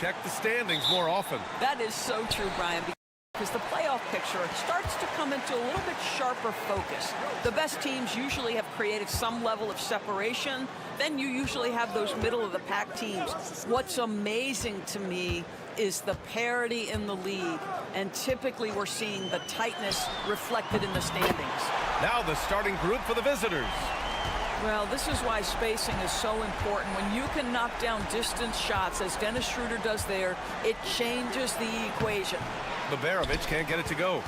Check the standings more often. That is so true, Brian, because the playoff picture starts to come into a little bit sharper focus. The best teams usually have created some level of separation. Then you usually have those middle-of-the-pack teams. What's amazing to me is the parity in the league, and typically we're seeing the tightness reflected in the standings. Now the starting group for the visitors. Well, this is why spacing is so important. When you can knock down distance shots, as Dennis Schroeder does there, it changes the equation. Baberovic can't get it to go.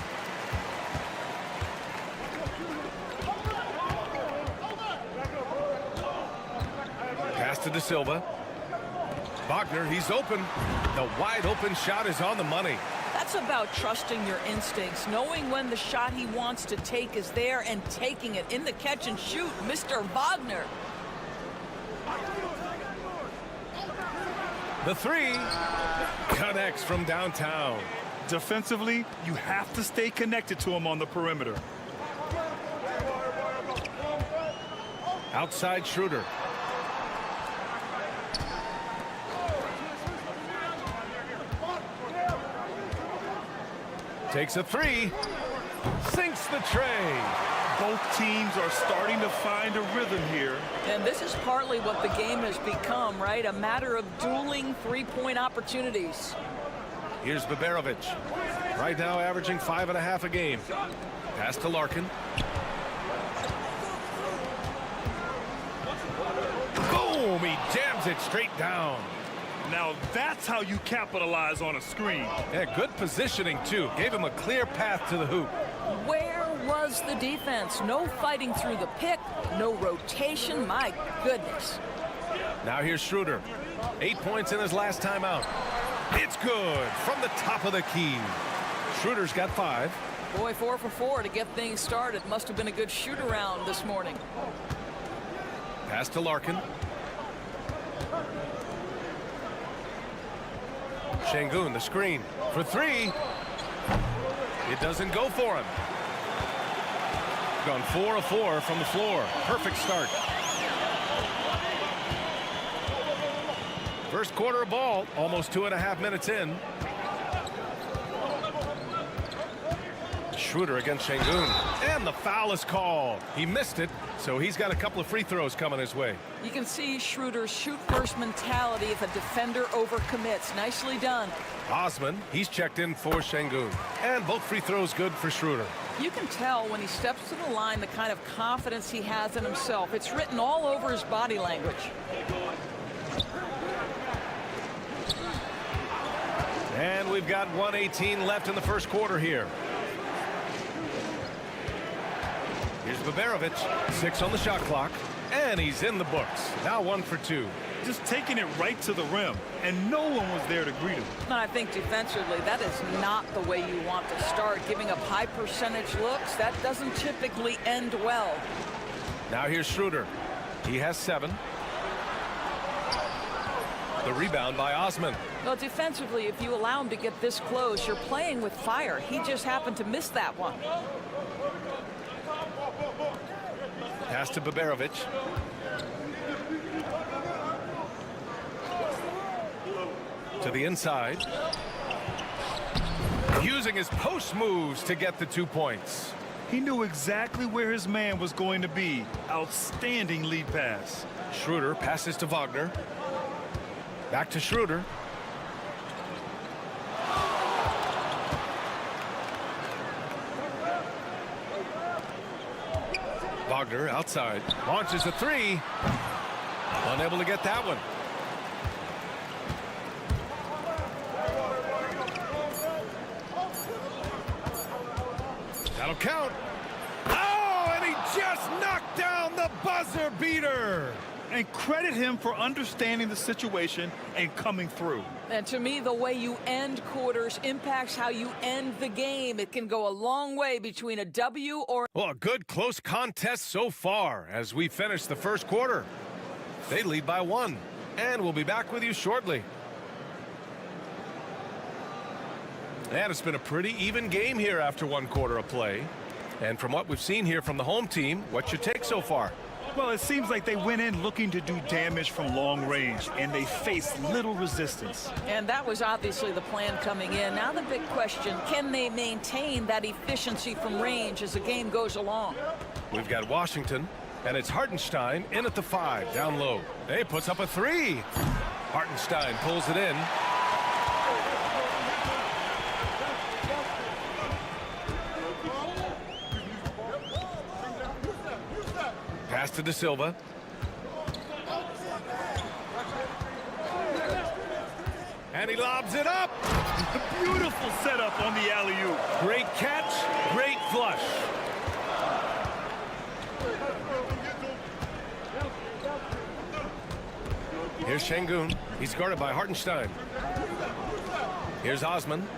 Pass to De Silva. Wagner, he's open. The wide open shot is on the money. That's about trusting your instincts, knowing when the shot he wants to take is there and taking it in the catch and shoot, Mr. Wagner. The three connects from downtown. Defensively, you have to stay connected to him on the perimeter. Outside Schroeder. Takes a three. Sinks the tray. Both teams are starting to find a rhythm here. And this is partly what the game has become, right? A matter of dueling three-point opportunities. Here's Baberovic. Right now averaging 5.5 a game. Pass to Larkin. Boom! He jams it straight down. Now that's how you capitalize on a screen. Yeah, good positioning, too. Gave him a clear path to the hoop. Where was the defense? No fighting through the pick, no rotation. My goodness. Now here's Schroeder. 8 points in his last time out. It's good from the top of the key. Schroeder's got 5. Boy, 4 for 4 to get things started. Must have been a good shoot-around this morning. Pass to Larkin. Şengün, the screen for 3. It doesn't go for him. Gone 4 of 4 from the floor. Perfect start. First quarter of ball, almost 2.5 minutes in. Schroeder against Şengün, and the foul is called. He missed it, so he's got a couple of free throws coming his way. You can see Schroeder's shoot-first mentality if a defender overcommits. Nicely done. Osman, he's checked in for Şengün, and both free throws good for Schroeder. You can tell when he steps to the line the kind of confidence he has in himself. It's written all over his body language. And we've got 1:18 left in the first quarter here. Here's Baberovic, 6 on the shot clock, and he's in the books. Now 1 for 2. Just taking it right to the rim, and no one was there to greet him. And I think defensively, that is not the way you want to start. Giving up high percentage looks, that doesn't typically end well. Now here's Schroeder. He has 7. The rebound by Osman. Well, defensively, if you allow him to get this close, you're playing with fire. He just happened to miss that one. Pass to Baberovic. To the inside. Using his post moves to get the 2 points. He knew exactly where his man was going to be. Outstanding lead pass. Schroeder passes to Wagner. Back to Schroeder. Wagner outside. Launches a three. Unable to get that one. That'll count. Oh, and he just knocked down the buzzer beater. And credit him for understanding the situation and coming through. And to me, the way you end quarters impacts how you end the game. It can go a long way between a W or... Well, a good close contest so far as we finish the first quarter. They lead by 1, and we'll be back with you shortly. And it's been a pretty even game here after 1 quarter of play. And from what we've seen here from the home team, what's your take so far? Well, it seems like they went in looking to do damage from long range, and they faced little resistance. And that was obviously the plan coming in. Now the big question, can they maintain that efficiency from range as the game goes along? We've got Washington, and it's Hartenstein in at the 5, down low. He puts up a 3. Hartenstein pulls it in. Pass to De Silva. And he lobs it up. Beautiful setup on the alley-oop. Great catch, great flush. Here's Şengün. He's guarded by Hartenstein. Here's Osman.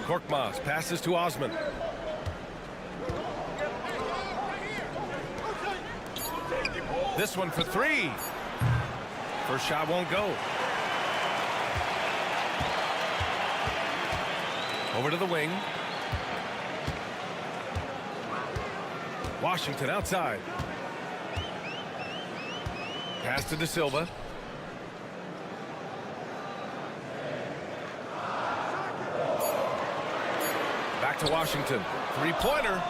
Korkmaz passes to Osman. This one for 3. First shot won't go. Over to the wing. Washington outside. Pass to De Silva. Back to Washington. 3-pointer.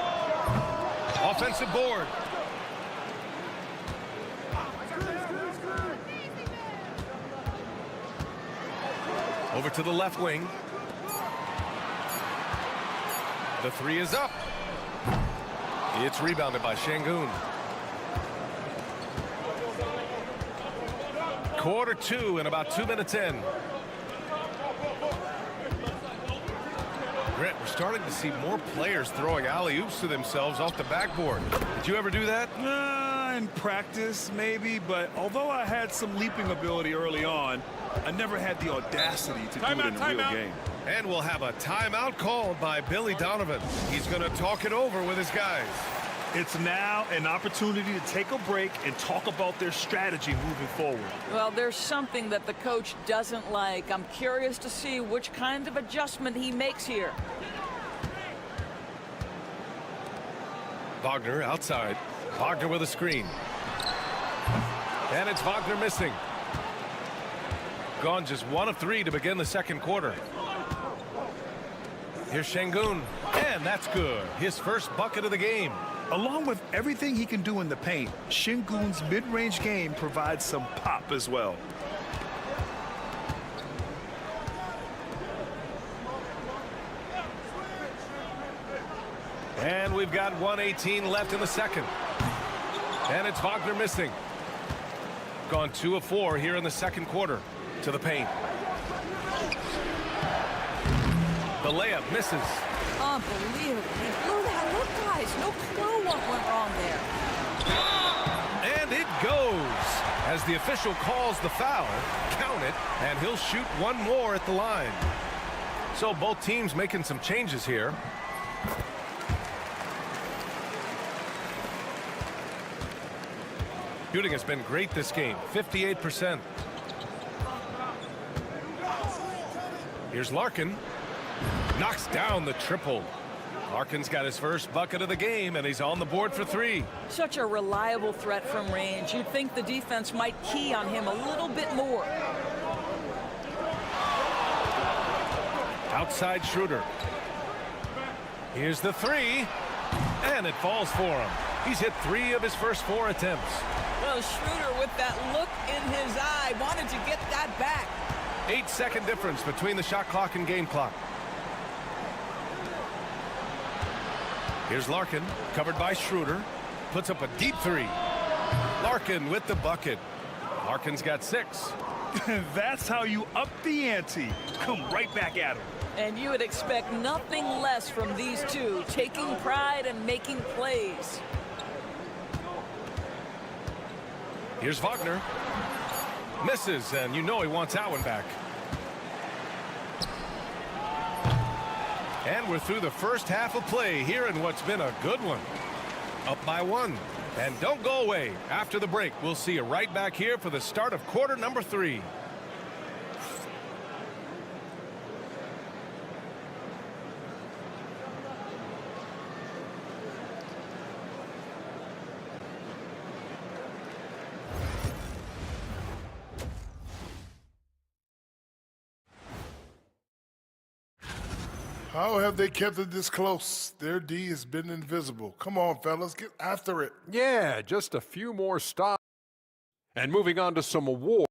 Offensive board. Over to the left wing. The 3 is up. It's rebounded by Şengün. Quarter 2 and about 2 minutes in. Grant, we're starting to see more players throwing alley-oops to themselves off the backboard. Did you ever do that? In practice, maybe, but although I had some leaping ability early on, I never had the audacity to do it in a real game. And we'll have a timeout called by Billy Donovan. He's going to talk it over with his guys. It's now an opportunity to take a break and talk about their strategy moving forward. Well, there's something that the coach doesn't like. I'm curious to see which kind of adjustment he makes here. Wagner outside. Wagner with a screen. And it's Wagner missing. Gone just 1 of 3 to begin the second quarter. Here's Şengün, and that's good. His first bucket of the game. Along with everything he can do in the paint, Şengün's mid-range game provides some pop as well. And we've got 1:18 left in the second. And it's Wagner missing. Gone 2 of 4 here in the second quarter. To the paint. The layup misses. Unbelievable. He blew that. Look, guys, no clue what went wrong there. And it goes. As the official calls the foul, count it, and he'll shoot 1 more at the line. So both teams making some changes here. Shooting has been great this game, 58%. Here's Larkin. Knocks down the triple. Larkin's got his first bucket of the game, and he's on the board for 3. Such a reliable threat from range. You'd think the defense might key on him a little bit more. Outside Schroeder. Here's the three, and it falls for him. He's hit 3 of his first 4 attempts. Well, Schroeder, with that look in his eye, wanted to get that back. 8-second difference between the shot clock and game clock. Here's Larkin, covered by Schroeder. Puts up a deep 3. Larkin with the bucket. Larkin's got 6. That's how you up the ante. Come right back at him. And you would expect nothing less from these two, taking pride and making plays. Here's Wagner. Misses, and you know he wants that one back. And we're through the first half of play here in what's been a good one. Up by 1. And don't go away. After the break, we'll see you right back here for the start of quarter number 3. How have they kept it this close? Their D has been invisible. Come on, fellas, get after it. Yeah, just a few more stops. And moving on to some awards.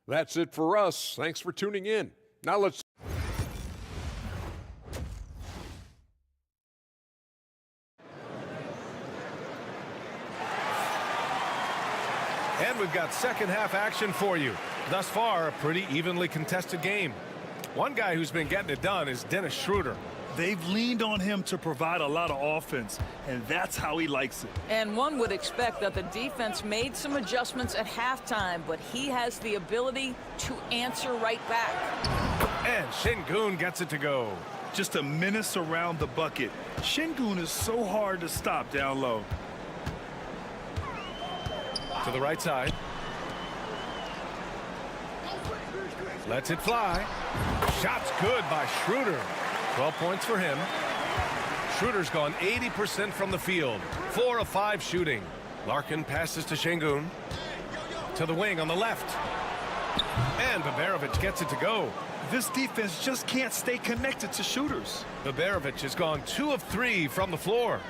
That's it for us. Thanks for tuning in. Now let's... And we've got second half action for you. Thus far, a pretty evenly contested game. One guy who's been getting it done is Dennis Schroeder. They've leaned on him to provide a lot of offense, and that's how he likes it. And one would expect that the defense made some adjustments at halftime, but he has the ability to answer right back. And Şengün gets it to go. Just a menace around the bucket. Şengün is so hard to stop down low. To the right side. Lets it fly. Shot's good by Schroeder. 12 points for him. Schroeder's gone 80% from the field. 4 of 5 shooting. Larkin passes to Şengün. To the wing on the left. And Baberovic gets it to go. This defense just can't stay connected to shooters. Baberovic has gone 2 of 3 from the floor.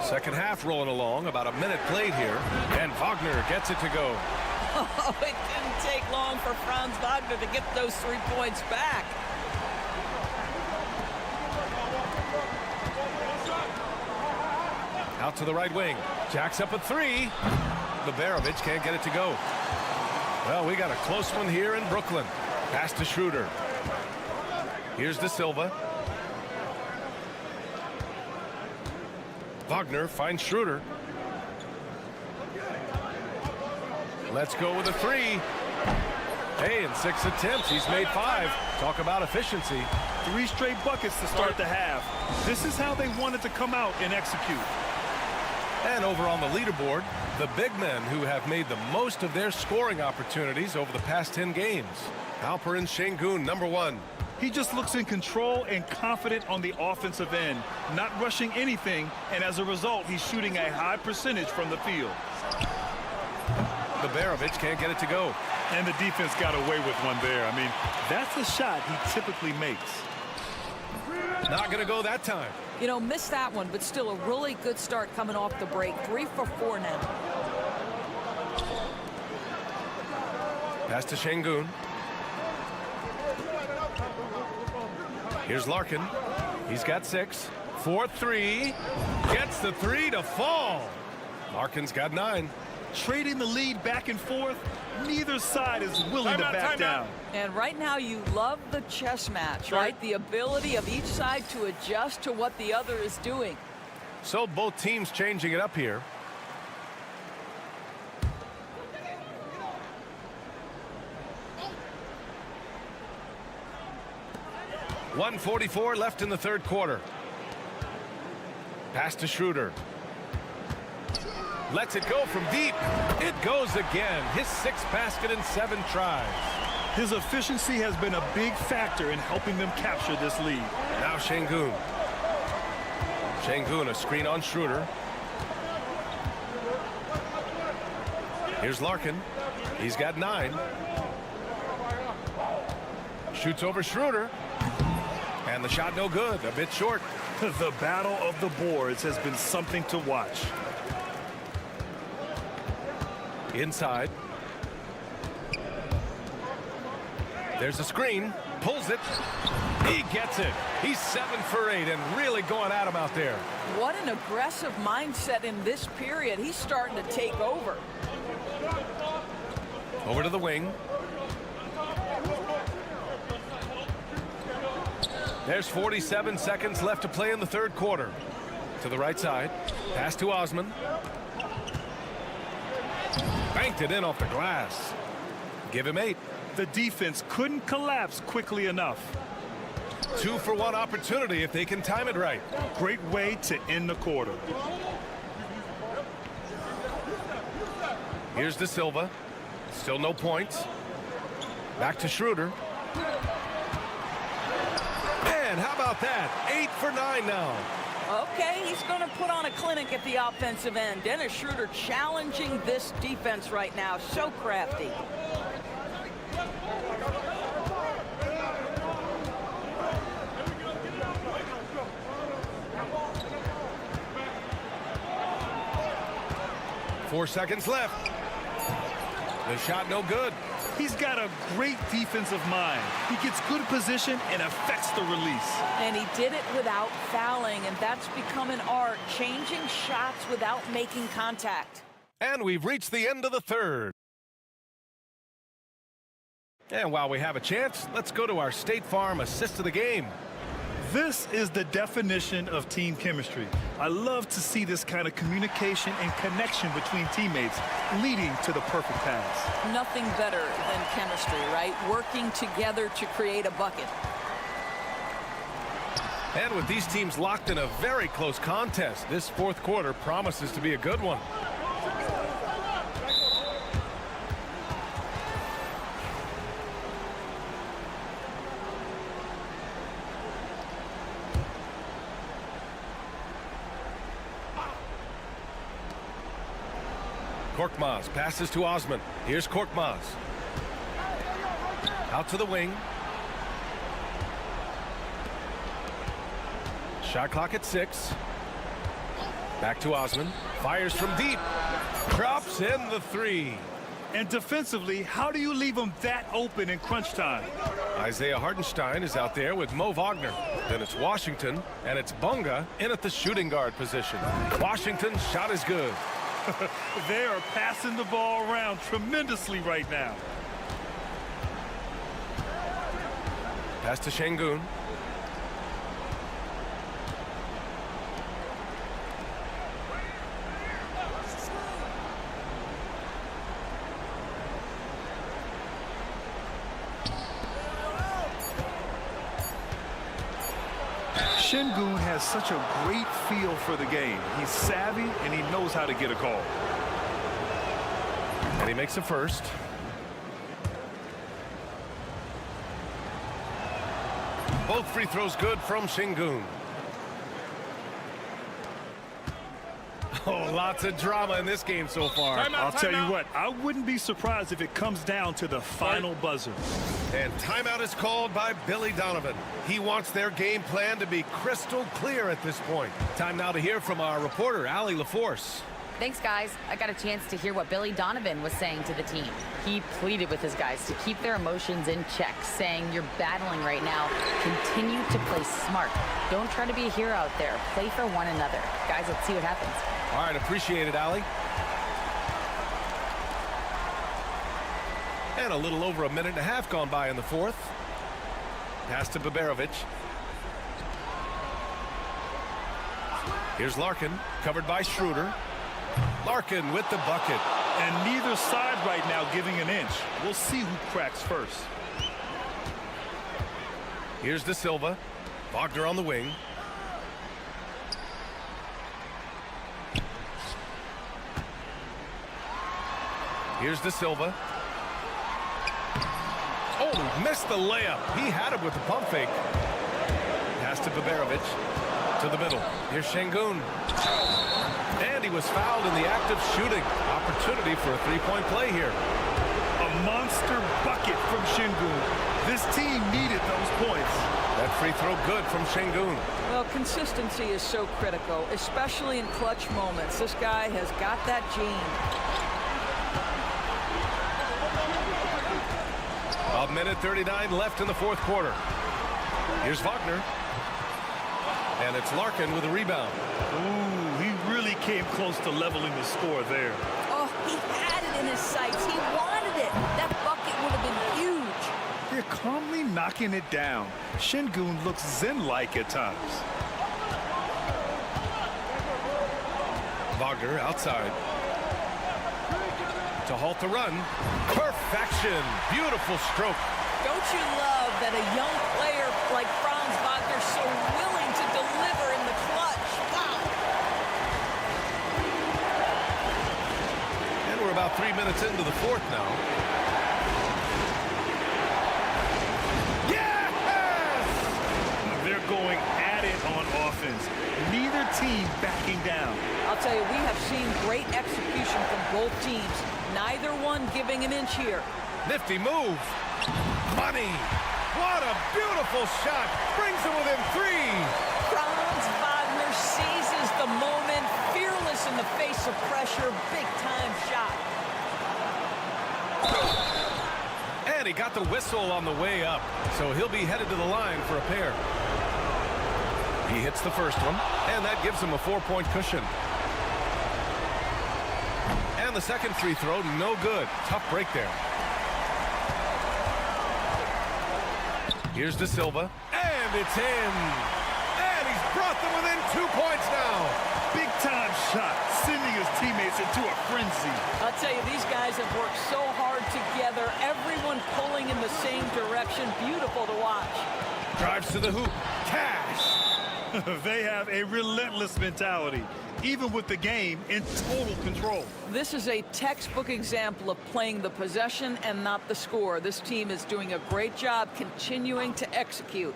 Second half rolling along, about a minute played here, and Wagner gets it to go. Oh, it didn't take long for Franz Wagner to get those 3 points back. Out to the right wing, jacks up a 3. Baberovic can't get it to go. Well, we got a close one here in Brooklyn. Pass to Schroeder. Here's De Silva. Wagner finds Schroeder. Let's go with a 3. Hey, in 6 attempts, he's made 5. Talk about efficiency. 3 straight buckets to start the half. This is how they wanted to come out and execute. And over on the leaderboard, the big men who have made the most of their scoring opportunities over the past 10 games. Alperen Şengün, number 1. He just looks in control and confident on the offensive end, not rushing anything, and as a result, he's shooting a high percentage from the field. Baberovic can't get it to go. And the defense got away with one there. I mean, that's a shot he typically makes. Not going to go that time. You know, missed that one, but still a really good start coming off the break. 3 for 4 now. Pass to Şengün. Here's Larkin. He's got 6. 4-3. Gets the 3 to fall. Larkin's got 9. Trading the lead back and forth, neither side is willing to back down. And right now you love the chess match, right? The ability of each side to adjust to what the other is doing. So both teams changing it up here. .144 left in the third quarter. Pass to Schroeder. Lets it go from deep. It goes again. His 6th basket in 7 tries. His efficiency has been a big factor in helping them capture this lead. Now Şengün. Şengün, a screen on Schroeder. Here's Larkin. He's got 9. Shoots over Schroeder. And the shot no good. A bit short. The battle of the boards has been something to watch. Inside. There's a screen. Pulls it. He gets it. He's 7 for 8 and really going at him out there. What an aggressive mindset in this period. He's starting to take over. Over to the wing. There's 47 seconds left to play in the third quarter. To the right side. Pass to Osman. Banked it in off the glass. Give him 8. The defense couldn't collapse quickly enough. 2 for 1 opportunity if they can time it right. Great way to end the quarter. Here's De Silva. Still no points. Back to Schroeder. And how about that? 8 for 9 now. Okay, he's going to put on a clinic at the offensive end. Dennis Schroeder challenging this defense right now. So crafty. Four seconds left. The shot no good. He's got a great defensive mind. He gets good position and affects the release. And he did it without fouling, and that's become an art, changing shots without making contact. And we've reached the end of the third. And while we have a chance, let's go to our State Farm assist of the game. This is the definition of team chemistry. I love to see this kind of communication and connection between teammates leading to the perfect pass. Nothing better than chemistry, right? Working together to create a bucket. And with these teams locked in a very close contest, this fourth quarter promises to be a good one. Korkmaz passes to Osman. Here's Korkmaz. Out to the wing. Shot clock at 6. Back to Osman. Fires from deep. Drops in the 3. And defensively, how do you leave them that open in crunch time? Isaiah Hartenstein is out there with Mo Wagner. Then it's Washington, and it's Bunga in at the shooting guard position. Washington's shot is good. They are passing the ball around tremendously right now. Pass to Şengün. Şengün has such a great feel for the game. He's savvy and he knows how to get a call. And he makes a first. Both free throws good from Şengün. Oh, lots of drama in this game so far. I'll tell you what, I wouldn't be surprised if it comes down to the final buzzer. And timeout is called by Billy Donovan. He wants their game plan to be crystal clear at this point. Time now to hear from our reporter, Allie LaForce. Thanks, guys. I got a chance to hear what Billy Donovan was saying to the team. He pleaded with his guys to keep their emotions in check, saying, "You're battling right now. Continue to play smart. Don't try to be a hero out there. Play for one another." Guys, let's see what happens. All right, appreciate it, Allie. And a little over a minute and a half gone by in the fourth. Pass to Baberovic. Here's Larkin, covered by Schroeder. Larkin with the bucket. And neither side right now giving an inch. We'll see who cracks first. Here's De Silva. Wagner on the wing. Here's De Silva. Oh, missed the layup. He had it with the pump fake. Pass to Baberovic. To the middle. Here's Şengün. And he was fouled in the act of shooting. Opportunity for a three-point play here. A monster bucket from Şengün. This team needed those points. That free throw good from Şengün. Well, consistency is so critical, especially in clutch moments. This guy has got that gene. A minute 39 left in the fourth quarter. Here's Wagner. And it's Larkin with a rebound. Ooh, he really came close to leveling the score there. Oh, he had it in his sights. He wanted it. That bucket would have been huge. They're calmly knocking it down. Şengün looks zen-like at times. Wagner outside. To halt the run. Perfection. Beautiful stroke. Don't you love that a young player like Franz Wagner is so willing to deliver in the clutch? Wow. And we're about 3 minutes into the fourth now. Yes! They're going at it on offense. Neither team backing down. I'll tell you, we have seen great execution from both teams. Neither one giving an inch here. Nifty move. Money. What a beautiful shot. Brings it within 3. Franz Wagner seizes the moment, fearless in the face of pressure, big-time shot. And he got the whistle on the way up, so he'll be headed to the line for a pair. He hits the first one, and that gives him a 4-point cushion. And the second free throw, no good. Tough break there. Here's De Silva, and it's in. And he's brought them within 2 points now. Big-time shot, sending his teammates into a frenzy. I'll tell you, these guys have worked so hard together, everyone pulling in the same direction. Beautiful to watch. Drives to the hoop. Cash. They have a relentless mentality, even with the game in total control. This is a textbook example of playing the possession and not the score. This team is doing a great job continuing to execute.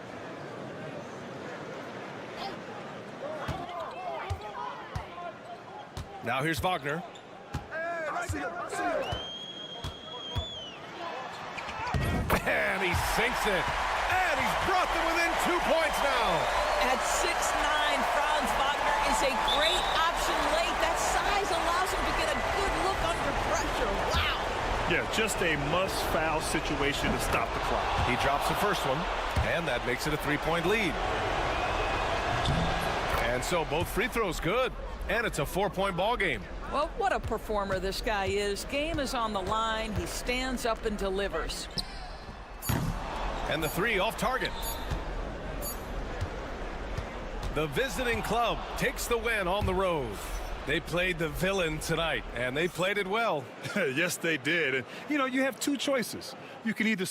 Now here's Wagner. And he sinks it. And he's brought them within 2 points now. At 6'9", Franz Wagner is a great option late. That size allows him to get a good look under pressure. Wow. Yeah, just a must-foul situation to stop the clock. He drops the first one, and that makes it a 3-point lead. And so both free throws good, and it's a 4-point ball game. Well, what a performer this guy is. Game is on the line. He stands up and delivers. And the 3 off target. The visiting club takes the win on the road. They played the villain tonight, and they played it well. Yes, they did. And, you know, you have two choices. You can either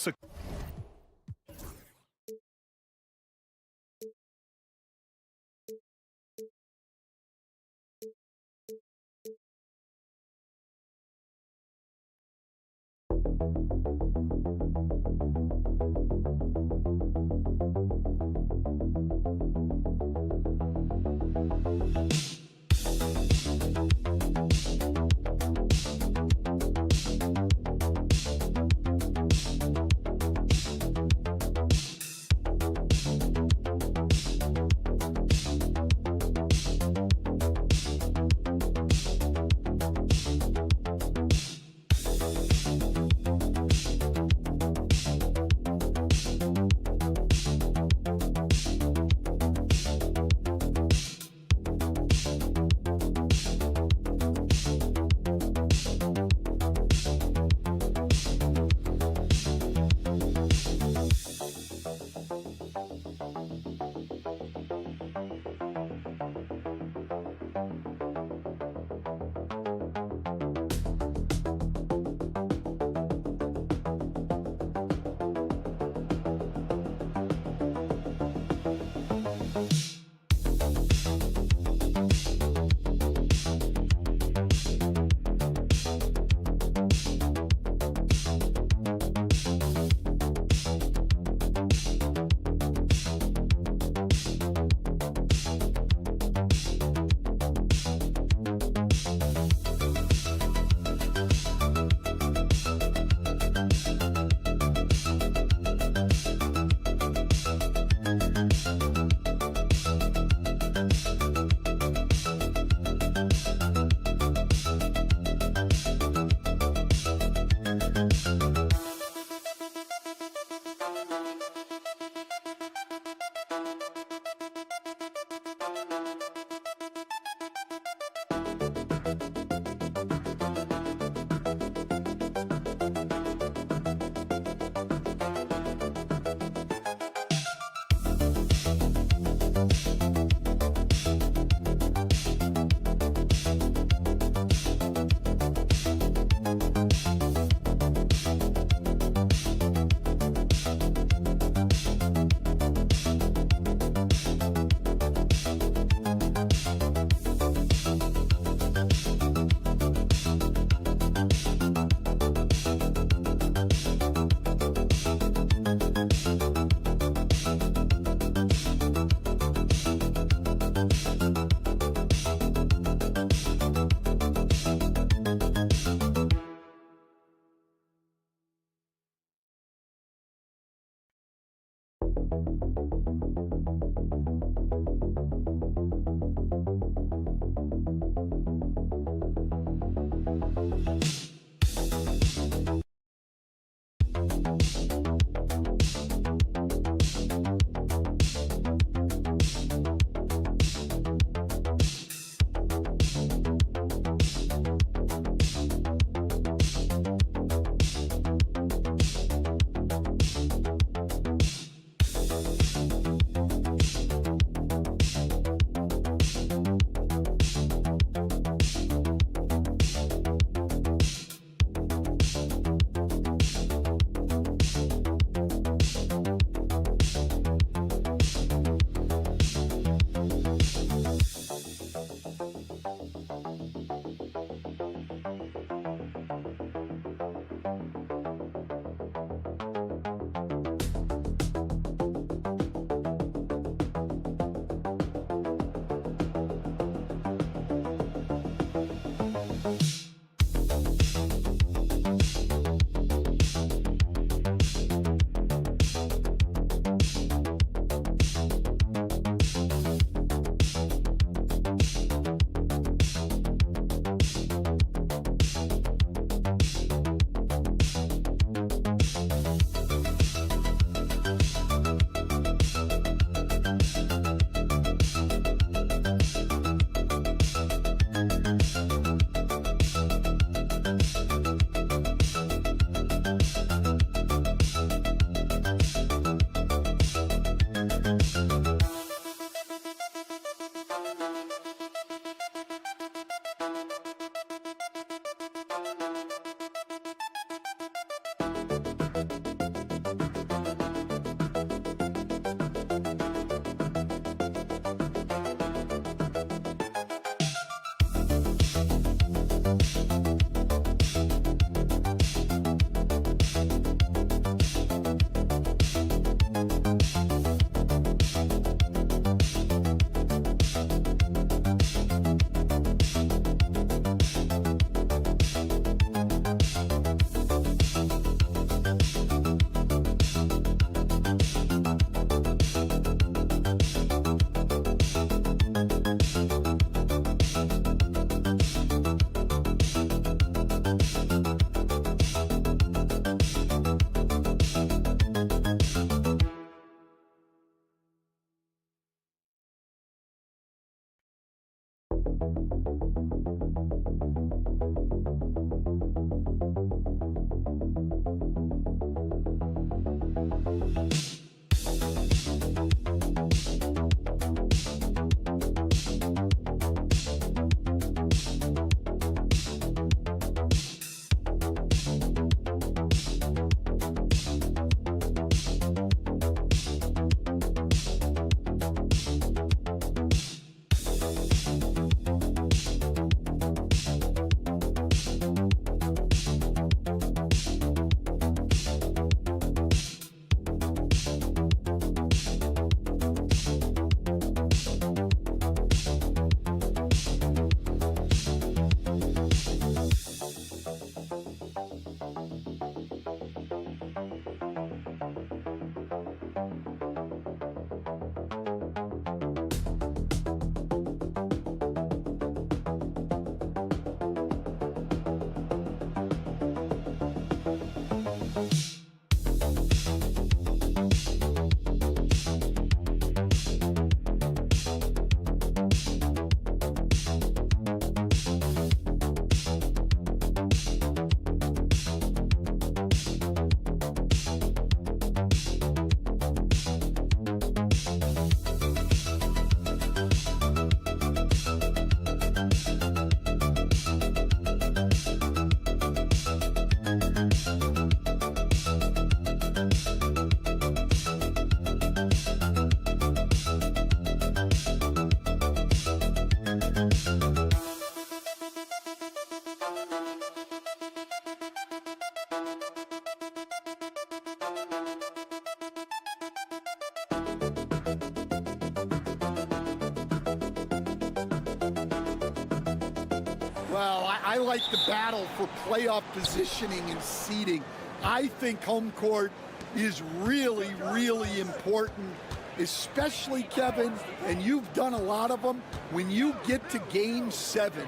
highlight the battle for playoff positioning and seeding. I think home court is really, really important, especially, Kevin, and you've done a lot of them. When you get to Game 7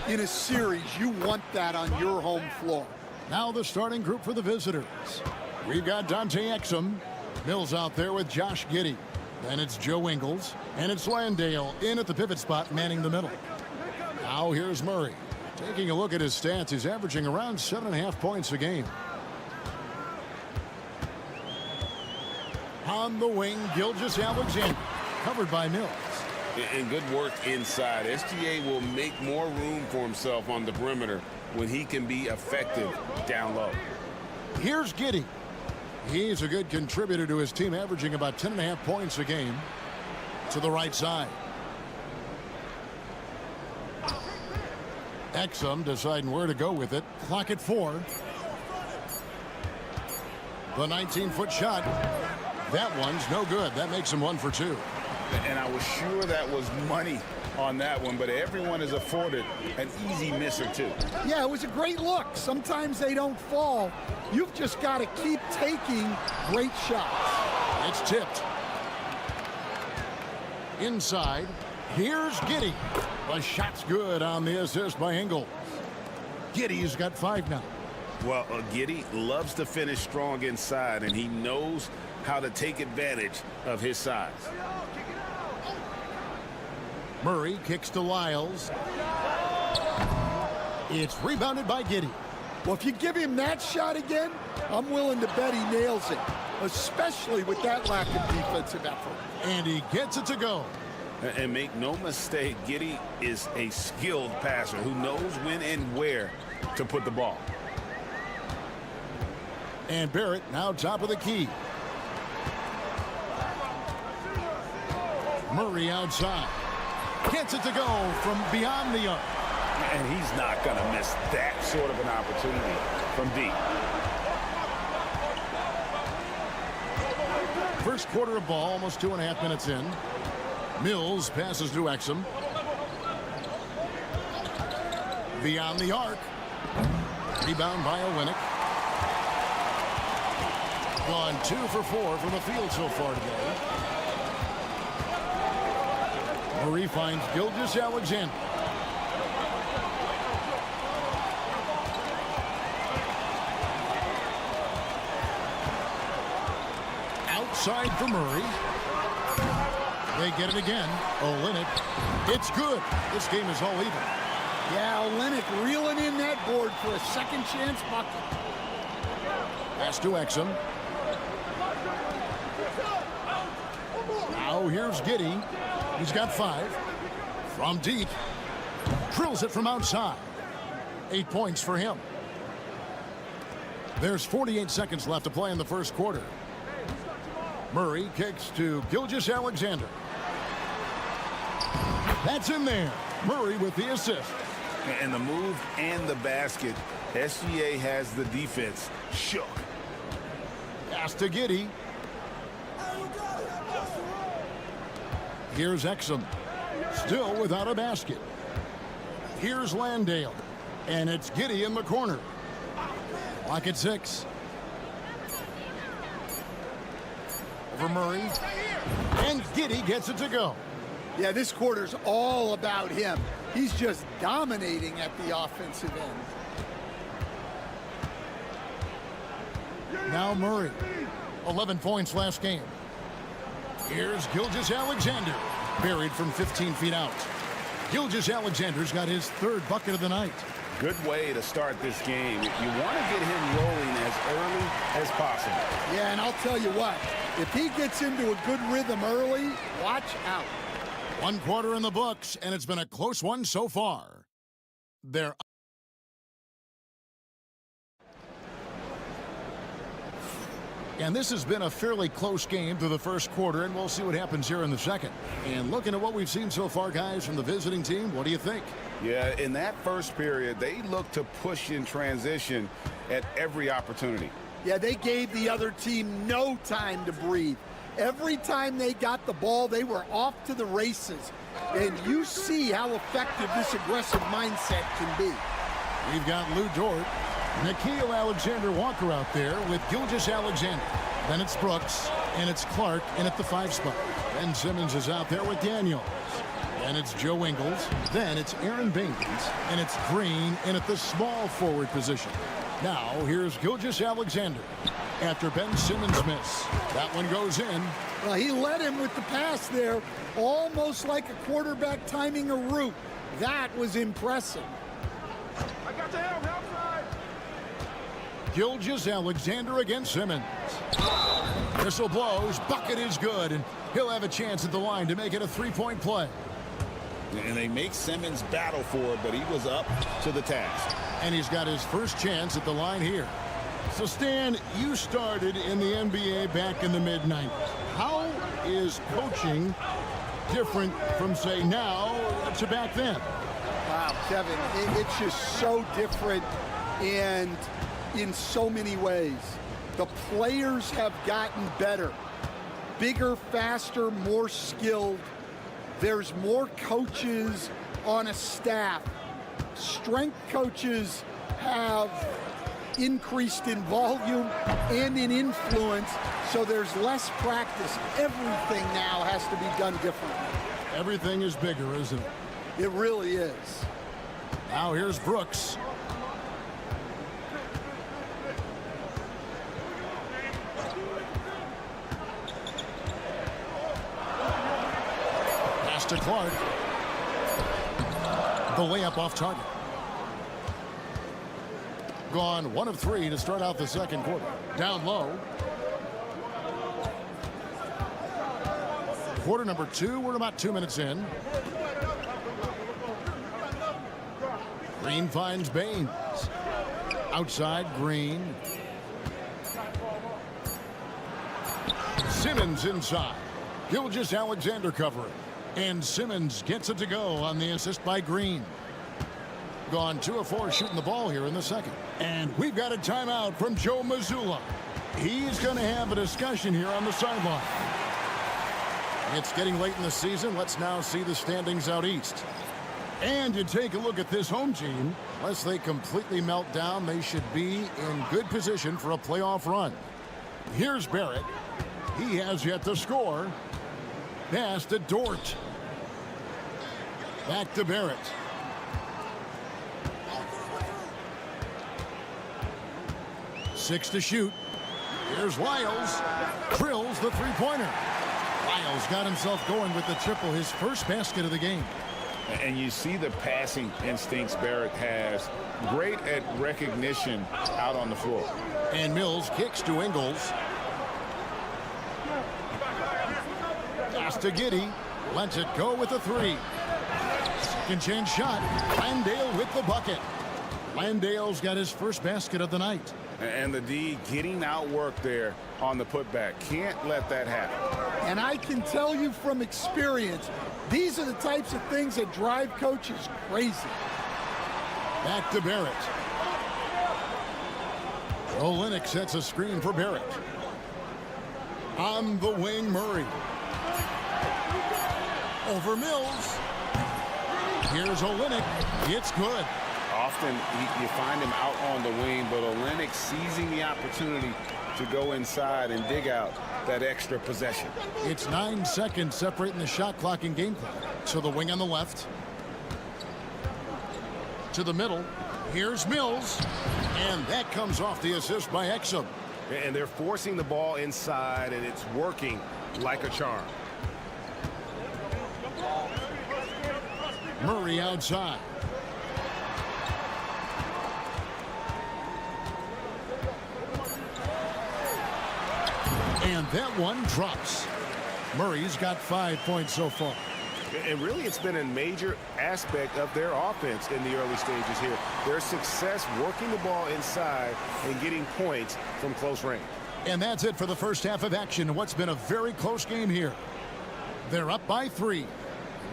in a series, you want that on your home floor. Now the starting group for the visitors. We've got Dante Exum. Mills out there with Josh Giddey. Then it's Joe Ingles. And it's Landale in at the pivot spot, manning the middle. Now here's Murray. Taking a look at his stats, he's averaging around 7.5 points a game. On the wing, Gilgeous-Alexander, covered by Mills. And good work inside. SGA will make more room for himself on the perimeter when he can be effective down low. Here's Giddey. He's a good contributor to his team, averaging about 10.5 points a game. To the right side. Exum deciding where to go with it. Clock at 4. The 19-foot shot. That one's no good. That makes him 1 for 2. And I was sure that was money on that one, but everyone is afforded an easy miss or two. Yeah, it was a great look. Sometimes they don't fall. You've just got to keep taking great shots. It's tipped. Inside. Here's Giddey. The shot's good on the assist by Ingles. Giddey's got 5 now. Well, Giddey loves to finish strong inside, and he knows how to take advantage of his size. Murray kicks to Lyles. It's rebounded by Giddey. Well, if you give him that shot again, I'm willing to bet he nails it, especially with that lack of defensive effort. And he gets it to go. And make no mistake, Giddey is a skilled passer who knows when and where to put the ball. And Barrett now top of the key. Murray outside. Gets it to go from beyond the arc. And he's not going to miss that sort of an opportunity from deep. First quarter of ball, almost 2.5 minutes in. Mills passes to Exum. Beyond the arc. Rebound by Olynyk. Gone 2 for 4 from the field so far today. Murray finds Gilgeous-Alexander. Outside for Murray. They get it again. Olynyk. It's good. This game is all even. Yeah, Olynyk reeling in that board for a second chance bucket. Pass to Exum. Now here's Giddey. He's got 5. From deep. Drills it from outside. 8 points for him. There's 48 seconds left to play in the first quarter. Murray kicks to Gilgeous-Alexander. That's in there. Murray with the assist. And the move and the basket. SGA has the defense shook. Pass to Giddey. Here's Exum. Still without a basket. Here's Landale. And it's Giddey in the corner. Clock at 6. Over Murray. And Giddey gets it to go. Yeah, this quarter's all about him. He's just dominating at the offensive end. Now Murray. 11 points last game. Here's Gilgeous-Alexander. Buried from 15 feet out. Gilgeous-Alexander's got his 3rd bucket of the night. Good way to start this game. You want to get him rolling as early as possible. Yeah, and I'll tell you what. If he gets into a good rhythm early, watch out. 1 quarter in the books, and it's been a close one so far. They're And this has been a fairly close game through the first quarter, and we'll see what happens here in the second. And looking at what we've seen so far, guys, from the visiting team, what do you think? Yeah, in that first period, they looked to push in transition at every opportunity. Yeah, they gave the other team no time to breathe. Every time they got the ball, they were off to the races. And you see how effective this aggressive mindset can be. We've got Lou Dort, Nikhil Alexander-Walker out there with Gilgeous-Alexander. Then it's Brooks, and it's Clark in at the 5 spot. Ben Simmons is out there with Daniels. And it's Joe Ingles. Then it's Aaron Baines, and it's Green in at the small forward position. Now here's Gilgeous-Alexander after Ben Simmons' miss. That one goes in. Well, he led him with the pass there, almost like a quarterback timing a route. That was impressive. I got the help outside. Gilgeous-Alexander against Simmons. Whistle blows, bucket is good, and he'll have a chance at the line to make it a 3-point play. And they make Simmons battle for it, but he was up to the task. And he's got his first chance at the line here. So, Stan, you started in the NBA back in the mid-90s. How is coaching different from, say, now to back then? Wow, Kevin, it's just so different and in so many ways. The players have gotten better, bigger, faster, more skilled. There's more coaches on a staff. Strength coaches have increased in volume and in influence, so there's less practice. Everything now has to be done differently. Everything is bigger, isn't it? It really is. Now here's Brooks. Pass to Clark. The layup off target. Gone 1 of 3 to start out the second quarter. Down low. Quarter number 2. We're about 2 minutes in. Green finds Baines. Outside, Green. Simmons inside. Gilgeous-Alexander covering. And Simmons gets it to go on the assist by Green. Gone 2 of 4 shooting the ball here in the second. And we've got a timeout from Joe Mazzulla. He's going to have a discussion here on the sideline. It's getting late in the season. Let's now see the standings out east. And you take a look at this home team. Unless they completely melt down, they should be in good position for a playoff run. Here's Barrett. He has yet to score. Pass to Dort. Back to Barrett. Six to shoot. Here's Lyles. Drills the three-pointer. Lyles got himself going with the triple, his first basket of the game. And you see the passing instincts Barrett has. Great at recognition out on the floor. And Mills kicks to Ingles. Pass to Giddey. Lets it go with a 3. Second chance shot. Landale with the bucket. Landale's got his first basket of the night. And the D getting outworked there on the putback. Can't let that happen. And I can tell you from experience, these are the types of things that drive coaches crazy. Back to Barrett. Olynyk sets a screen for Barrett. On the wing, Murray. Over Mills. Here's Olynyk. It's good. Often you find him out on the wing, but Olynyk seizing the opportunity to go inside and dig out that extra possession. It's 9 seconds separating the shot clock and game clock. So the wing on the left. To the middle. Here's Mills. And that comes off the assist by Exum. And they're forcing the ball inside, and it's working like a charm. Murray outside. And that one drops. Murray's got 5 points so far. And really, it's been a major aspect of their offense in the early stages here. Their success working the ball inside and getting points from close range. And that's it for the first half of action in what's been a very close game here. They're up by 3.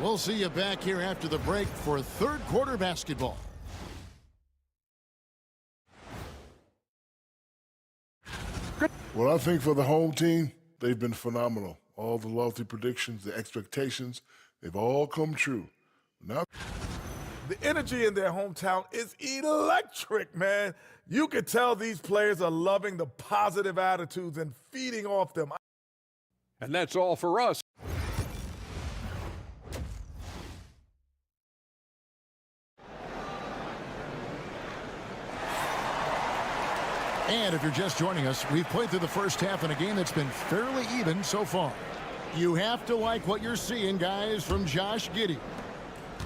We'll see you back here after the break for third quarter basketball. Well, I think for the home team, they've been phenomenal. All the lofty predictions, the expectations, they've all come true. Now, The energy in their hometown is electric, man. You could tell these players are loving the positive attitudes and feeding off them. And that's all for us. And if you're just joining us, we've played through the first half in a game that's been fairly even so far. You have to like what you're seeing, guys, from Josh Giddey.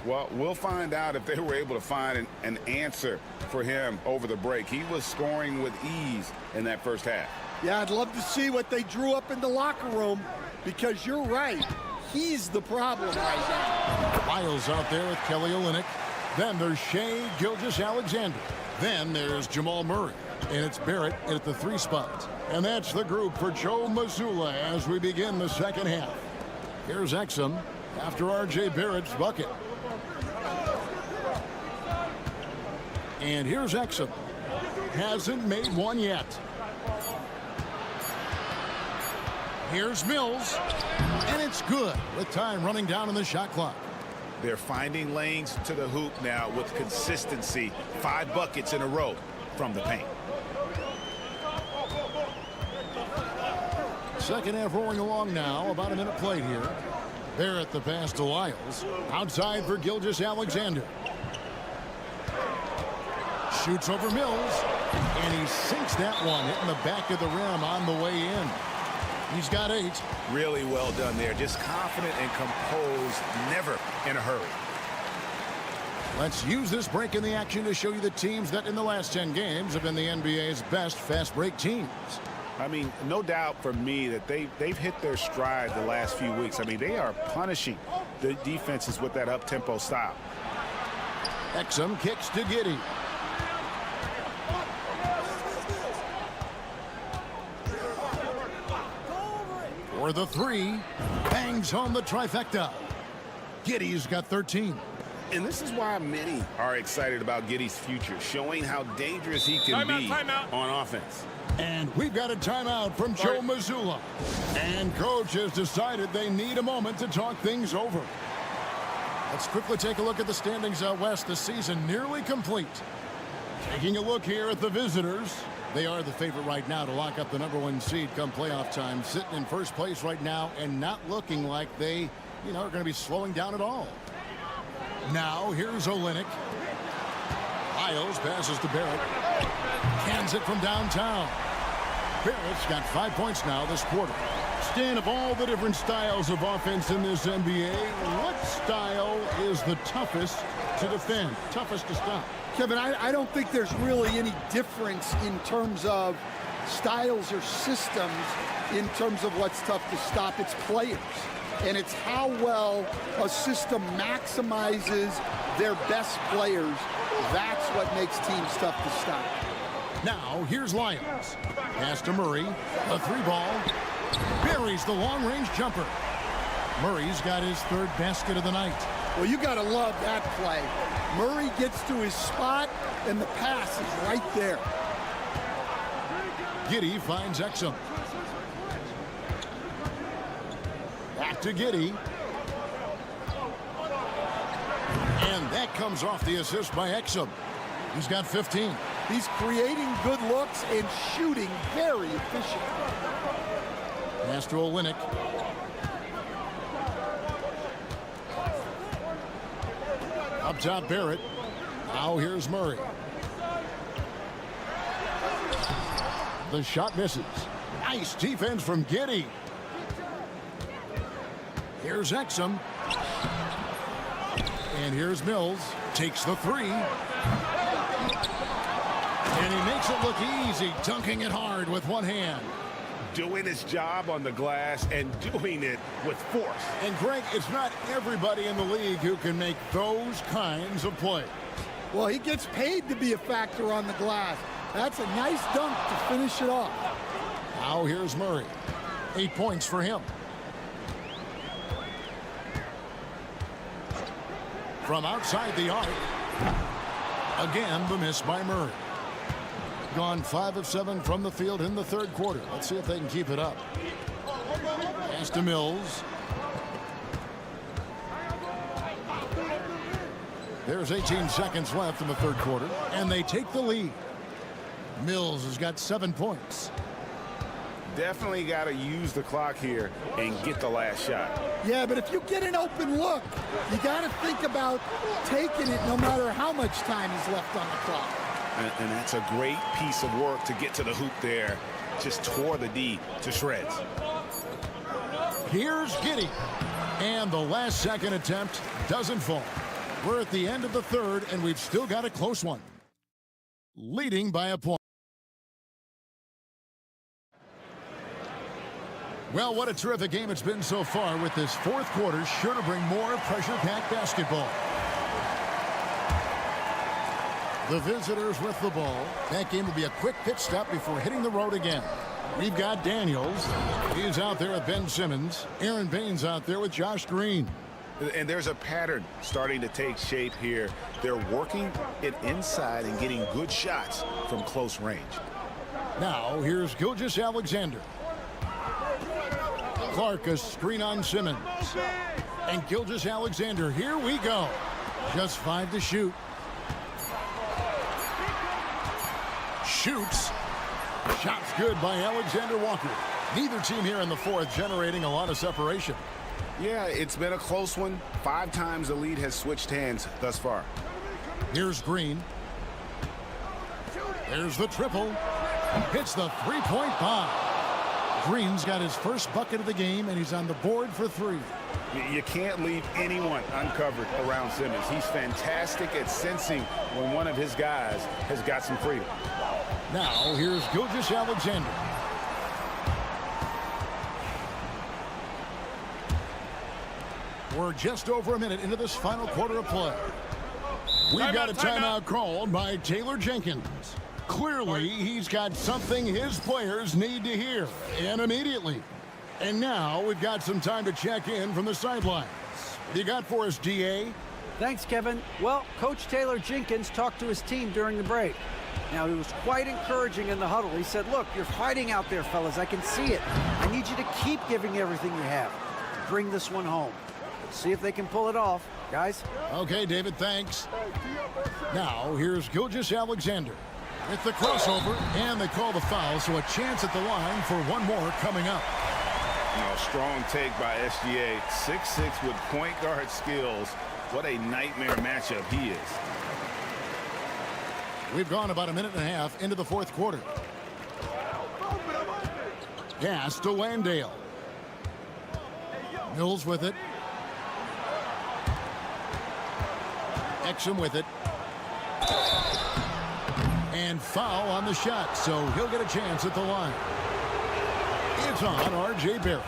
Well, we'll find out if they were able to find an answer for him over the break. He was scoring with ease in that first half. Yeah, I'd love to see what they drew up in the locker room, because you're right. He's the problem right now. Lyles out there with Kelly Olynyk. Then there's Shai Gilgeous-Alexander. Then there's Jamal Murray. And it's Barrett at the 3 spot. And that's the group for Joe Mazzulla as we begin the second half. Here's Exum after R.J. Barrett's bucket. And here's Exum. Hasn't made one yet. Here's Mills. And it's good with time running down on the shot clock. They're finding lanes to the hoop now with consistency. 5 buckets in a row from the paint. Second half rolling along now. About a minute played here. Barrett the pass to Lyles. Outside for Gilgeous-Alexander. Shoots over Mills. And he sinks that one, hitting the back of the rim on the way in. He's got 8. Really well done there. Just confident and composed, never in a hurry. Let's use this break in the action to show you the teams that in the last 10 games have been the NBA's best fast break teams. I mean, no doubt for me that they've hit their stride the last few weeks. I mean, they are punishing the defenses with that up-tempo style. Exum kicks to Giddey. For the 3, bangs home the trifecta. Giddey's got 13. And this is why many are excited about Giddey's future, showing how dangerous he can be on offense. And we've got a timeout from Joe Mazzulla. And coach has decided they need a moment to talk things over. Let's quickly take a look at the standings out west. The season nearly complete. Taking a look here at the visitors. They are the favorite right now to lock up the #1 seed come playoff time. Sitting in first place right now and not looking like they, are going to be slowing down at all. Now here's Olynyk. Lyles passes to Barrett. Cans it from downtown. Barrett's got 5 points now this quarter. Stan, of all the different styles of offense in this NBA, what style is the toughest to defend, toughest to stop? Kevin, I don't think there's really any difference in terms of styles or systems in terms of what's tough to stop. It's players. And it's how well a system maximizes their best players. That's what makes teams tough to stop. Now, here's Lyles. Pass to Murray. A 3-ball. Buries the long-range jumper. Murray's got his 3rd basket of the night. Well, you got to love that play. Murray gets to his spot, and the pass is right there. Giddey finds Exum. Back to Giddey. And that comes off the assist by Exum. He's got 15. He's creating good looks and shooting very efficient. Pass to Olynyk. Up top, Barrett. Now here's Murray. The shot misses. Nice defense from Giddey. Here's Exum. And here's Mills. Takes the 3. And he makes it look easy, dunking it hard with one hand. Doing his job on the glass and doing it with force. And Greg, it's not everybody in the league who can make those kinds of plays. Well, he gets paid to be a factor on the glass. That's a nice dunk to finish it off. Now here's Murray. 8 points for him. From outside the arc. Again, the miss by Murray. Gone 5 of 7 from the field in the 3rd quarter. Let's see if they can keep it up. Pass to Mills. There's 18 seconds left in the third quarter, and they take the lead. Mills has got 7 points. Definitely got to use the clock here and get the last shot. Yeah, but if you get an open look, you got to think about taking it no matter how much time is left on the clock. And that's a great piece of work to get to the hoop there. Just tore the D to shreds. Here's Giddey. And the last second attempt doesn't fall. We're at the end of the third, and we've still got a close one. Leading by a point. Well, what a terrific game it's been so far, with this fourth quarter sure to bring more pressure-packed basketball. The visitors with the ball. That game will be a quick pit stop before hitting the road again. We've got Daniels. He's out there with Ben Simmons. Aaron Baines out there with Josh Green. And there's a pattern starting to take shape here. They're working it inside and getting good shots from close range. Now, here's Gilgeous-Alexander. Clark, a screen on Simmons. And Gilgeous-Alexander, here we go. Just 5 to shoot. Shoots. Shots good by Alexander Walker. Neither team here in the fourth generating a lot of separation. Yeah, it's been a close one. 5 times the lead has switched hands thus far. Here's Green. There's the triple. Hits the three-point bomb. Green's got his first bucket of the game, and he's on the board for 3. You can't leave anyone uncovered around Simmons. He's fantastic at sensing when one of his guys has got some freedom. Now, here's Gilgeous-Alexander. We're just over a minute into this final quarter of play. We've got a timeout called by Taylor Jenkins. Clearly, he's got something his players need to hear, and immediately. And now we've got some time to check in from the sidelines. What do you got for us, DA? Thanks, Kevin. Well, Coach Taylor Jenkins talked to his team during the break. Now, he was quite encouraging in the huddle. He said, look, you're fighting out there, fellas. I can see it. I need you to keep giving everything you have. Bring this one home. Let's see if they can pull it off, guys. Okay, David, thanks. Now, here's Gilgeous-Alexander with the crossover, and they call the foul, so a chance at the line for one more coming up. Strong take by SGA. 6'6" with point guard skills. What a nightmare matchup he is. We've gone about a minute and a half into the fourth quarter. Pass to Landale. Mills with it. Exum with it. And foul on the shot, so he'll get a chance at the line. It's on R.J. Barrett.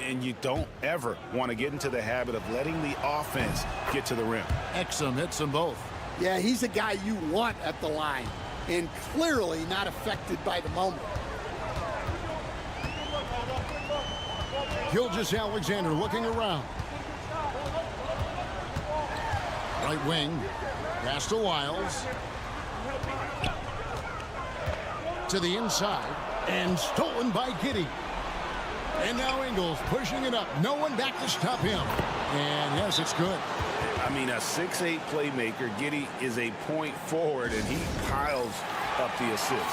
And you don't ever want to get into the habit of letting the offense get to the rim. Exum hits them both. Yeah, he's a guy you want at the line, and clearly not affected by the moment. Gilgeous-Alexander looking around. Right wing. Pass to Wiles. To the inside. And stolen by Giddey. And now Ingles pushing it up. No one back to stop him. And yes, it's good. I mean, a 6'8" playmaker. Giddey is a point forward, and he piles up the assist.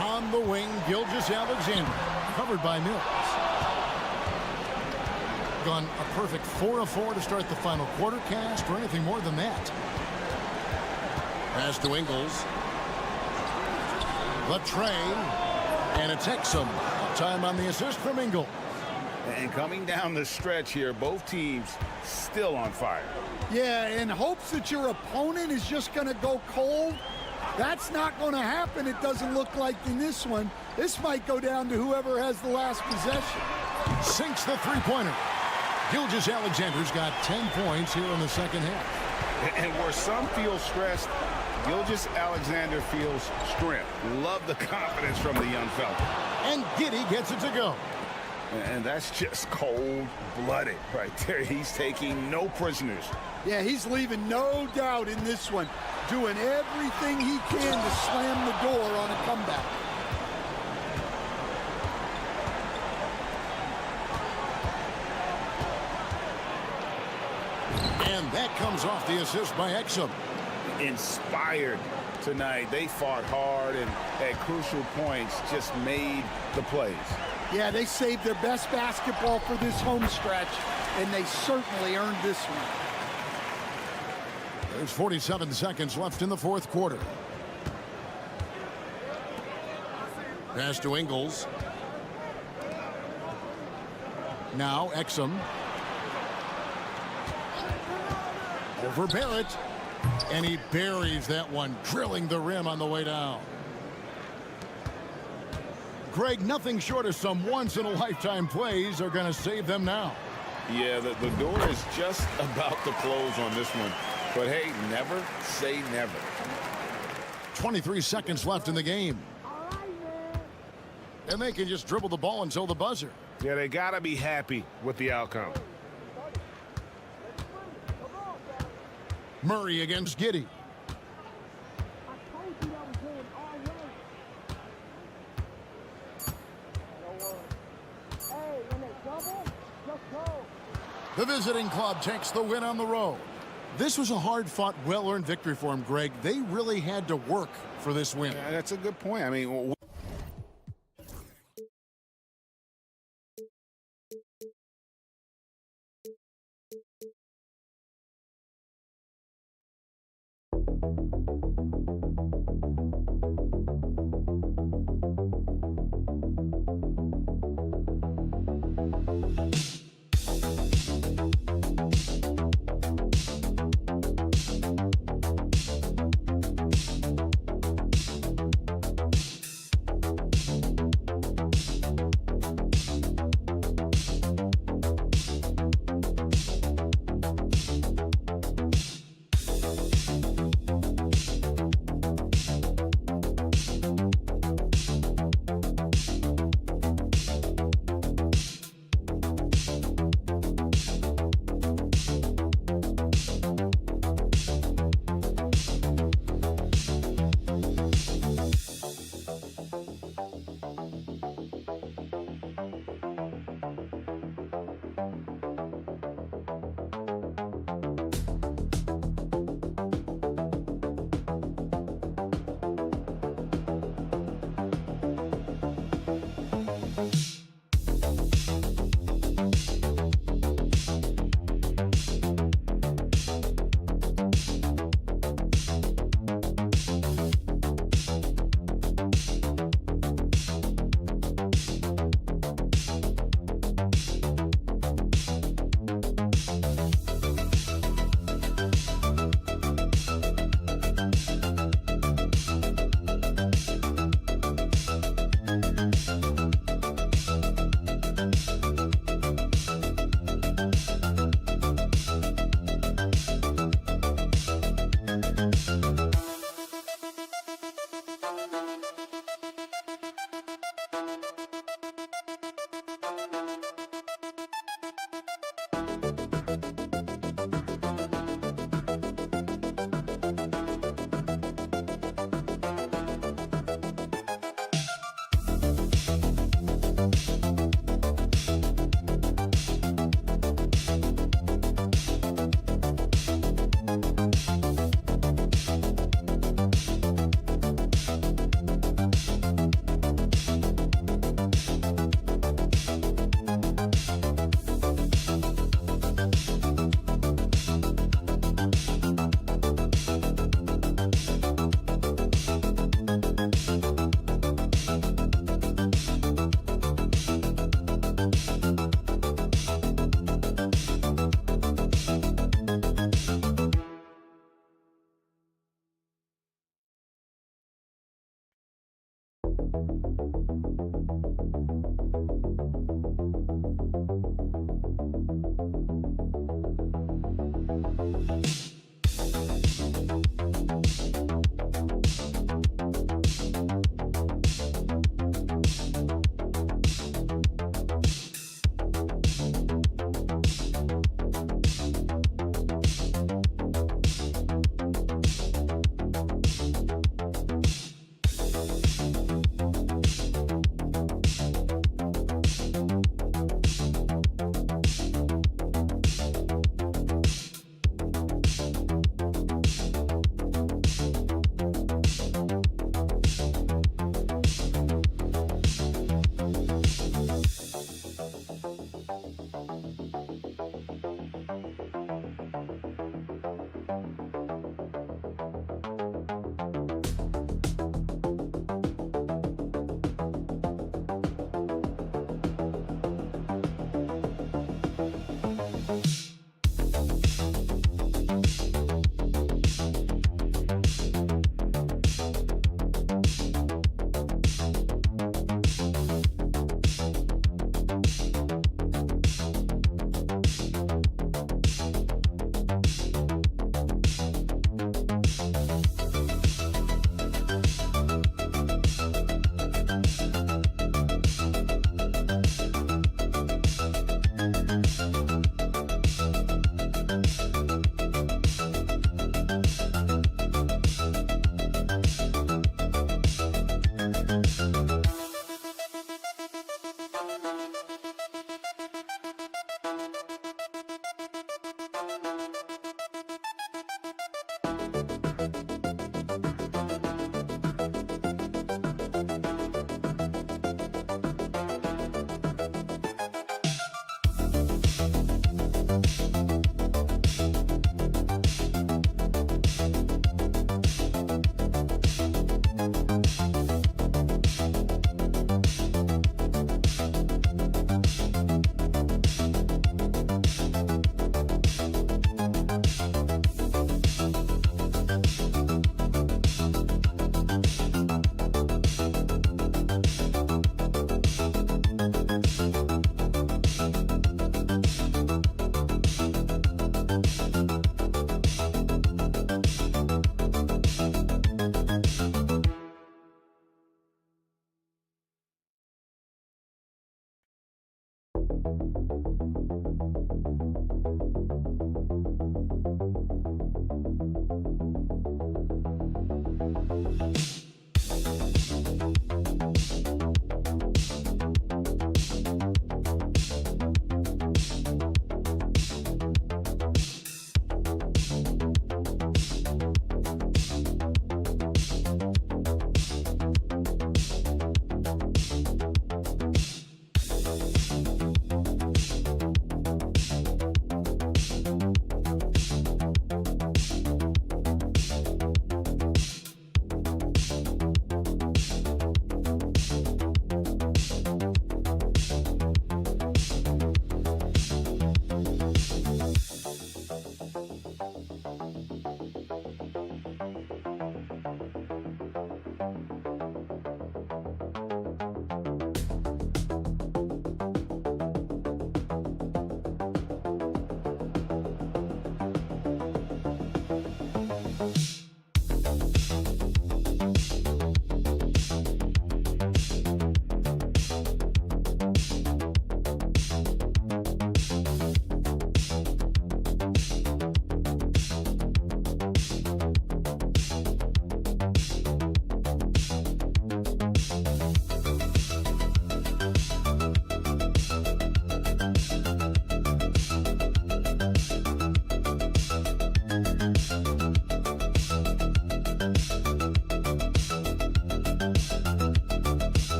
On the wing, Gilgeous-Alexander, covered by Mills. Gone a perfect 4 of 4 to start the final quarter cast, or anything more than that. Pass to Ingles. The tray, and it's Exum. Time on the assist from Ingles. And coming down the stretch here, both teams still on fire. Yeah, in hopes that your opponent is just going to go cold. That's not going to happen, it doesn't look like in this one. This might go down to whoever has the last possession. Sinks the three-pointer. Gilgeous-Alexander's got 10 points here in the second half. And where some feel stressed, Gilgeous-Alexander feels strength. Love the confidence from the young fella. And Giddey gets it to go. And that's just cold-blooded right there. He's taking no prisoners. Yeah, he's leaving no doubt in this one. Doing everything he can to slam the door on a comeback. And that comes off the assist by Exum. Inspired tonight. They fought hard and at crucial points just made the plays. Yeah, they saved their best basketball for this home stretch, and they certainly earned this one. There's 47 seconds left in the fourth quarter. Pass to Ingles. Now Exum. Over Barrett. And he buries that one, drilling the rim on the way down. Greg, nothing short of some once-in-a-lifetime plays are going to save them now. Yeah, the door is just about to close on this one. But hey, never say never. 23 seconds left in the game. And they can just dribble the ball until the buzzer. Yeah, they got to be happy with the outcome. Murray against Giddey. The visiting club takes the win on the road. This was a hard-fought, well-earned victory for him, Greg. They really had to work for this win. Yeah, that's a good point. I mean,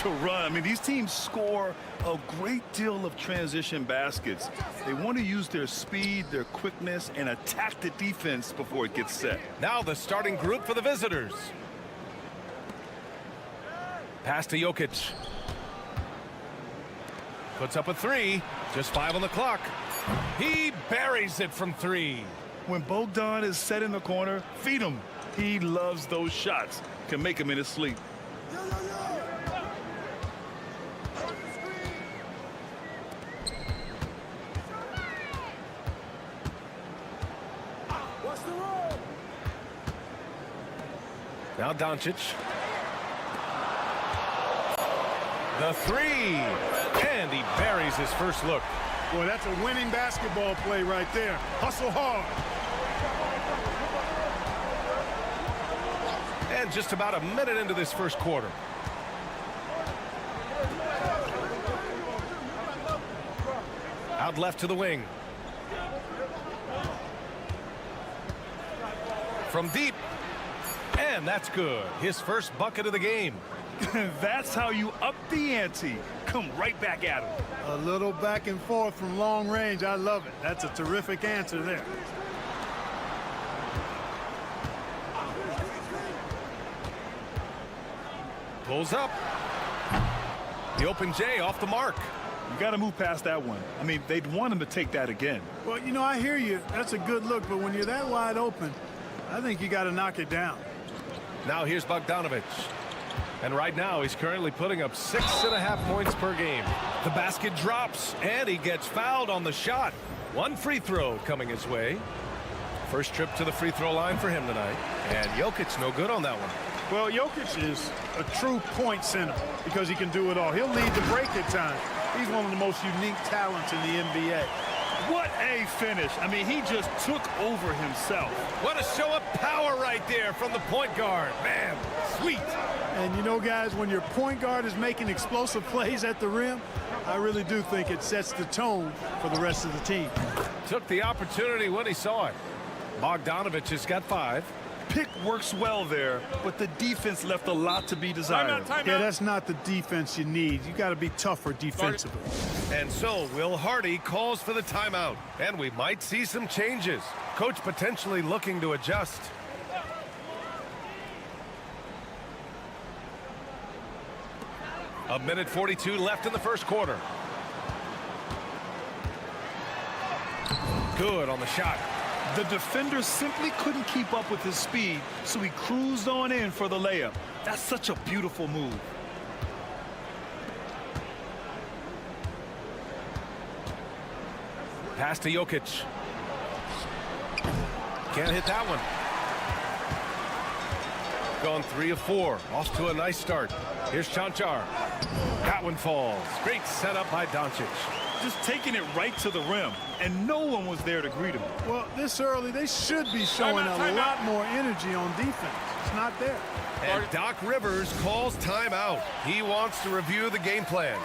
to run. I mean, these teams score a great deal of transition baskets. They want to use their speed, their quickness, and attack the defense before it gets set. Now the starting group for the visitors. Pass to Jokic. Puts up a three. Just 5 on the clock. He buries it from 3. When Bogdan is set in the corner, feed him. He loves those shots. Can make him in his sleep. Now Doncic. The three. And he buries his first look. Boy, that's a winning basketball play right there. Hustle hard. And just about a minute into this first quarter. Out left to the wing. From deep. And that's good. His first bucket of the game. That's how you up the ante. Come right back at him. A little back and forth from long range. I love it. That's a terrific answer there. Pulls up. The open J off the mark. You got to move past that one. I mean, they'd want him to take that again. Well, you know, I hear you. That's a good look, but when you're that wide open, I think you got to knock it down. Now here's Bogdanovic. And right now he's currently putting up 6.5 points per game. The basket drops and he gets fouled on the shot. One free throw coming his way. First trip to the free throw line for him tonight. And Jokic no good on that one. Well, Jokic is a true point center because he can do it all. He'll lead the break at times. He's one of the most unique talents in the NBA. What a finish. I mean, he just took over himself. What a show of power right there from the point guard. Man, sweet. And you know, guys, when your point guard is making explosive plays at the rim, I really do think it sets the tone for the rest of the team. Took the opportunity when he saw it. Bogdanovic has got 5. Pick works well there, but the defense left a lot to be desired. Yeah, that's not the defense you need. You got to be tougher defensively. And so Will Hardy calls for the timeout, and we might see some changes. Coach potentially looking to adjust. A minute 42 left in the first quarter. Good on the shot. The defender simply couldn't keep up with his speed, so he cruised on in for the layup. That's such a beautiful move. Pass to Jokic. Can't hit that one. Gone 3 of 4. Off to a nice start. Here's Chanchar. That one falls. Great setup by Doncic. Just taking it right to the rim, and no one was there to greet him. Well, this early, they should be showing a lot more energy on defense. It's not there. And Doc Rivers calls timeout. He wants to review the game plan.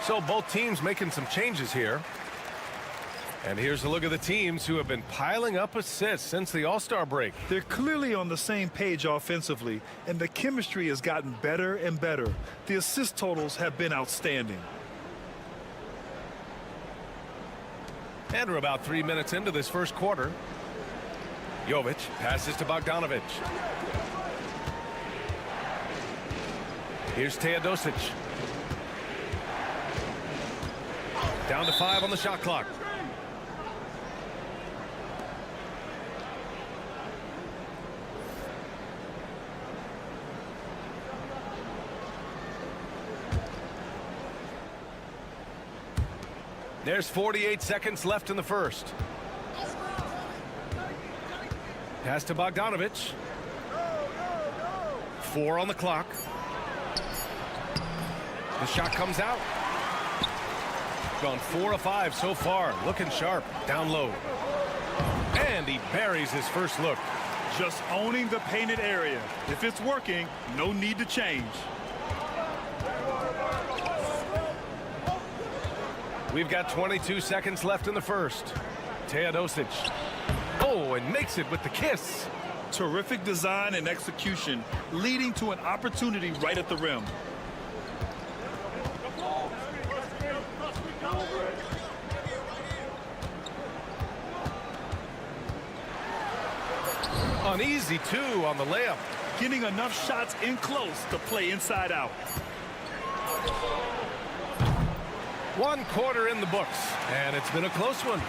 So both teams making some changes here. And here's a look at the teams who have been piling up assists since the All-Star break. They're clearly on the same page offensively, and the chemistry has gotten better and better. The assist totals have been outstanding. And we're about 3 minutes into this first quarter. Jovic passes to Bogdanovic. Here's Teodosic. Down to 5 on the shot clock. There's 48 seconds left in the first. Pass to Bogdanovic. 4 on the clock. The shot comes out. Gone 4 of 5 so far. Looking sharp. Down low. And he buries his first look. Just owning the painted area. If it's working, no need to change. We've got 22 seconds left in the first. Teodosic. Oh, and makes it with the kiss. Terrific design and execution, leading to an opportunity right at the rim. An easy 2 on the layup. Getting enough shots in close to play inside out. 1 quarter in the books, and it's been a close one.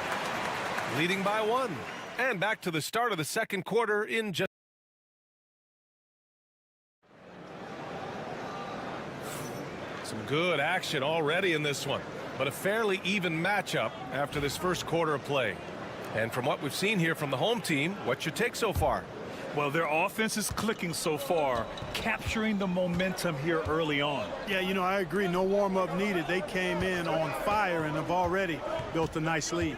Leading by 1. And back to the start of the second quarter in just... Some good action already in this one, but a fairly even matchup after this first quarter of play. And from what we've seen here from the home team, what's your take so far? Well, their offense is clicking so far, capturing the momentum here early on. Yeah, you know, I agree. No warm-up needed. They came in on fire and have already built a nice lead.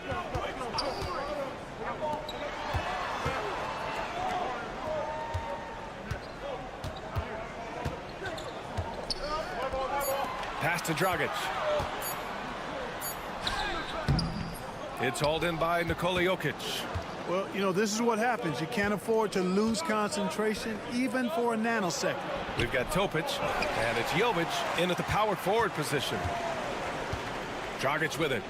Pass to Dragic. It's hauled in by Nikola Jokic. Well, you know, this is what happens. You can't afford to lose concentration even for a nanosecond. We've got Topic, and it's Jovic in at the power forward position. Dragic with it.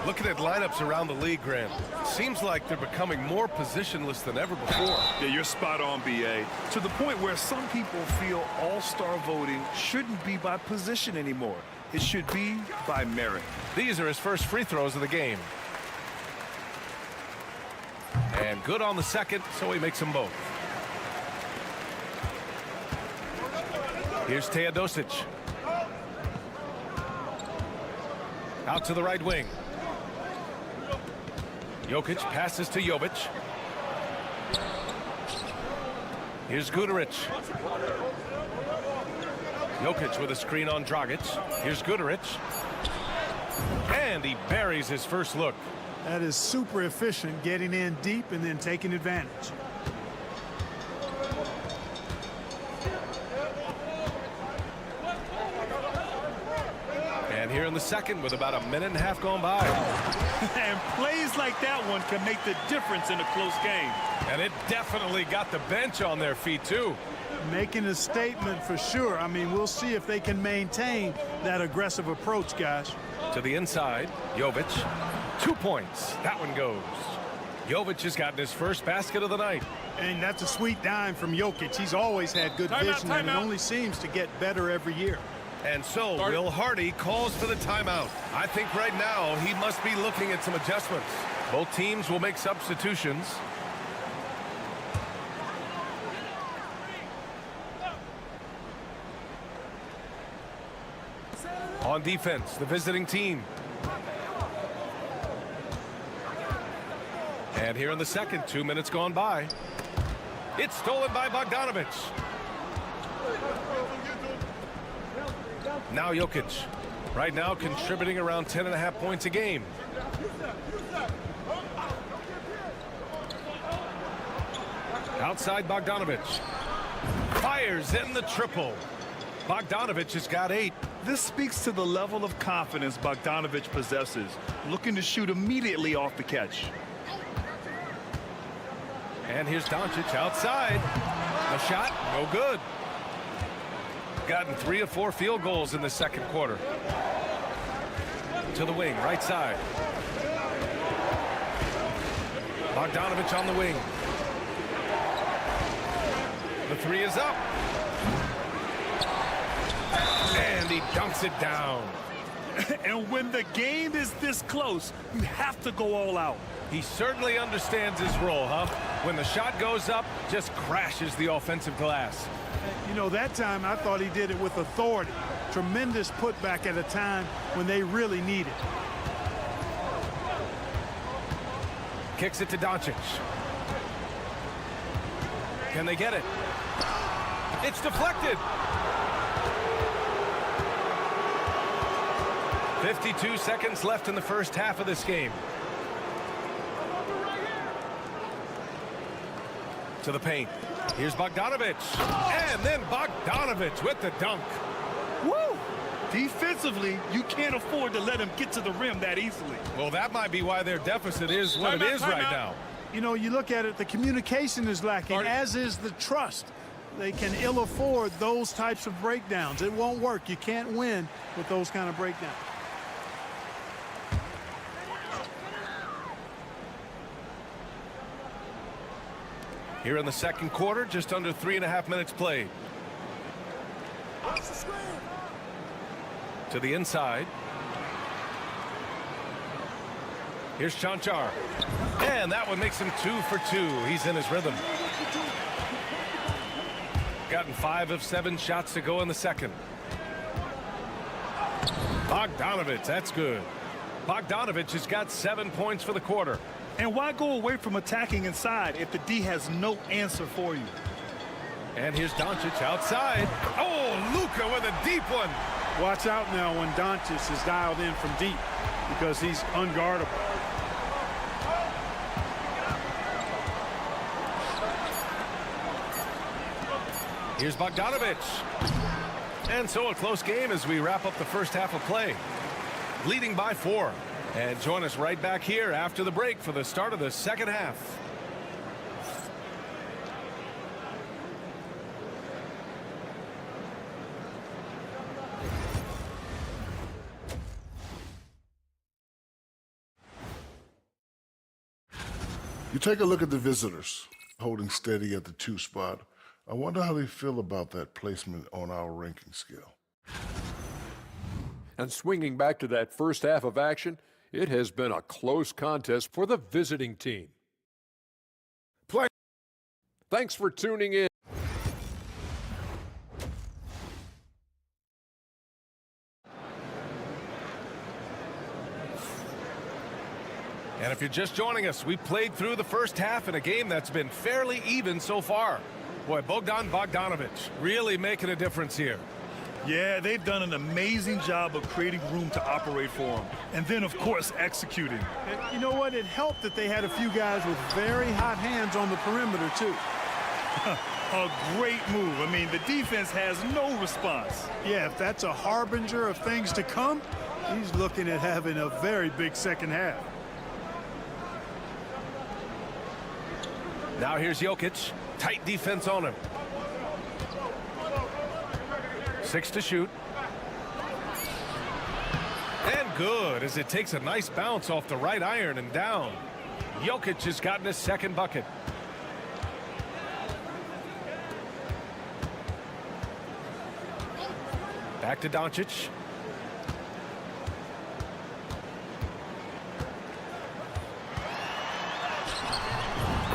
Looking at lineups around the league, Grant, seems like they're becoming more positionless than ever before. Yeah, you're spot on, BA. To the point where some people feel all-star voting shouldn't be by position anymore. It should be by merit. These are his first free throws of the game. And good on the second, so he makes them both. Here's Teodosic. Out to the right wing. Jokic passes to Jovic. Here's Guduric. Jokic with a screen on Dragic. Here's Guduric. And he buries his first look. That is super efficient, getting in deep and then taking advantage. And here in the second with about a minute and a half gone by. And plays like that one can make the difference in a close game. And it definitely got the bench on their feet, too. Making a statement for sure. I mean, we'll see if they can maintain that aggressive approach, guys. To the inside, Jovic. 2 points. That one goes. Jovic has gotten his first basket of the night. And that's a sweet dime from Jokic. He's always had good vision, and it only seems to get better every year. And so Will Hardy calls for the timeout. I think right now he must be looking at some adjustments. Both teams will make substitutions. On defense, the visiting team. And here in the second, 2 minutes gone by. It's stolen by Bogdanovic. Now Jokic. Right now contributing around 10.5 points a game. Outside Bogdanovic. Fires in the triple. Bogdanovic has got 8. This speaks to the level of confidence Bogdanovic possesses, looking to shoot immediately off the catch. And here's Doncic outside. A shot, no good. Gotten 3 of 4 field goals in the second quarter. To the wing, right side. Bogdanovic on the wing. The 3 is up. And he dunks it down. And when the game is this close, you have to go all out. He certainly understands his role, huh? When the shot goes up, just crashes the offensive glass. You know, that time I thought he did it with authority. Tremendous putback at a time when they really need it. Kicks it to Doncic. Can they get it? It's deflected. 52 seconds left in the first half of this game. To the paint. Here's Bogdanovic. And then Bogdanovic with the dunk. Woo! Defensively, you can't afford to let him get to the rim that easily. Well, that might be why their deficit is what it is right now. You know, you look at it, the communication is lacking, as is the trust. They can ill afford those types of breakdowns. It won't work. You can't win with those kind of breakdowns. Here in the second quarter, just under 3.5 minutes played. To the inside. Here's Chanchar. And that one makes him 2 for 2. He's in his rhythm. Gotten 5 of 7 shots to go in the second. Bogdanovic, that's good. Bogdanovic has got 7 points for the quarter. And why go away from attacking inside if the D has no answer for you? And here's Doncic outside. Oh, Luka with a deep one. Watch out now when Doncic is dialed in from deep because he's unguardable. Here's Bogdanovic. And so a close game as we wrap up the first half of play. Leading by 4. And join us right back here after the break for the start of the second half. You take a look at the visitors holding steady at the 2 spot. I wonder how they feel about that placement on our ranking scale. And swinging back to that first half of action, it has been a close contest for the visiting team. Thanks for tuning in. And if you're just joining us, we played through the first half in a game that's been fairly even so far. Boy, Bogdanovic really making a difference here. Yeah, they've done an amazing job of creating room to operate for him. And then, of course, executing. And you know what? It helped that they had a few guys with very hot hands on the perimeter, too. A great move. I mean, the defense has no response. Yeah, if that's a harbinger of things to come, he's looking at having a very big second half. Now here's Jokic. Tight defense on him. 6 to shoot. And good as it takes a nice bounce off the right iron and down. Jokic has gotten his second bucket. Back to Doncic.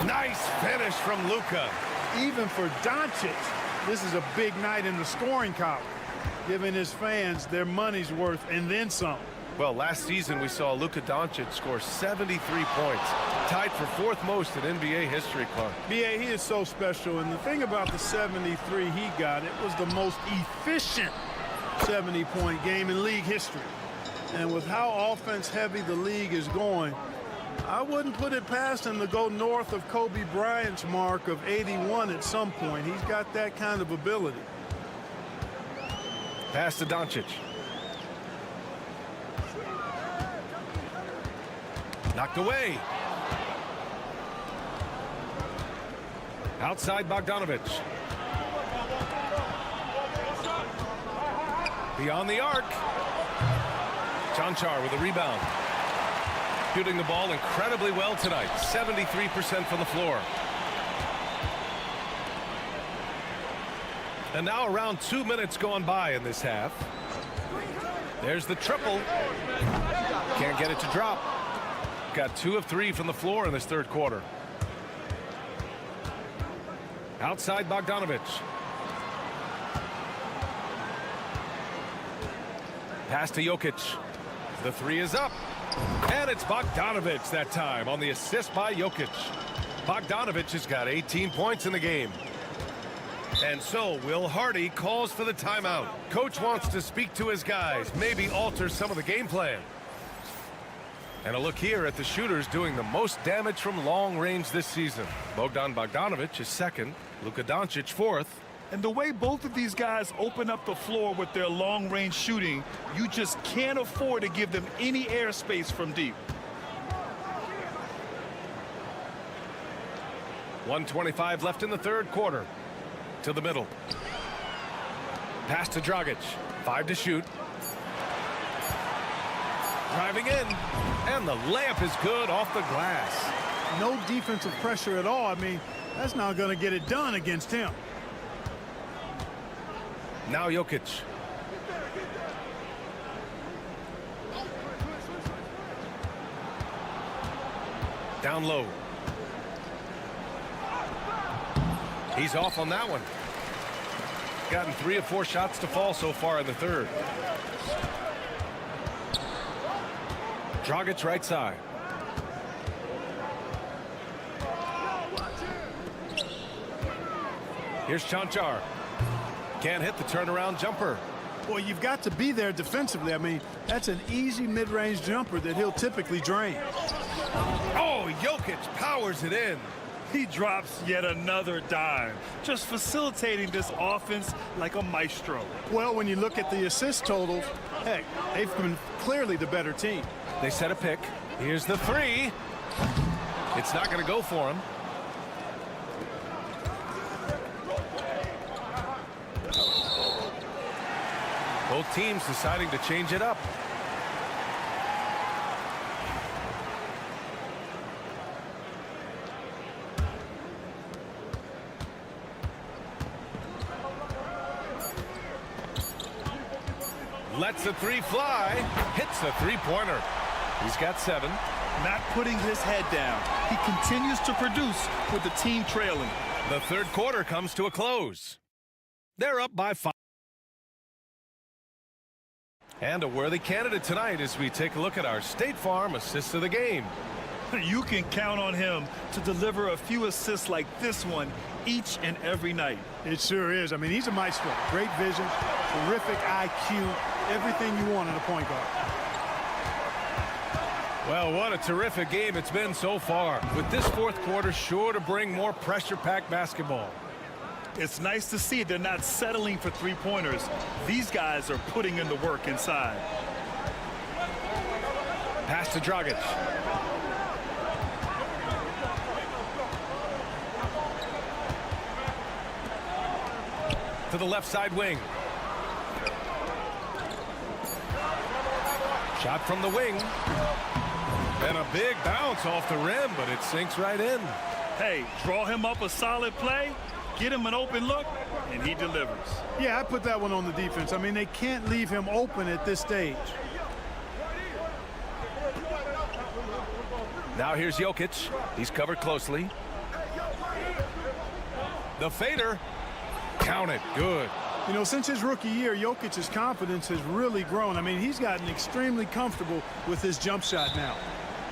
Nice finish from Luka. Even for Doncic, this is a big night in the scoring column, giving his fans their money's worth and then some. Well, last season we saw Luka Doncic score 73 points, tied for 4th most in NBA history, Clark. Yeah, he is so special, and the thing about the 73 he got, it was the most efficient 70-point game in league history. And with how offense-heavy the league is going, I wouldn't put it past him to go north of Kobe Bryant's mark of 81 at some point. He's got that kind of ability. Pass to Doncic. Knocked away. Outside Bogdanovic. Beyond the arc. Jonchar with a rebound. Shooting the ball incredibly well tonight. 73% from the floor. And now around 2 minutes gone by in this half. There's the triple. Can't get it to drop. Got 2 of 3 from the floor in this third quarter. Outside Bogdanovic. Pass to Jokic. The 3 is up. And it's Bogdanovic that time on the assist by Jokic. Bogdanovic has got 18 points in the game. And so Will Hardy calls for the timeout. Coach wants to speak to his guys, maybe alter some of the game plan. And a look here at the shooters doing the most damage from long range this season. Bogdanovic is 2nd, Luka Doncic 4th. And the way both of these guys open up the floor with their long-range shooting, you just can't afford to give them any airspace from deep. 1:25 left in the third quarter. To the middle. Pass to Dragic. 5 to shoot. Driving in. And the layup is good off the glass. No defensive pressure at all. I mean, that's not going to get it done against him. Now Jokic. Down low. He's off on that one. Gotten 3 of 4 shots to fall so far in the third. Dragic right side. Here's Chanchar. Can't hit the turnaround jumper. Well, you've got to be there defensively. I mean, that's an easy mid-range jumper that he'll typically drain. Oh, Jokic powers it in. He drops yet another dime, just facilitating this offense like a maestro. Well, when you look at the assist totals, heck, they've been clearly the better team. They set a pick. Here's the three. It's not going to go for him. Both teams deciding to change it up. Lets the three fly. Hits the three-pointer. He's got 7. Not putting his head down. He continues to produce with the team trailing. The third quarter comes to a close. They're up by 5. And a worthy candidate tonight as we take a look at our State Farm assist of the game. You can count on him to deliver a few assists like this one each and every night. It sure is. I mean, he's a maestro. Great vision, terrific IQ, everything you want in a point guard. Well, what a terrific game it's been so far. With this fourth quarter sure to bring more pressure-packed basketball. It's nice to see they're not settling for three-pointers. These guys are putting in the work inside. Pass to Dragic. To the left side wing. Shot from the wing. And a big bounce off the rim, but it sinks right in. Hey, draw him up a solid play, get him an open look, and he delivers. Yeah, I put that one on the defense. I mean, they can't leave him open at this stage. Now here's Jokic. He's covered closely. The fader. Count it. Good. You know, since his rookie year, Jokic's confidence has really grown. I mean, he's gotten extremely comfortable with his jump shot now.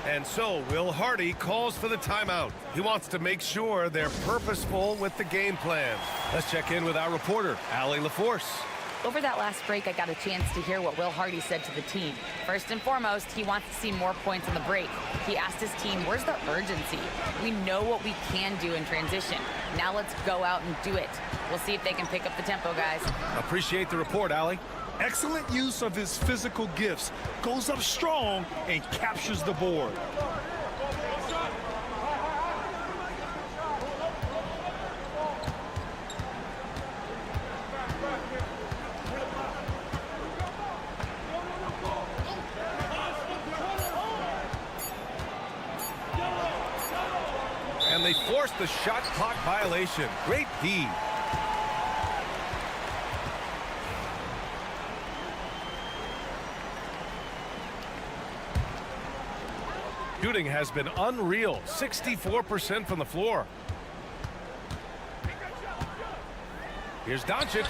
And so Will Hardy calls for the timeout. He wants to make sure they're purposeful with the game plan. Let's check in with our reporter, Allie LaForce. Over that last break, I got a chance to hear what Will Hardy said to the team. First and foremost, he wants to see more points on the break. He asked his team, where's the urgency? We know what we can do in transition. Now let's go out and do it. We'll see if they can pick up the tempo, guys. Appreciate the report, Allie. Excellent use of his physical gifts. Goes up strong and captures the board. And they forced the shot clock violation. Great D. Shooting has been unreal. 64% from the floor. Here's Doncic.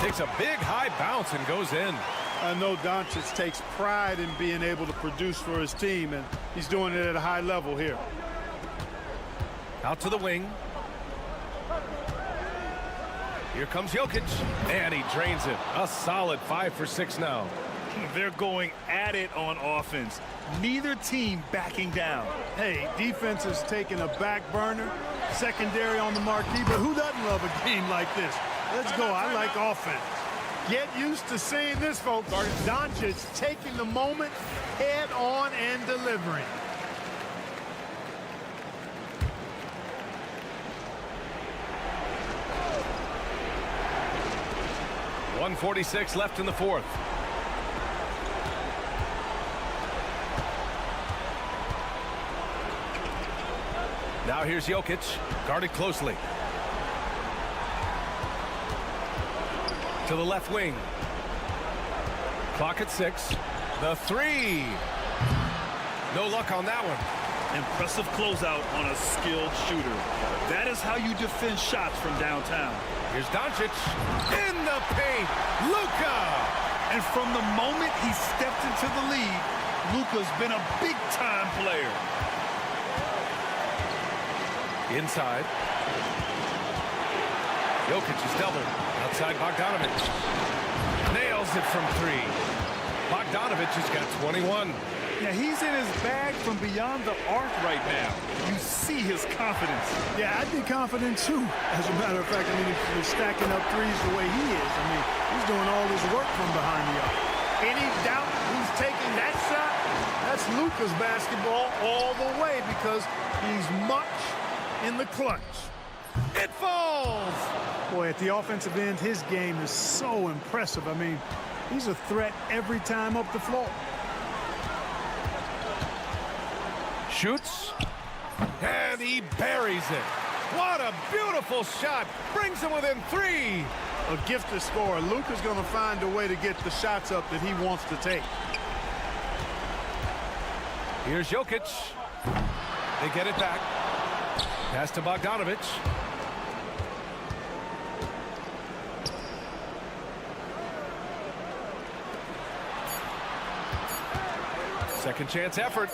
Takes a big high bounce and goes in. I know Doncic takes pride in being able to produce for his team, and he's doing it at a high level here. Out to the wing. Here comes Jokic. And he drains it. A solid 5 for 6 now. They're going at it on offense. Neither team backing down. Hey, defense is taking a back burner, secondary on the marquee, but who doesn't love a game like this? Let's go. I like offense. Get used to seeing this, folks. Doncic taking the moment head on and delivering. .146 left in the fourth. Now here's Jokic, guarded closely. To the left wing. Clock at 6. The three. No luck on that one. Impressive closeout on a skilled shooter. That is how you defend shots from downtown. Here's Doncic in the paint. Luka! And from the moment he stepped into the league, Luka's been a big-time player. Inside. Jokic is doubled. Outside Bogdanovic. Nails it from 3. Bogdanovic has got 21. Yeah, he's in his bag from beyond the arc right now. You see his confidence. Yeah, I'd be confident too. As a matter of fact, I mean, if he's stacking up threes the way he is, I mean, he's doing all his work from behind the arc. Any doubt who's taking that shot? That's Luka's basketball all the way because he's much in the clutch. It falls! Boy, at the offensive end, his game is so impressive. I mean, he's a threat every time up the floor. Shoots, and he buries it. What a beautiful shot. Brings him within 3. A gifted scorer. Luka's going to find a way to get the shots up that he wants to take. Here's Jokic. They get it back. Pass to Bogdanovic. Second chance effort.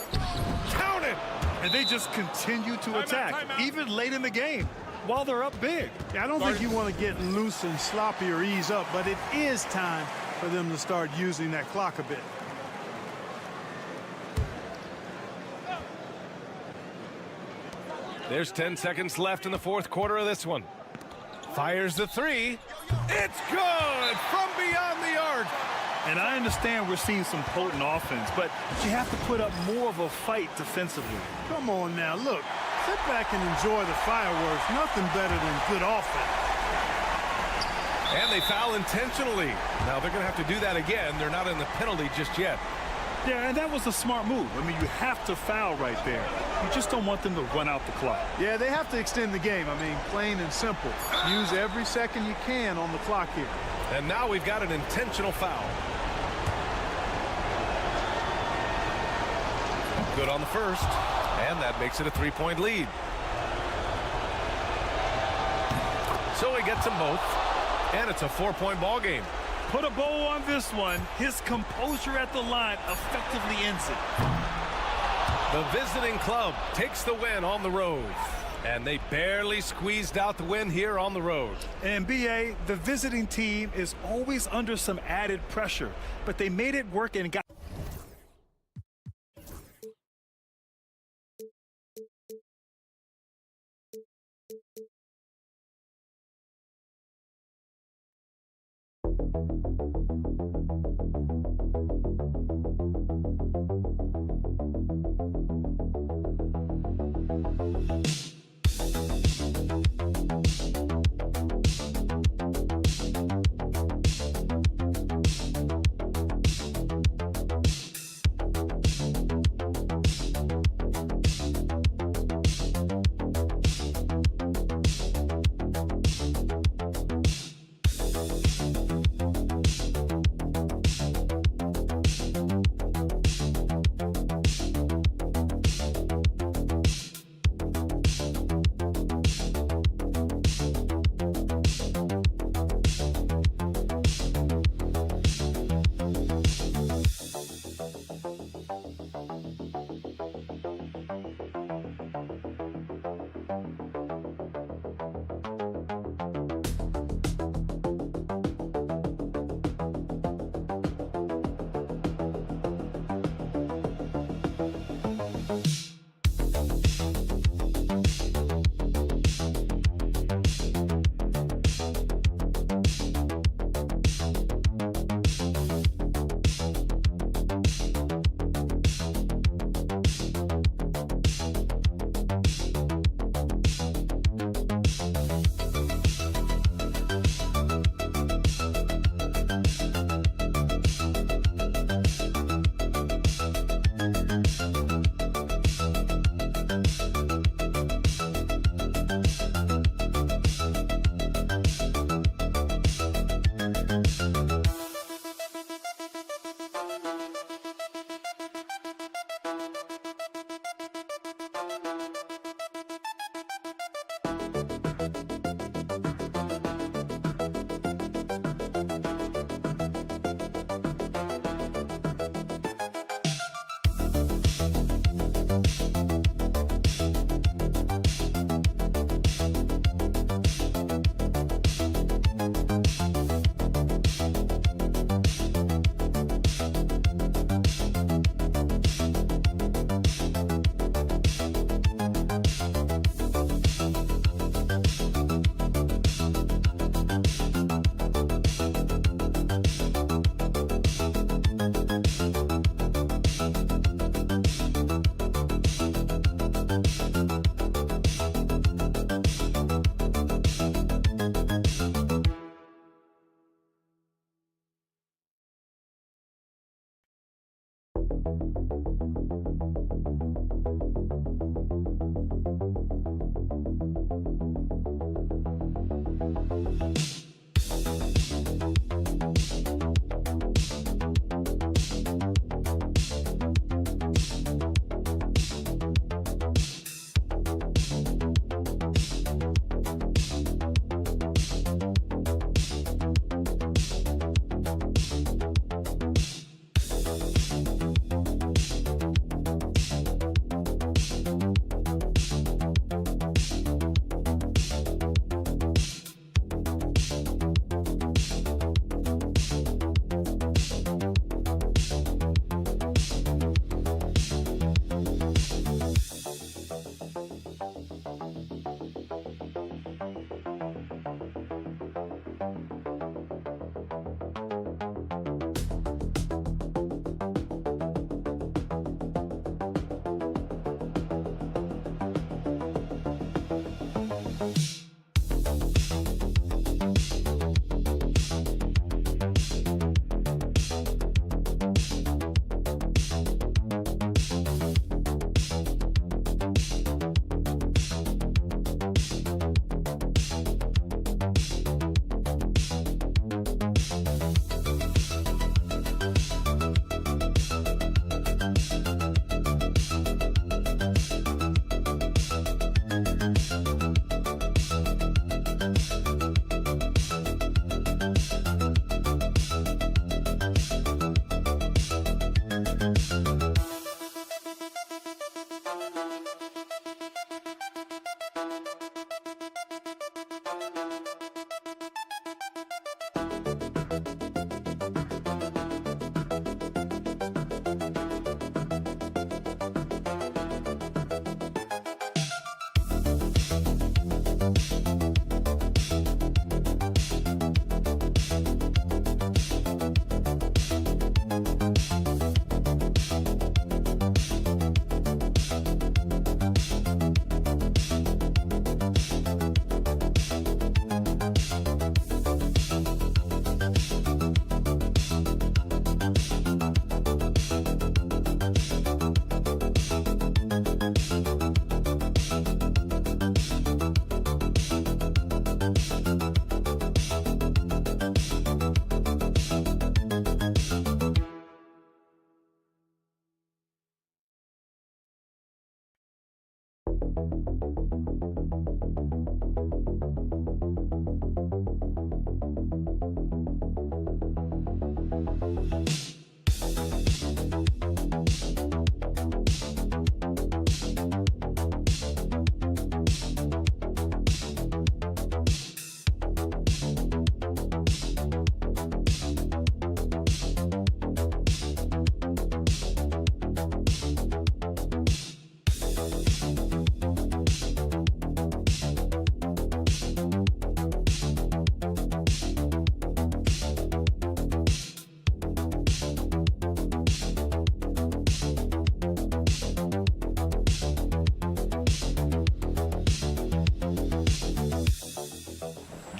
Count it! And they just continue to attack, even late in the game, while they're up big. I don't think you want to get loose and sloppy or ease up, but it is time for them to start using that clock a bit. There's 10 seconds left in the fourth quarter of this one. Fires the 3. It's good from beyond the arc. And I understand we're seeing some potent offense, but you have to put up more of a fight defensively. Come on now, look. Sit back and enjoy the fireworks. Nothing better than good offense. And they foul intentionally. Now they're going to have to do that again. They're not in the penalty just yet. Yeah, and that was a smart move. I mean, you have to foul right there. You just don't want them to run out the clock. Yeah, they have to extend the game. I mean, plain and simple. Use every second you can on the clock here. And now we've got an intentional foul. Good on the first, and that makes it a 3-point lead. So he gets them both, and it's a 4-point ball game. Put a bow on this one. His composure at the line effectively ends it. The visiting club takes the win on the road, and they barely squeezed out the win here on the road. And BA, the visiting team is always under some added pressure, but they made it work and got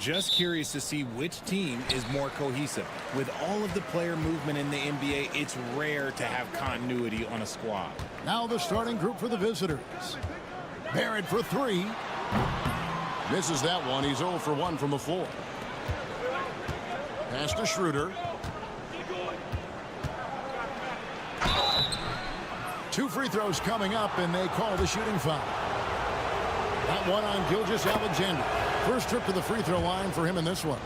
Just curious to see which team is more cohesive. With all of the player movement in the NBA, it's rare to have continuity on a squad. Now the starting group for the visitors. Barrett for three. Misses that one. He's 0 for 1 from the floor. Pass to Schroeder. Two free throws coming up, and they call the shooting foul. That one on Gilgeous-Alexander. First trip to the free throw line for him in this one.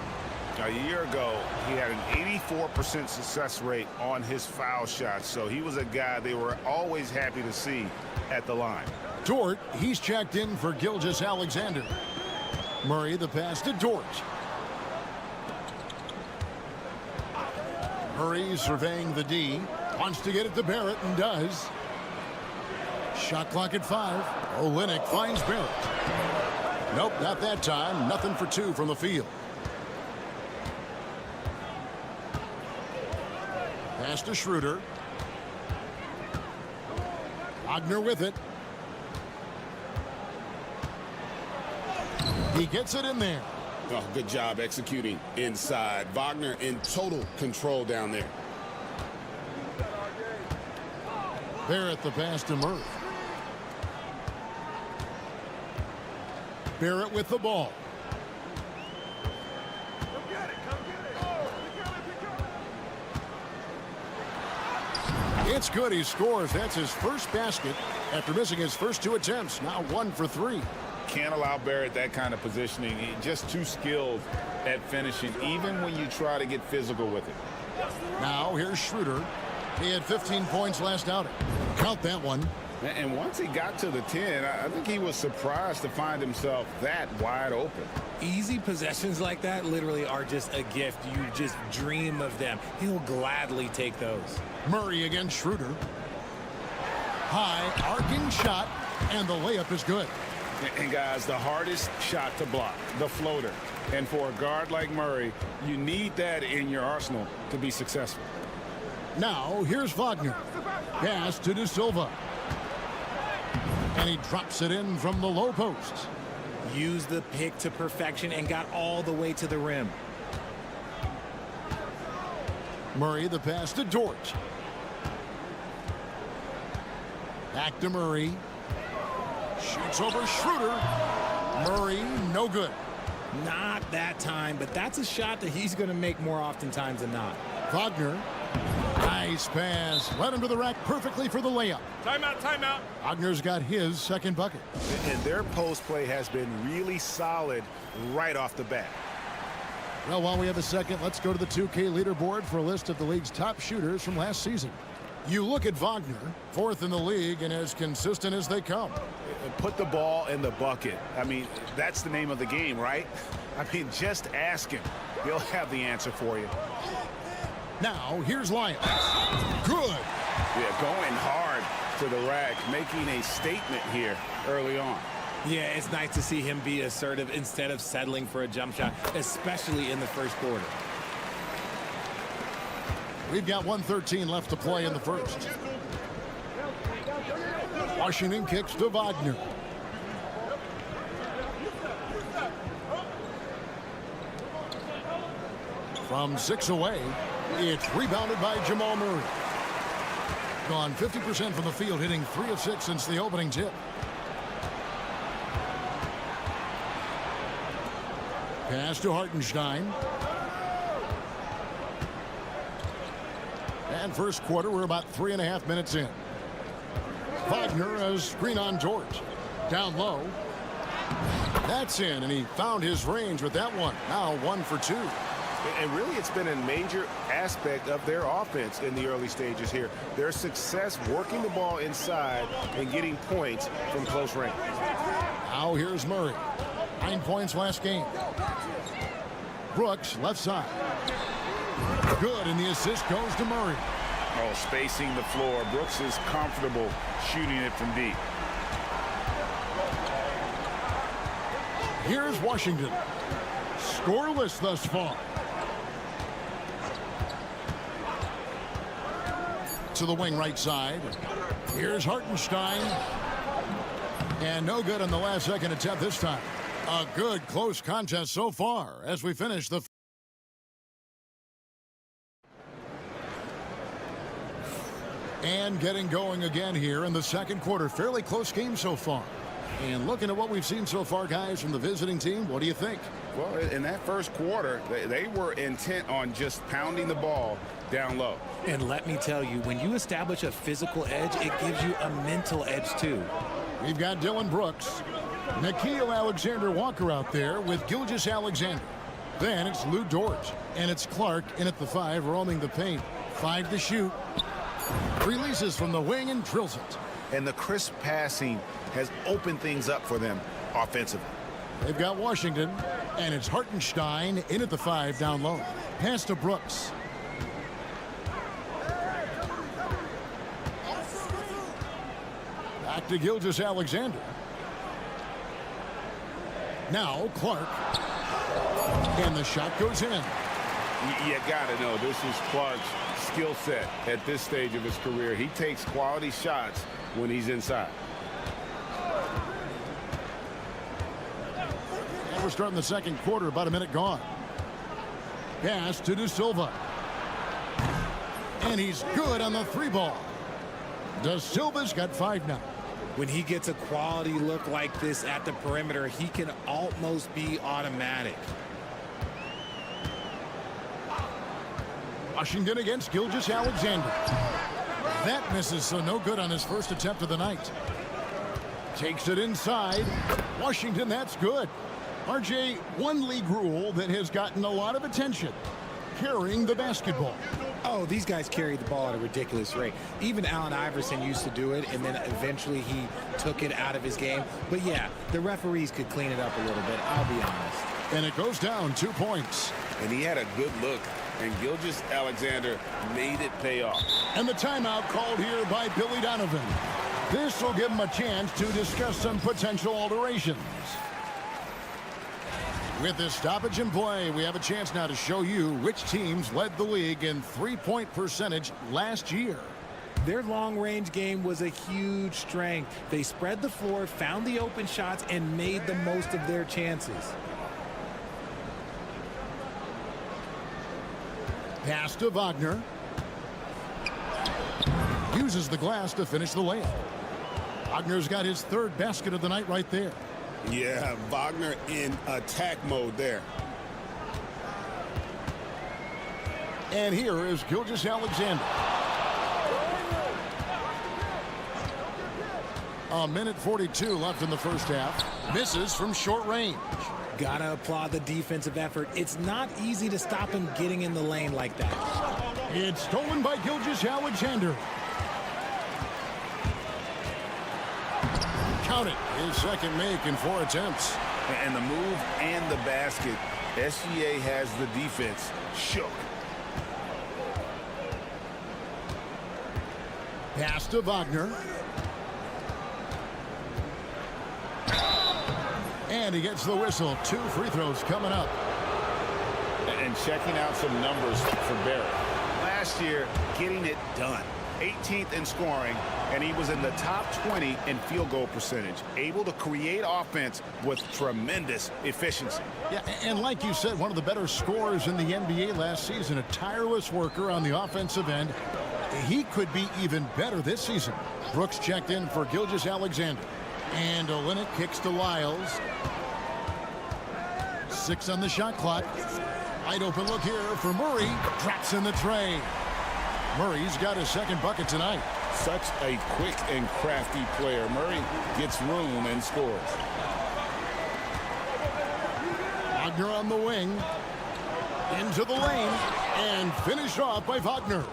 A year ago, he had an 84% success rate on his foul shots, so he was a guy they were always happy to see at the line. Dort, he's checked in for Gilgeous-Alexander. Murray, the pass to Dort. Murray surveying the D. Wants to get it to Barrett and does. Shot clock at 5. Olynyk finds Barrett. Nope, not that time. Nothing for 2 from the field. Pass to Schroeder. Wagner with it. He gets it in there. Oh, good job executing inside. Wagner in total control down there. Barrett the pass to Murray. Barrett with the ball. It's good. He scores. That's his first basket after missing his first 2 attempts. Now 1 for 3. Can't allow Barrett that kind of positioning. He's just too skilled at finishing, even when you try to get physical with it. Now here's Schroeder. He had 15 points last outing. Count that one. And once he got to the 10, I think he was surprised to find himself that wide open. Easy possessions like that literally are just a gift. You just dream of them. He'll gladly take those. Murray against Schroeder. High arcing shot, and the layup is good. And guys, the hardest shot to block, the floater. And for a guard like Murray, you need that in your arsenal to be successful. Now here's Wagner. Pass to De Silva. And he drops it in from the low post. Use the pick to perfection and got all the way to the rim. Murray the pass to Dort. Back to Murray. Shoots over Schroeder. Murray, no good. Not that time, but that's a shot that he's going to make more oftentimes than not. Wagner. Nice pass. Led him to the rack perfectly for the layup. Timeout, timeout. Wagner's got his second bucket. And their post play has been really solid right off the bat. Well, while we have a second, let's go to the 2K leaderboard for a list of the league's top shooters from last season. You look at Wagner, 4th in the league and as consistent as they come. Put the ball in the bucket. I mean, that's the name of the game, right? I mean, just ask him. He'll have the answer for you. Now, here's Lyons. Good. Yeah, going hard to the rack, making a statement here early on. Yeah, it's nice to see him be assertive instead of settling for a jump shot, especially in the first quarter. We've got 1:13 left to play in the first. Washington kicks to Wagner. From 6 away, it's rebounded by Jamal Murray. Gone 50% from the field, hitting 3 of 6 since the opening tip. Pass to Hartenstein. And first quarter, we're about 3.5 minutes in. Wagner has screen on George. Down low. That's in, and he found his range with that one. Now 1 for 2. And really, it's been a major aspect of their offense in the early stages here. Their success working the ball inside and getting points from close range. Now here's Murray. 9 points last game. Brooks, left side. Good, and the assist goes to Murray. Oh, spacing the floor. Brooks is comfortable shooting it from deep. Here's Washington. Scoreless thus far. To the wing right side. Here's Hartenstein. And no good on the last second attempt this time. A good close contest so far as we finish the and getting going again here in the second quarter. Fairly close game so far. And looking at what we've seen so far, guys, from the visiting team, what do you think? Well, in that first quarter, they were intent on just pounding the ball down low. And let me tell you, when you establish a physical edge, it gives you a mental edge, too. We've got Dylan Brooks. Nickeil Alexander-Walker out there with Gilgeous-Alexander. Then it's Lou Dort. And it's Clark in at the 5, roaming the paint. 5 to shoot. Releases from the wing and drills it. And the crisp passing has opened things up for them offensively. They've got Washington, and it's Hartenstein in at the 5 down low. Pass to Brooks. Back to Gilgeous-Alexander. Now Clark. And the shot goes in. You gotta know this is Clark's skill set at this stage of his career. He takes quality shots when he's inside. And we're starting the second quarter, about a minute gone. Pass to De Silva. And he's good on the 3 ball. Da Silva's got 5 now. When he gets a quality look like this at the perimeter, he can almost be automatic. Washington against Gilgeous-Alexander. That misses, so no good on his first attempt of the night. Takes it inside. Washington, that's good. RJ, one league rule that has gotten a lot of attention: carrying the basketball. Oh, these guys carry the ball at a ridiculous rate. Even Allen Iverson used to do it, and then eventually he took it out of his game. But yeah, the referees could clean it up a little bit, I'll be honest. And it goes down 2 points. And he had a good look, and Gilgeous-Alexander made it pay off. And the timeout called here by Billy Donovan. This will give him a chance to discuss some potential alterations. With this stoppage in play, we have a chance now to show you which teams led the league in three-point percentage last year. Their long-range game was a huge strength. They spread the floor, found the open shots, and made the most of their chances. Pass to Wagner. Uses the glass to finish the layup. Wagner's got his 3rd basket of the night right there. Yeah, Wagner in attack mode there. And here is Gilgeous-Alexander. A minute 42 left in the first half. Misses from short range. Gotta applaud the defensive effort. It's not easy to stop him getting in the lane like that. It's stolen by Gilgeous-Alexander. Count it. His second make in 4 attempts. And the move and the basket, SGA has the defense shook. Pass to Wagner. And he gets the whistle. 2 free throws coming up. And checking out some numbers for Barrett. Last year, getting it done. 18th in scoring, and he was in the top 20 in field goal percentage. Able to create offense with tremendous efficiency. Yeah, and like you said, one of the better scorers in the NBA last season. A tireless worker on the offensive end. He could be even better this season. Brooks checked in for Gilgeous-Alexander. And Olynyk kicks to Lyles. 6 on the shot clock. Wide open look here for Murray. Drops in the tray. Murray's got his 2nd bucket tonight. Such a quick and crafty player. Murray gets room and scores. Wagner on the wing. Into the lane. And finished off by Wagner.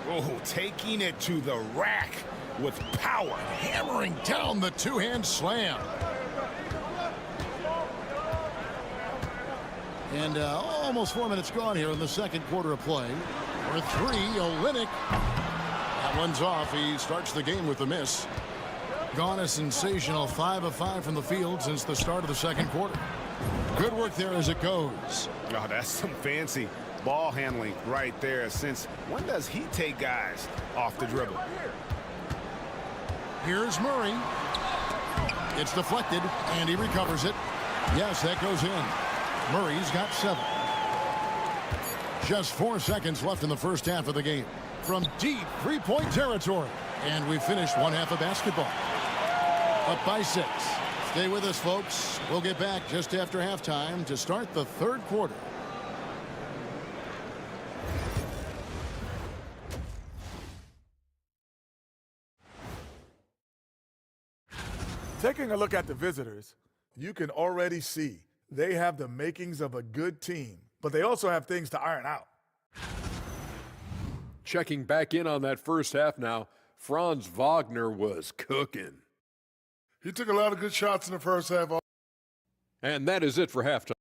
Oh, taking it to the rack with power. Hammering down the 2-hand slam. And almost 4 minutes gone here in the second quarter of play. For 3, Olynyk. That one's off. He starts the game with a miss. Gone a sensational 5 of 5 from the field since the start of the second quarter. Good work there as it goes. Oh, that's some fancy ball handling right there. Since when does he take guys off the dribble? Here's Murray. It's deflected, and he recovers it. Yes, that goes in. Murray's got 7. Just 4 seconds left in the first half of the game. From deep 3-point territory. And we finished 1 half of basketball. Up by 6. Stay with us, folks. We'll get back just after halftime to start the 3rd quarter. Taking a look at the visitors, you can already see they have the makings of a good team, but they also have things to iron out. Checking back in on that first half now, Franz Wagner was cooking. He took a lot of good shots in the first half. And that is it for halftime.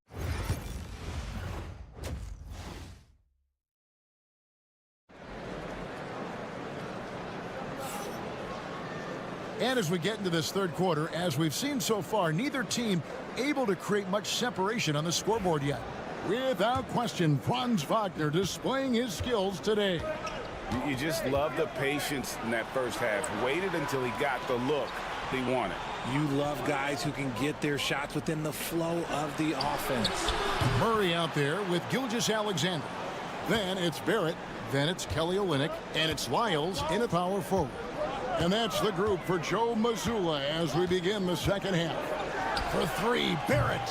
And as we get into this 3rd quarter, as we've seen so far, neither team able to create much separation on the scoreboard yet. Without question, Franz Wagner displaying his skills today. You just love the patience in that first half. Waited until he got the look he wanted. You love guys who can get their shots within the flow of the offense. Murray out there with Gilgeous-Alexander. Then it's Barrett. Then it's Kelly Olynyk. And it's Lyles in a power forward. And that's the group for Joe Mazzulla as we begin the second half. For three, Barrett.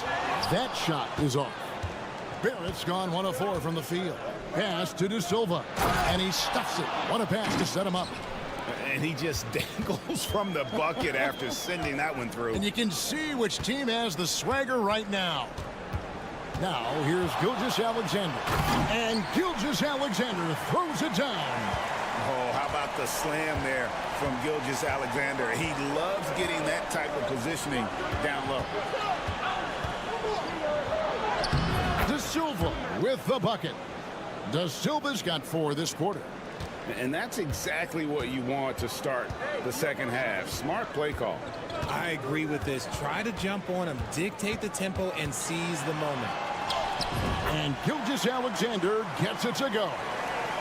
That shot is off. Barrett's gone 1 of 4 from the field. Pass to De Silva, and he stuffs it. What a pass to set him up. And he just dangles from the bucket after sending that one through. And you can see which team has the swagger right now. Now, here's Gilgeous-Alexander. And Gilgeous-Alexander throws it down. Oh, how about the slam there from Gilgeous-Alexander? He loves getting that type of positioning down low. De Silva with the bucket. De Silva's got 4 this quarter. And that's exactly what you want to start the second half. Smart play call. I agree with this. Try to jump on him, dictate the tempo, and seize the moment. And Gilgeous-Alexander gets it to go.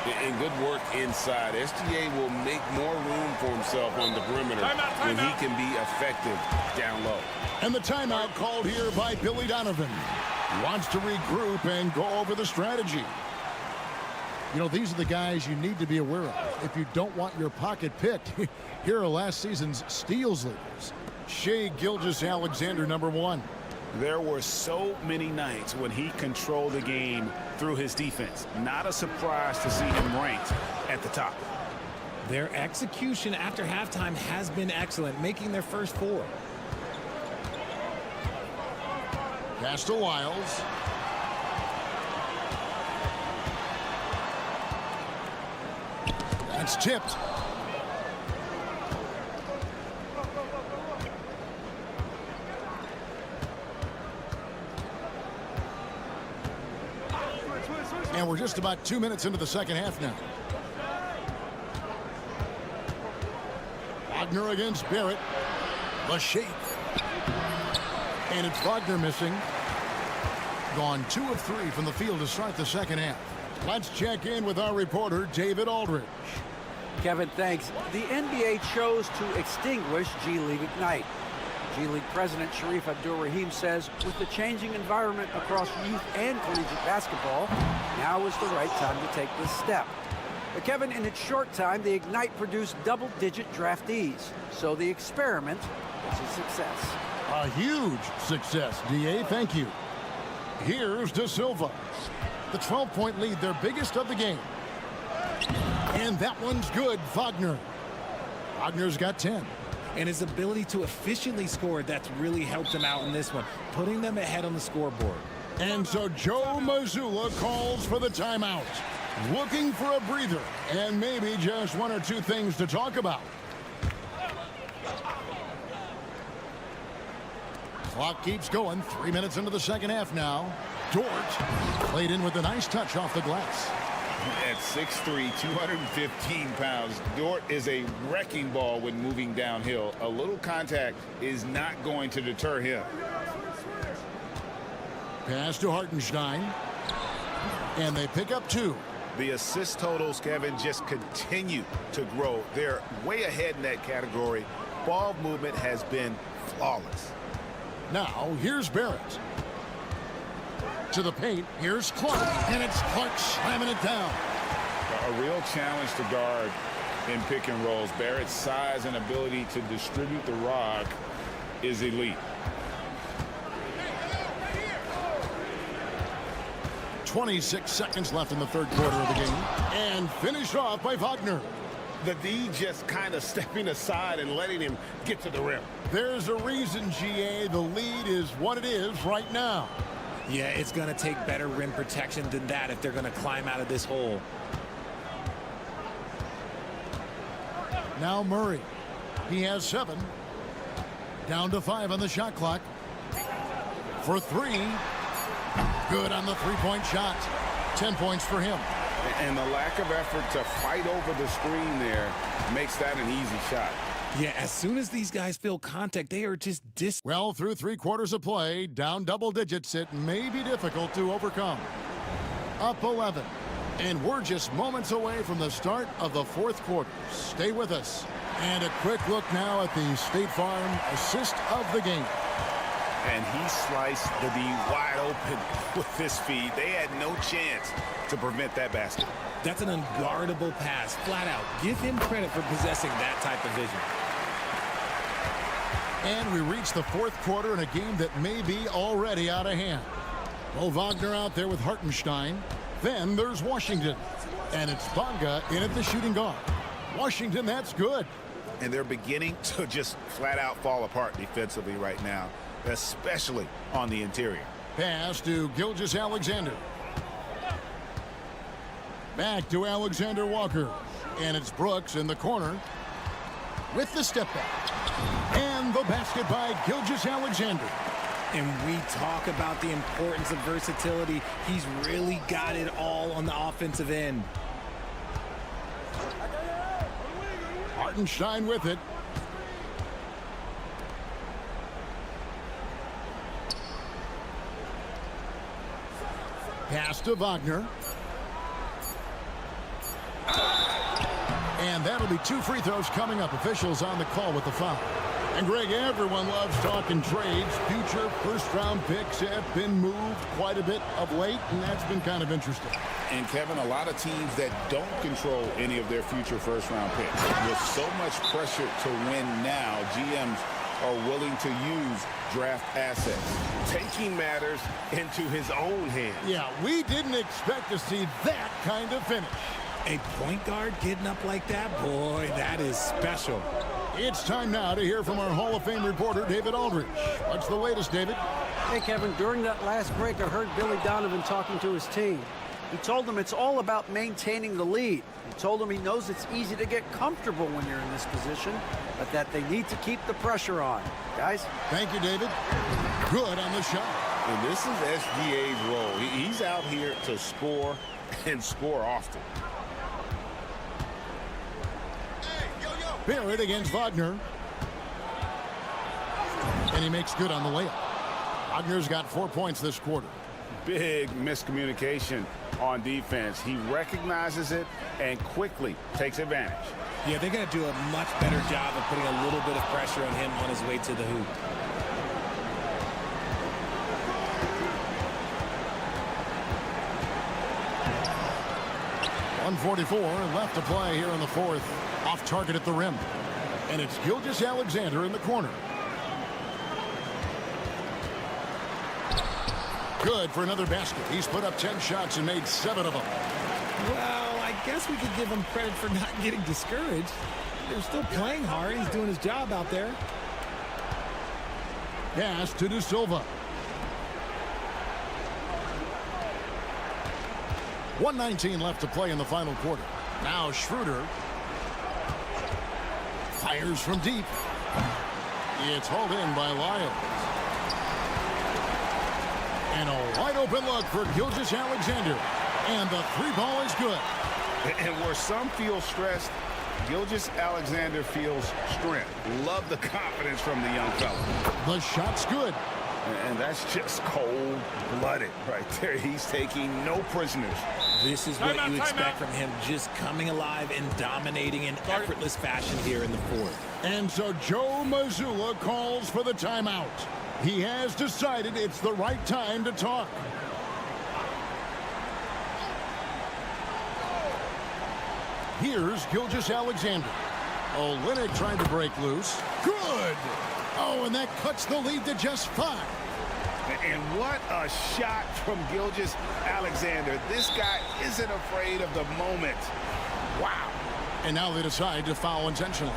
And good work inside. SGA will make more room for himself on the perimeter when he can be effective down low. And the timeout called here by Billy Donovan. Wants to regroup and go over the strategy. You know, these are the guys you need to be aware of if you don't want your pocket picked. Here are last season's steals leaders. Shai Gilgeous-Alexander, number 1. There were so many nights when he controlled the game through his defense. Not a surprise to see him ranked at the top. Their execution after halftime has been excellent, making their first 4. Pass to Wiles. That's tipped. And we're just about 2 minutes into the second half now. Wagner against Barrett. The shape. And it's Wagner missing. Gone 2 of 3 from the field to start the second half. Let's check in with our reporter, David Aldridge. Kevin, thanks. The NBA chose to extinguish G League Ignite. G League President Sharif Abdul-Rahim says with the changing environment across youth and collegiate basketball, now is the right time to take this step. But Kevin, in its short time, the Ignite produced double-digit draftees, so the experiment was a success. A huge success, DA. Thank you. Here's De Silva. The 12-point lead, their biggest of the game. And that one's good, Wagner. Wagner's got 10. And his ability to efficiently score, that's really helped him out in this one, putting them ahead on the scoreboard. And so Joe Mazzulla calls for the timeout. Looking for a breather and maybe just 1 or 2 things to talk about. Clock keeps going. 3 minutes into the second half now. Dort played in with a nice touch off the glass. At 6'3", 215 pounds, Dort is a wrecking ball when moving downhill. A little contact is not going to deter him. Pass to Hartenstein. And they pick up 2. The assist totals, Kevin, just continue to grow. They're way ahead in that category. Ball movement has been flawless. Now, here's Barrett. To the paint, here's Clark. And it's Clark slamming it down. A real challenge to guard in pick and rolls. Barrett's size and ability to distribute the rock is elite. 26 seconds left in the third quarter of the game. And finished off by Wagner. The D just kind of stepping aside and letting him get to the rim. There's a reason, GA, the lead is what it is right now. Yeah, it's going to take better rim protection than that if they're going to climb out of this hole. Now Murray. He has 7. Down to 5 on the shot clock. For 3. Good on the three-point shot. 10 points for him. And the lack of effort to fight over the screen there makes that an easy shot. Yeah, as soon as these guys feel contact, they are just Well, through 3 quarters of play, down double digits, it may be difficult to overcome. Up 11. And we're just moments away from the start of the fourth quarter. Stay with us. And a quick look now at the State Farm assist of the game. And he sliced the D wide open with this feed. They had no chance to prevent that basket. That's an unguardable pass, flat out. Give him credit for possessing that type of vision. And we reach the fourth quarter in a game that may be already out of hand. Mo Wagner out there with Hartenstein. Then there's Washington. And it's Bonga in at the shooting guard. Washington, that's good. And they're beginning to just flat out fall apart defensively right now, especially on the interior. Pass to Gilgeous-Alexander. Back to Alexander Walker. And it's Brooks in the corner with the step back. And the basket by Gilgeous-Alexander. And we talk about the importance of versatility. He's really got it all on the offensive end. Hartenstein with it. Pass to Wagner. And that'll be 2 free throws coming up. Officials on the call with the foul. And Greg, everyone loves talking trades. Future first-round picks have been moved quite a bit of late, and that's been kind of interesting. And, Kevin, a lot of teams that don't control any of their future first-round picks. With so much pressure to win now, GMs are willing to use draft assets, taking matters into his own hands. Yeah, we didn't expect to see that kind of finish. A point guard getting up like that? Boy, that is special. It's time now to hear from our Hall of Fame reporter, David Aldridge. What's the latest, David? Hey, Kevin, during that last break, I heard Billy Donovan talking to his team. He told them it's all about maintaining the lead. He told them he knows it's easy to get comfortable when you're in this position, but that they need to keep the pressure on. Guys? Thank you, David. Good on the shot. And this is SGA's role. He's out here to score and score often. Barrett against Wagner. And he makes good on the layup. Wagner's got 4 points this quarter. Big miscommunication on defense. He recognizes it and quickly takes advantage. Yeah, they're going to do a much better job of putting a little bit of pressure on him on his way to the hoop. .144 left to play here in the fourth. Off target at the rim. And it's Gilgeous-Alexander in the corner. Good for another basket. He's put up 10 shots and made 7 of them. Well, I guess we could give him credit for not getting discouraged. They're still playing hard. He's doing his job out there. Pass to De Silva. 1:19 left to play in the final quarter. Now Schroeder fires from deep. It's hauled in by Lyles. And a wide open look for Gilgeous-Alexander. And the 3-ball is good. And where some feel stressed, Gilgeous-Alexander feels strength. Love the confidence from the young fella. The shot's good. And that's just cold-blooded right there. He's taking no prisoners. This is what you expect from him, just coming alive and dominating in effortless fashion here in the fourth. And so Joe Mazzulla calls for the timeout. He has decided it's the right time to talk. Here's Gilgeous-Alexander. Olynyk trying to break loose. Good! Oh, and that cuts the lead to just 5. And what a shot from Gilgeous-Alexander. This guy isn't afraid of the moment. Wow. And now they decide to foul intentionally.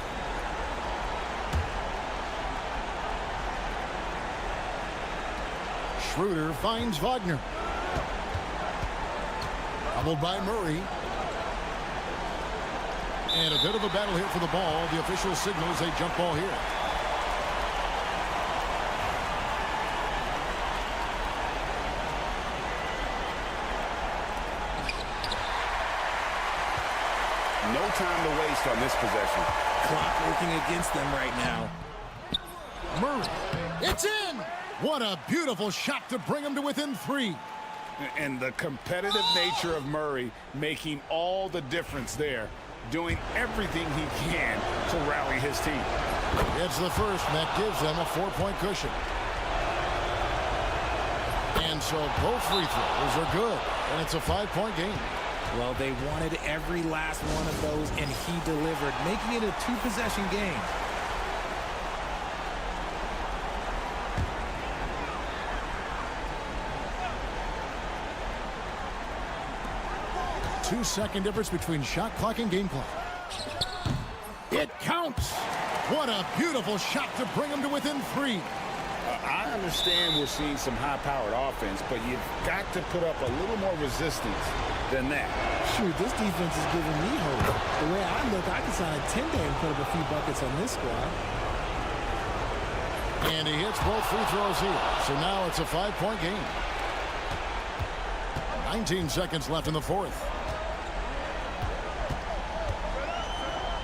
Schroeder finds Wagner. Doubled by Murray. And a bit of a battle here for the ball. The official signals a jump ball here. No time to waste on this possession. Clock working against them right now. Murray. It's in! What a beautiful shot to bring him to within 3. And the competitive nature of Murray making all the difference there. Doing everything he can to rally his team. It's the first, and that gives them a 4-point cushion. so both free throws are good, and it's a 5-point game. Well, they wanted every last one of those, and he delivered, making it a 2-possession game. Two-second difference between shot clock and game clock. It counts. What a beautiful shot to bring him to within 3. I understand we're seeing some high-powered offense, but you've got to put up a little more resistance than that. Shoot, this defense is giving me hope. The way I look, I can sign a 10-day and put up a few buckets on this squad. And he hits both free throws here. So now it's a 5-point game. 19 seconds left in the fourth.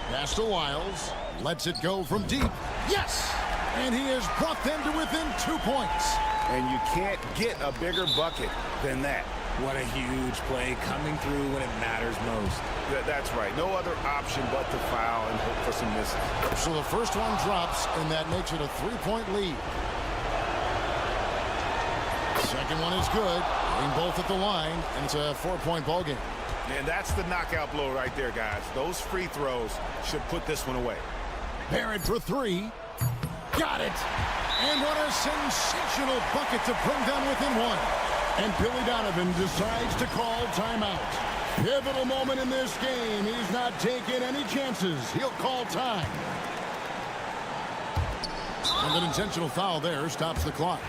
Pass to Wiles. Lets it go from deep. Yes! And he has brought them to within 2 points. And you can't get a bigger bucket than that. What a huge play coming through when it matters most. That's right. No other option but to foul and hope for some misses. So the first one drops, and that makes it a 3-point lead. Second one is good. Getting both at the line, and it's a 4-point ball game. And that's the knockout blow right there, guys. Those free throws should put this one away. Barrett for 3. Got it. And what a sensational bucket to bring them within 1. And Billy Donovan decides to call timeout. Pivotal moment in this game. He's not taking any chances. He'll call time. And an intentional foul there stops the clock.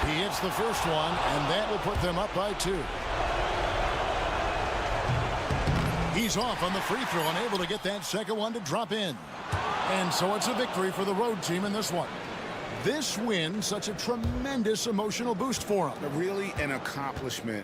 He hits the first one, and that will put them up by 2. He's off on the free throw, unable to get that second one to drop in. And so it's a victory for the road team in this one. This win, such a tremendous emotional boost for them. Really an accomplishment.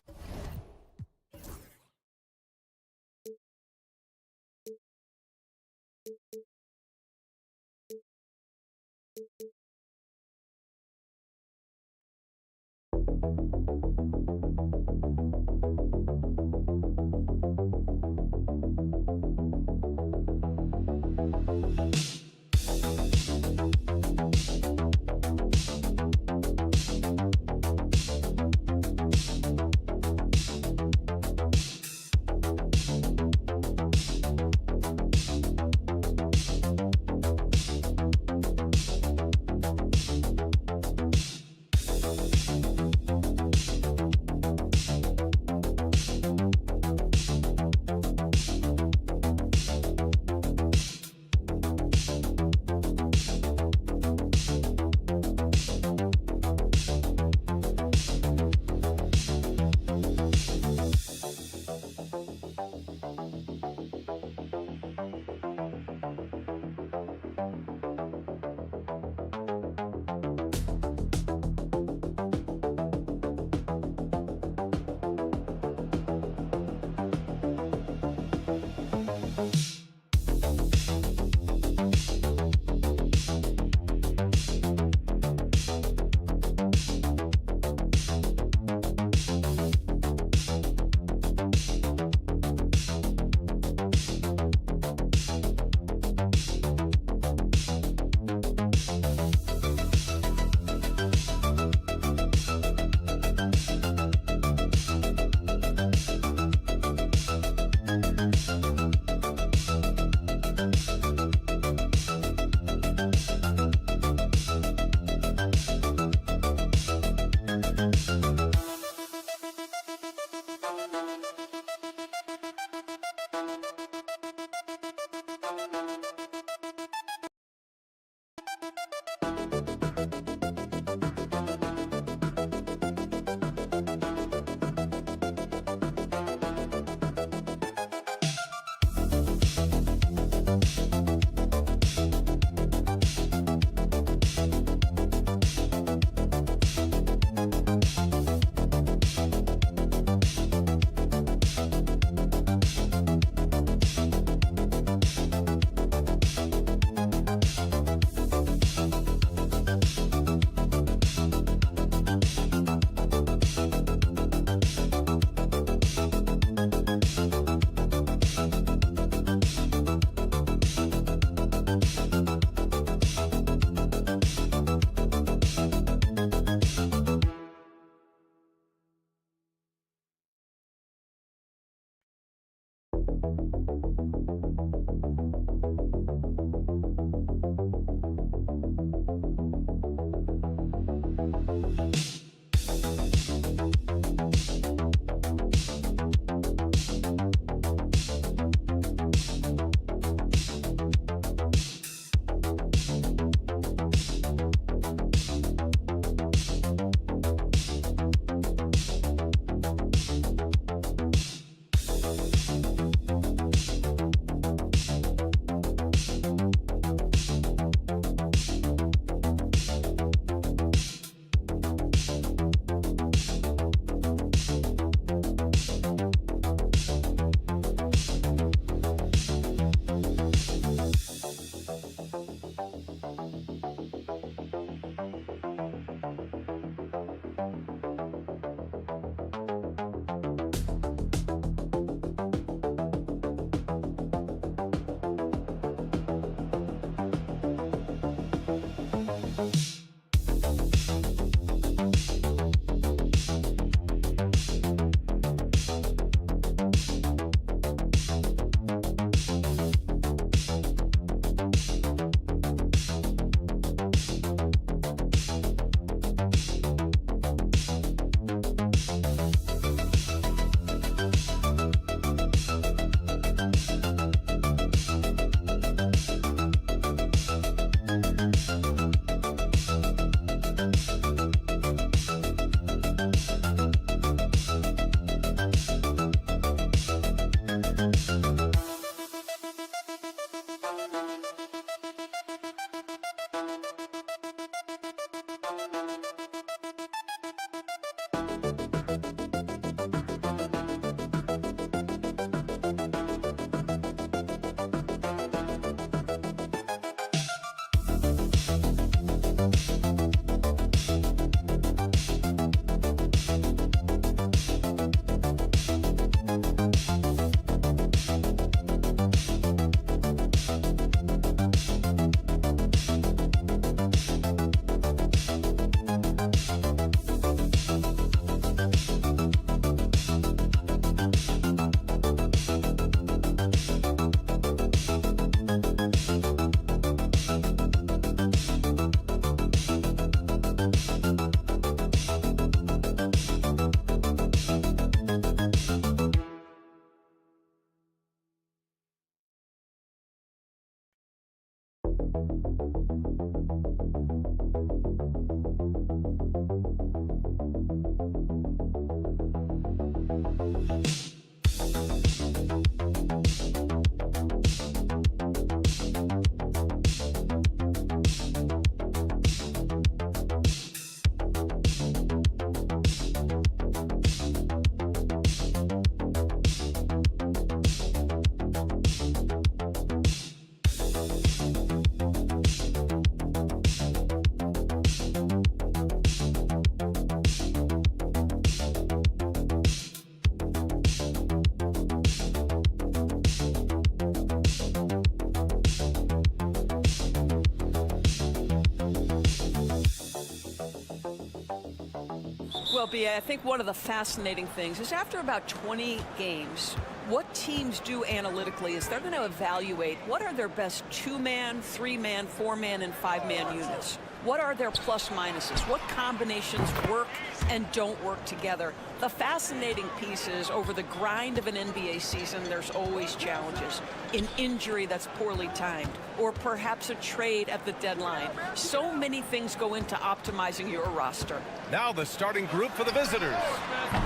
Well, B.A., I think one of the fascinating things is after about 20 games, what teams do analytically is they're going to evaluate what are their best 2-man, 3-man, 4-man, and 5-man units. What are their plus minuses? What combinations work and don't work together? The fascinating piece is over the grind of an NBA season, there's always challenges. An injury that's poorly timed, or perhaps a trade at the deadline. So many things go into optimizing your roster. Now the starting group for the visitors.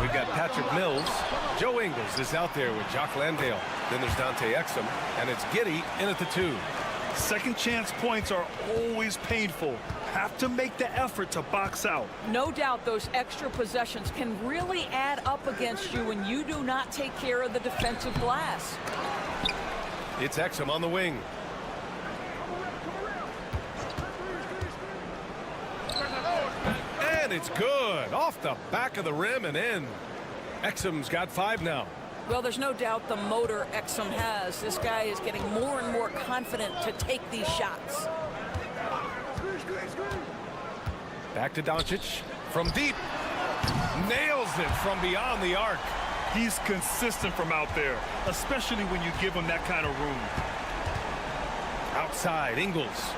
We've got Patrick Mills. Joe Ingles is out there with Jock Landale. Then there's Dante Exum, and it's Giddey in at the 2. Second chance points are always painful. Have to make the effort to box out. No doubt those extra possessions can really add up against you when you do not take care of the defensive glass. It's Exum on the wing. And it's good. Off the back of the rim and in. Exum's got 5 now. Well, there's no doubt the motor Exum has. This guy is getting more and more confident to take these shots. Back to Doncic from deep. Nails it from beyond the arc. He's consistent from out there, especially when you give him that kind of room. Outside, Ingles.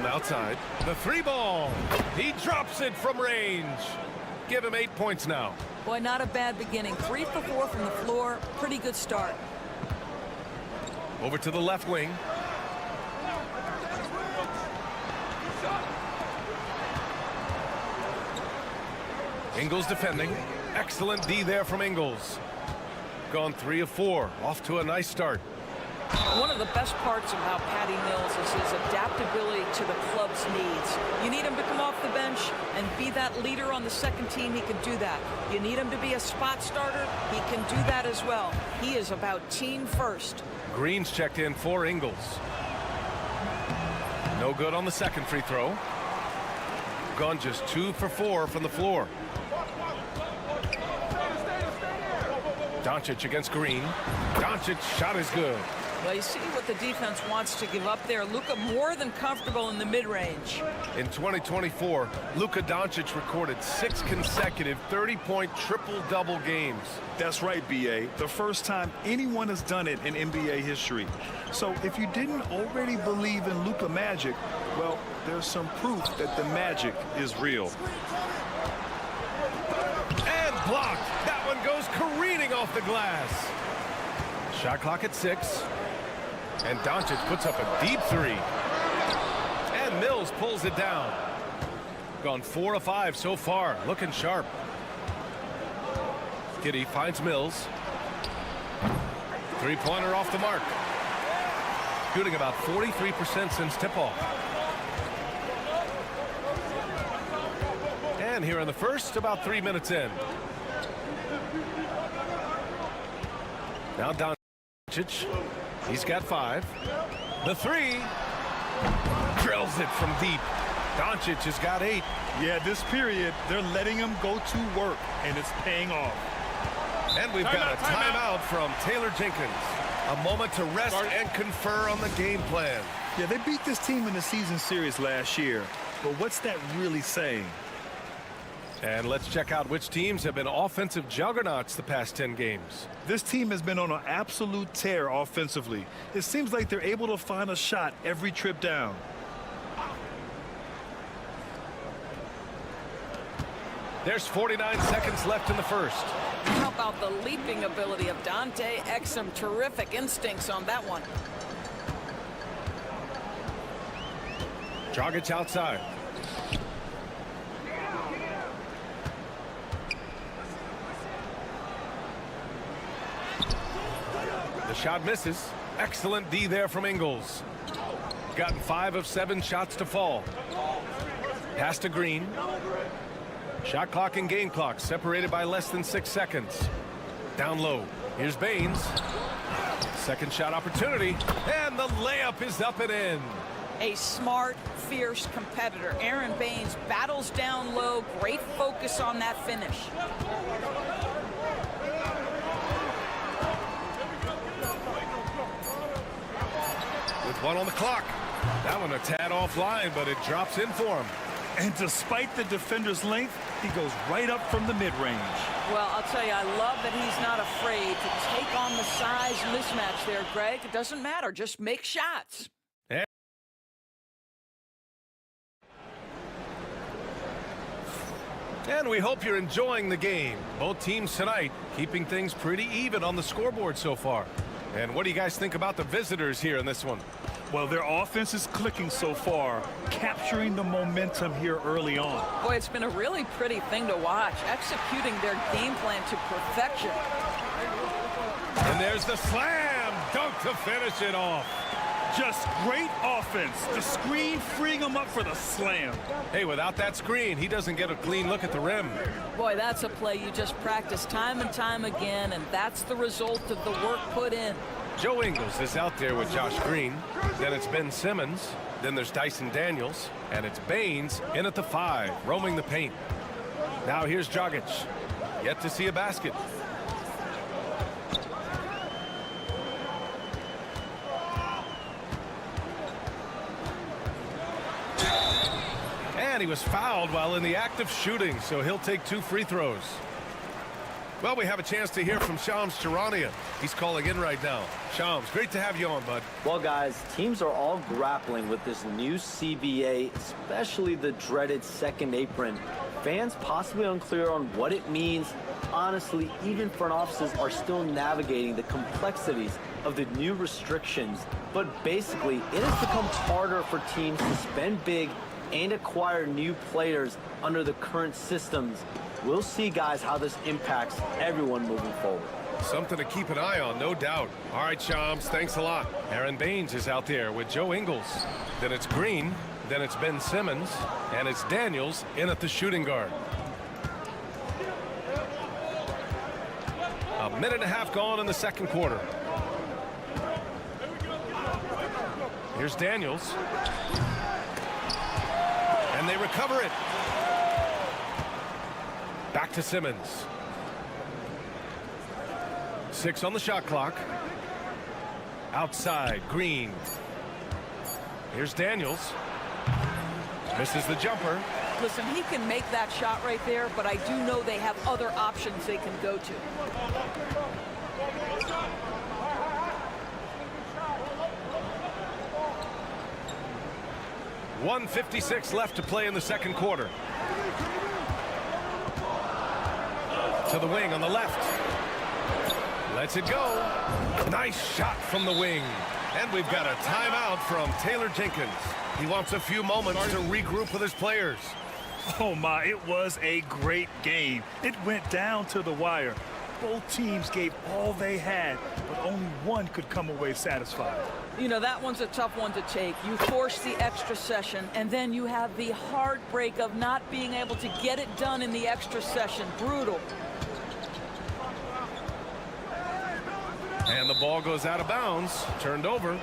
Outside, the 3-ball. He drops it from range. Give him 8 points now. Boy, not a bad beginning. 3 for 4 from the floor. Pretty good start. Over to the left wing. Ingles defending. Excellent D there from Ingles. Gone 3 of 4. Off to a nice start. One of the best parts about Patty Mills is his adaptability to the club's needs. You need him to come off the bench and be that leader on the second team, he can do that. You need him to be a spot starter, he can do that as well. He is about team first. Green's checked in for Ingles. No good on the second free throw. Gone just 2 for 4 from the floor. Doncic against Green. Doncic shot is good. Well, you see what the defense wants to give up there. Luka more than comfortable in the mid-range. In 2024, Luka Doncic recorded 6 consecutive 30-point triple-double games. That's right, B.A. The first time anyone has done it in NBA history. So if you didn't already believe in Luka magic, well, there's some proof that the magic is real. And blocked. That one goes careening off the glass. Shot clock at 6. And Doncic puts up a deep 3. And Mills pulls it down. Gone 4 of 5 so far. Looking sharp. Giddey finds Mills. 3-pointer off the mark. Shooting about 43% since tip-off. And here in the first, about 3 minutes in. Now Doncic. He's got 5. The 3. Drills it from deep. Doncic has got 8. Yeah, this period, they're letting him go to work, and it's paying off. And we've got a timeout from Taylor Jenkins. A moment to rest and confer on the game plan. Yeah, they beat this team in the season series last year. But what's that really saying? And let's check out which teams have been offensive juggernauts the past 10 games. This team has been on an absolute tear offensively. It seems like they're able to find a shot every trip down. There's 49 seconds left in the first. How about the leaping ability of Dante Exum? Terrific instincts on that one. Dragic outside. The shot misses. Excellent D there from Ingles. Gotten 5 of 7 shots to fall. Pass to Green. Shot clock and game clock separated by less than 6 seconds. Down low. Here's Baines. Second shot opportunity. And the layup is up and in. A smart, fierce competitor. Aaron Baines battles down low. Great focus on that finish. With 1 on the clock. That one a tad offline, but it drops in for him. And despite the defender's length, he goes right up from the mid-range. Well, I'll tell you, I love that he's not afraid to take on the size mismatch there, Greg. It doesn't matter. Just make shots. And we hope you're enjoying the game. Both teams tonight keeping things pretty even on the scoreboard so far. And what do you guys think about the visitors here in this one? Well, their offense is clicking so far, capturing the momentum here early on. Boy, it's been a really pretty thing to watch, executing their game plan to perfection. And there's the slam dunk to finish it off. Just great offense. The screen freeing him up for the slam. Hey, without that screen, he doesn't get a clean look at the rim. Boy, that's a play you just practice time and time again, and that's the result of the work put in. Joe Ingles is out there with Josh Green. Then it's Ben Simmons. Then there's Dyson Daniels. And it's Baines in at the 5, roaming the paint. Now here's Dragic. Yet to see a basket. And he was fouled while in the act of shooting, so he'll take 2 free throws. Well, we have a chance to hear from Shams Charania. He's calling in right now. Shams, great to have you on, bud. Well, guys, teams are all grappling with this new CBA, especially the dreaded second apron. Fans possibly unclear on what it means. Honestly, even front offices are still navigating the complexities of the new restrictions. But basically, it has become harder for teams to spend big and acquire new players under the current systems. We'll see, guys, how this impacts everyone moving forward. Something to keep an eye on, no doubt. All right, Shams, thanks a lot. Aaron Baines is out there with Joe Ingles. Then it's Green. Then it's Ben Simmons. And it's Daniels in at the shooting guard. A minute and a half gone in the second quarter. Here's Daniels. And they recover it. Back to Simmons. 6 on the shot clock. Outside, Green. Here's Daniels. Misses the jumper. Listen, he can make that shot right there, but I do know they have other options they can go to. .156 left to play in the second quarter. To the wing on the left. Lets it go. Nice shot from the wing. And we've got a timeout from Taylor Jenkins. He wants a few moments to regroup with his players. Oh my, it was a great game. It went down to the wire. Both teams gave all they had, but only one could come away satisfied. You know, that one's a tough one to take. You force the extra session, and then you have the heartbreak of not being able to get it done in the extra session. Brutal. And the ball goes out of bounds, turned over.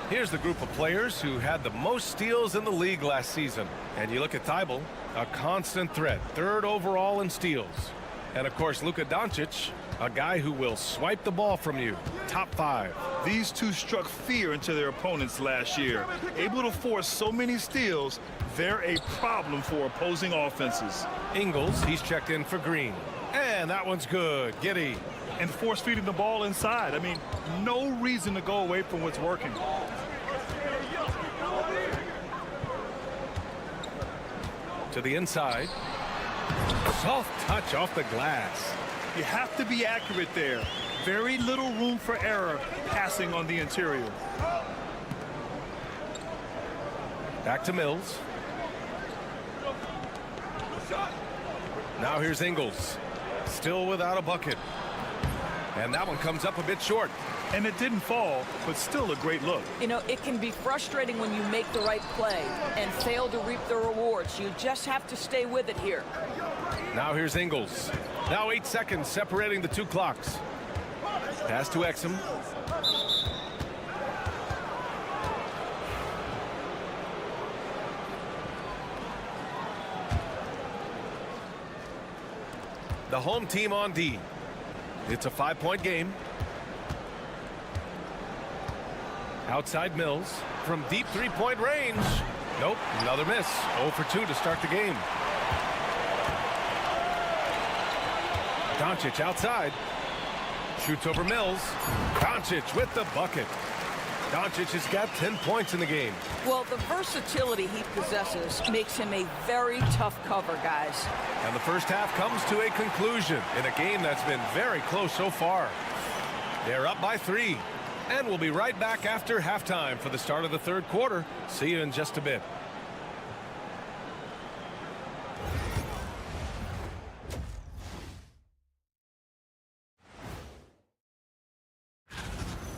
Here's the group of players who had the most steals in the league last season. And you look at Thibault, a constant threat, 3rd overall in steals. And of course, Luka Doncic, a guy who will swipe the ball from you, top 5. These two struck fear into their opponents last year. Able to force so many steals, they're a problem for opposing offenses. Ingles, he's checked in for Green. And that one's good. Giddey. And force feeding the ball inside. I mean, no reason to go away from what's working. To the inside. Soft touch off the glass. You have to be accurate there. Very little room for error passing on the interior. Back to Mills. Now here's Ingles. Still without a bucket. And that one comes up a bit short. And it didn't fall, but still a great look. You know, it can be frustrating when you make the right play and fail to reap the rewards. You just have to stay with it here. Now here's Ingles. Now 8 seconds separating the 2 clocks. Pass to Exum. The home team on D. It's a 5-point game. Outside Mills from deep 3-point range. Nope, another miss. 0 for 2 to start the game. Doncic outside. Shoots over Mills. Doncic with the bucket. Doncic has got 10 points in the game. Well, the versatility he possesses makes him a very tough cover, guys. And the first half comes to a conclusion in a game that's been very close so far. They're up by 3. And we'll be right back after halftime for the start of the third quarter. See you in just a bit.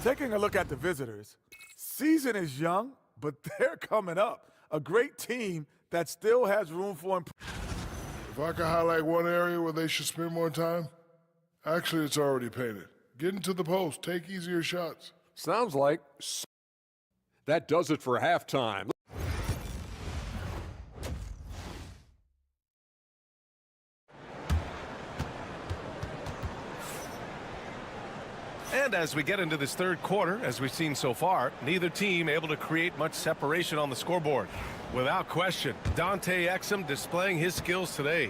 Taking a look at the visitors, season is young, but they're coming up. A great team that still has room for improvement. If I could highlight one area where they should spend more time, actually, it's already painted. Get into the post, take easier shots. Sounds like that does it for halftime. And as we get into this third quarter, as we've seen so far, neither team able to create much separation on the scoreboard. Without question, Dante Exum displaying his skills today.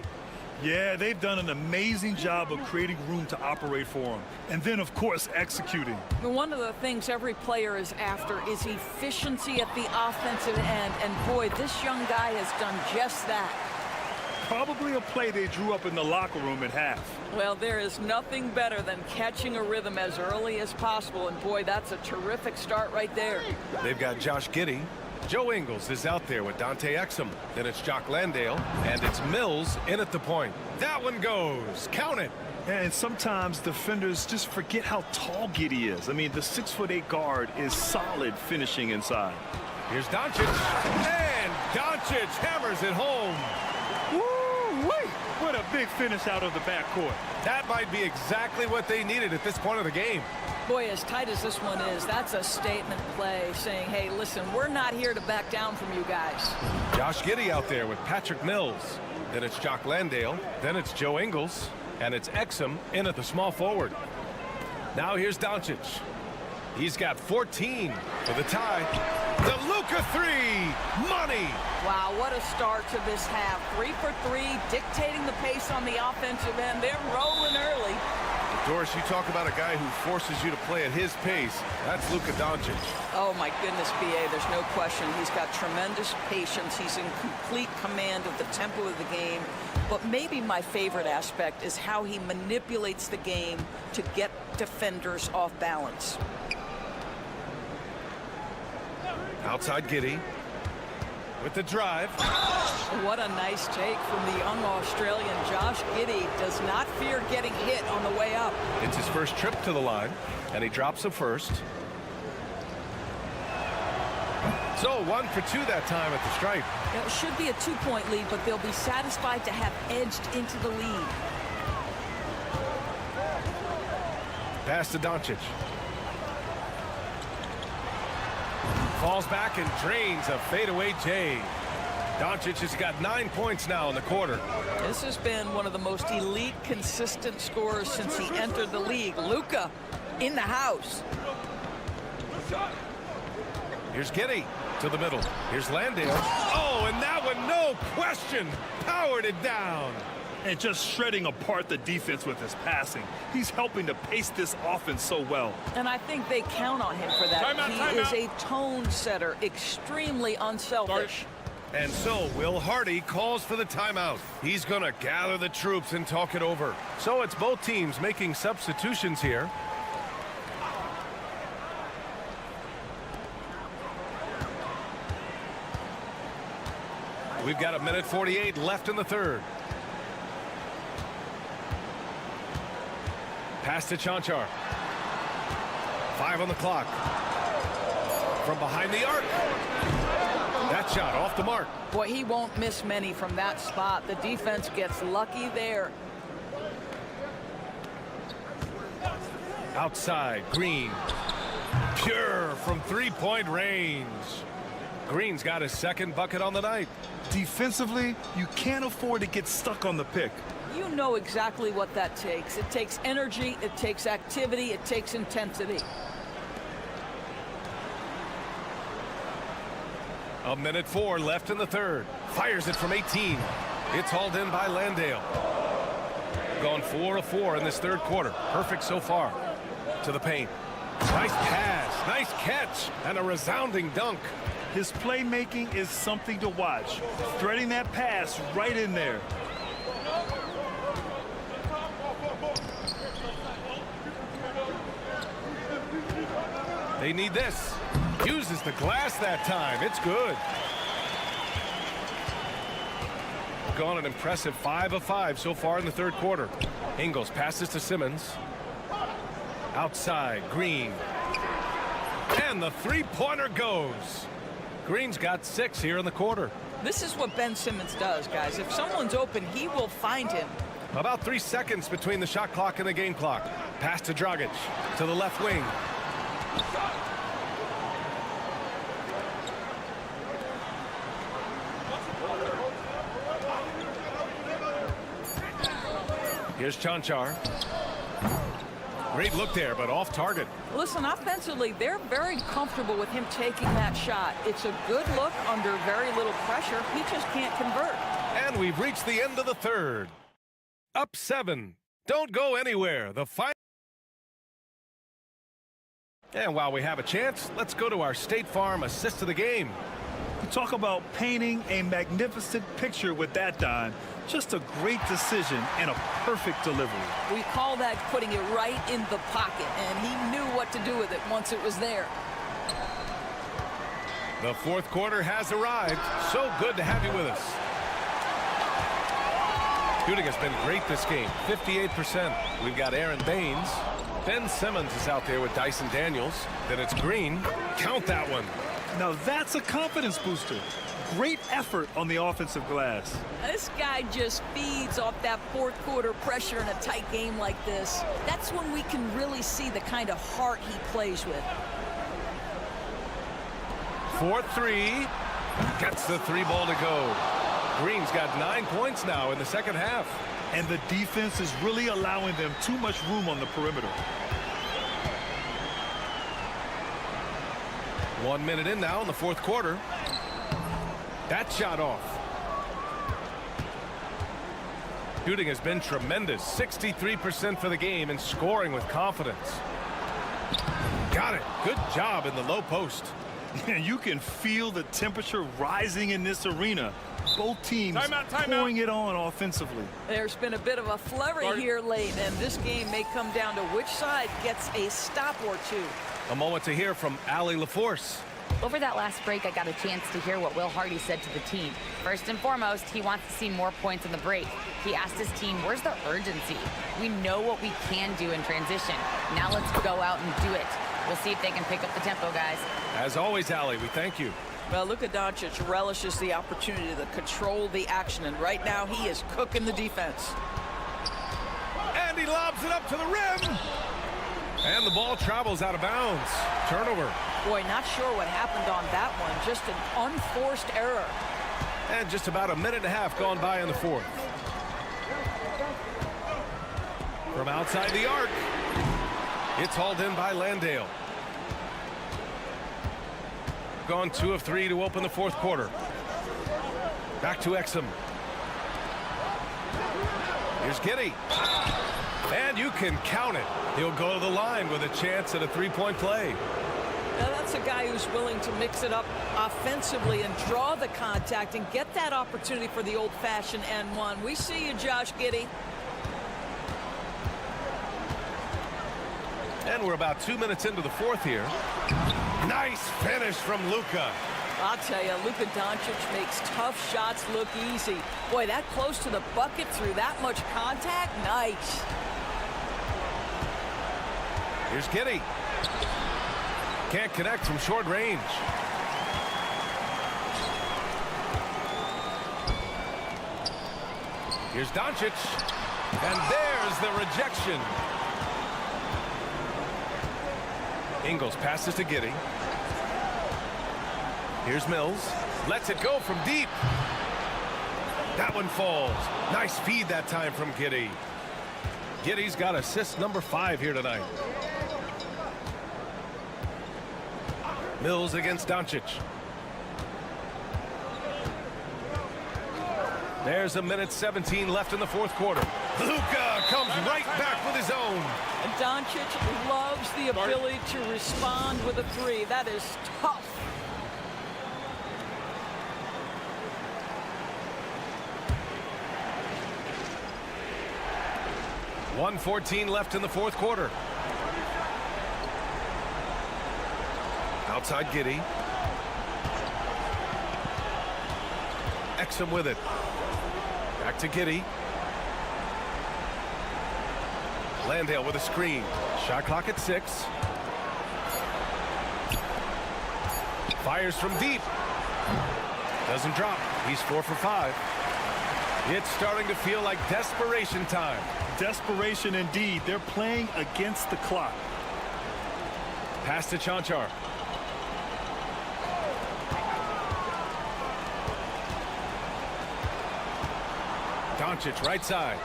Yeah, they've done an amazing job of creating room to operate for him. And then, of course, executing. One of the things every player is after is efficiency at the offensive end. And boy, this young guy has done just that. Probably a play they drew up in the locker room at half. Well, there is nothing better than catching a rhythm as early as possible. And boy, that's a terrific start right there. They've got Josh Giddey. Joe Ingles is out there with Dante Exum. Then it's Jock Landale, and it's Mills in at the point. That one goes. Count it. And sometimes defenders just forget how tall Giddey is. I mean, the 6'8" guard is solid finishing inside. Here's Doncic, and Doncic hammers it home. Woo-wee! What a big finish out of the backcourt. That might be exactly what they needed at this point of the game. Boy, as tight as this one is, that's a statement play saying, hey, listen, we're not here to back down from you guys. Josh Giddey out there with Patrick Mills. Then it's Jock Landale. Then it's Joe Ingles. And it's Exum in at the small forward. Now here's Doncic. He's got 14 for the tie. The Luka three. Money. Wow, what a start to this half. 3 for 3, dictating the pace on the offensive end. They're rolling early. Doris, you talk about a guy who forces you to play at his pace. That's Luka Doncic. Oh, my goodness, B.A., there's no question. He's got tremendous patience. He's in complete command of the tempo of the game. But maybe my favorite aspect is how he manipulates the game to get defenders off balance. Outside Giddey with the drive. What a nice take from the young Australian. Josh Giddey does not fear getting hit on the way up. It's his first trip to the line, and he drops a first. So 1 for 2 that time at the stripe. It should be a 2-point lead, but they'll be satisfied to have edged into the lead. Pass to Doncic. Falls back and drains a fadeaway J. Doncic has got 9 points now in the quarter. This has been one of the most elite, consistent scorers since he entered the league. Luka in the house. Here's Giddey to the middle. Here's Landale. Oh, and that one, no question, powered it down. And just shredding apart the defense with his passing. He's helping to pace this offense so well. And I think they count on him for that. He is a tone setter, extremely unselfish. And so Will Hardy calls for the timeout. He's going to gather the troops and talk it over. So it's both teams making substitutions here. We've got 1:48 left in the third. Pass to Chanchar. 5 on the clock. From behind the arc. That shot off the mark. Boy, he won't miss many from that spot. The defense gets lucky there. Outside, Green. Pure from three-point range. Green's got his second bucket on the night. Defensively, you can't afford to get stuck on the pick. You know exactly what that takes. It takes energy, it takes activity, it takes intensity. 1:04 left in the third. Fires it from 18. It's hauled in by Landale. Gone 4 of 4 in this third quarter. Perfect so far. To the paint. Nice pass, nice catch, and a resounding dunk. His playmaking is something to watch. Threading that pass right in there. They need this. Uses the glass that time. It's good. Gone an impressive 5 of 5 so far in the third quarter. Ingles passes to Simmons. Outside, Green. And the three-pointer goes. Green's got 6 here in the quarter. This is what Ben Simmons does, guys. If someone's open, he will find him. About 3 seconds between the shot clock and the game clock. Pass to Dragic to the left wing. Here's Chanchar. Great look there, but off target. Listen, offensively, they're very comfortable with him taking that shot. It's a good look under very little pressure. He just can't convert. And we've reached the end of the third. Up 7. Don't go anywhere. The final. And while we have a chance, let's go to our State Farm assist of the game. You talk about painting a magnificent picture with that, Don. Just a great decision and a perfect delivery. We call that putting it right in the pocket, and he knew what to do with it once it was there. The fourth quarter has arrived. So good to have you with us. Shooting has been great this game, 58%. We've got Aaron Baines. Ben Simmons is out there with Dyson Daniels. Then it's Green. Count that one. Now that's a confidence booster. Great effort on the offensive glass. This guy just feeds off that fourth quarter pressure in a tight game like this. That's when we can really see the kind of heart he plays with. 4-3. Gets the 3-ball to go. Green's got 9 points now in the second half. And the defense is really allowing them too much room on the perimeter. 1 minute in now in the fourth quarter. That shot off. Shooting has been tremendous. 63% for the game and scoring with confidence. Got it. Good job in the low post. And you can feel the temperature rising in this arena. Both teams pouring it on offensively. There's been a bit of a flurry here late, and this game may come down to which side gets a stop or two. A moment to hear from Allie LaForce. Over that last break, I got a chance to hear what Will Hardy said to the team. First and foremost, he wants to see more points in the break. He asked his team, where's the urgency? We know what we can do in transition. Now let's go out and do it. We'll see if they can pick up the tempo, guys. As always, Allie, we thank you. Well, Luka Doncic relishes the opportunity to control the action, and right now he is cooking the defense. And he lobs it up to the rim. And the ball travels out of bounds. Turnover. Boy, not sure what happened on that one. Just an unforced error. And just about a minute and a half gone by in the fourth. From outside the arc. It's hauled in by Landale. Gone 2 of 3 to open the fourth quarter. Back to Exum. Here's Giddey. And you can count it. He'll go to the line with a chance at a three-point play. Now that's a guy who's willing to mix it up offensively and draw the contact and get that opportunity for the old-fashioned N1. We see you, Josh Giddey. And we're about 2 minutes into the fourth here. Nice finish from Luka. I'll tell you, Luka Doncic makes tough shots look easy. Boy, that close to the bucket through that much contact, nice. Here's Giddey. Can't connect from short range. Here's Doncic. And there's the rejection. Ingles passes to Giddey. Here's Mills. Lets it go from deep. That one falls. Nice feed that time from Giddey. Giddey's got assist number 5 here tonight. Mills against Doncic. There's a minute 17 left in the fourth quarter. Luka comes right back with his own. And Doncic loves the ability to respond with a three. That is tough. .114 left in the fourth quarter. Outside Giddey. Exum with it. Back to Giddey. Landale with a screen. Shot clock at 6. Fires from deep. Doesn't drop. He's 4 for 5. It's starting to feel like desperation time. Desperation indeed. They're playing against the clock. Pass to Chanchar. Doncic right side.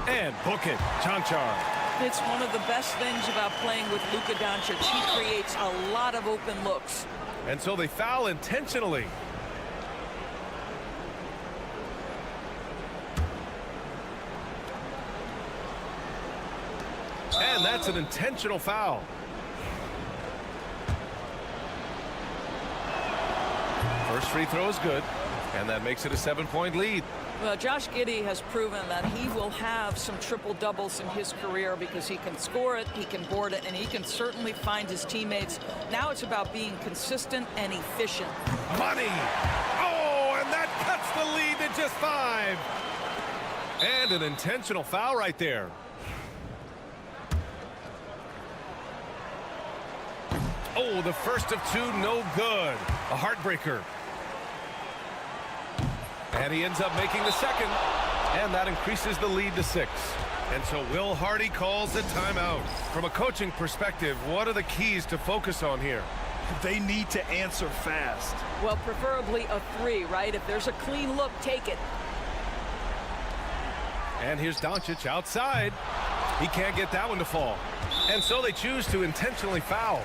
And book it. Chanchar. It's one of the best things about playing with Luka Doncic. He creates a lot of open looks. And so they foul intentionally. And that's an intentional foul. First free throw is good, and that makes it a 7-point lead. Well, Josh Giddey has proven that he will have some triple doubles in his career because he can score it, he can board it, and he can certainly find his teammates. Now it's about being consistent and efficient. Money! Oh, and that cuts the lead to just 5. And an intentional foul right there. Oh, the first of 2, no good. A heartbreaker. And he ends up making the second, and that increases the lead to 6. And so Will Hardy calls the timeout. From a coaching perspective, what are the keys to focus on here? They need to answer fast. Well, preferably a 3, right? If there's a clean look, take it. And here's Doncic outside. He can't get that one to fall. And so they choose to intentionally foul.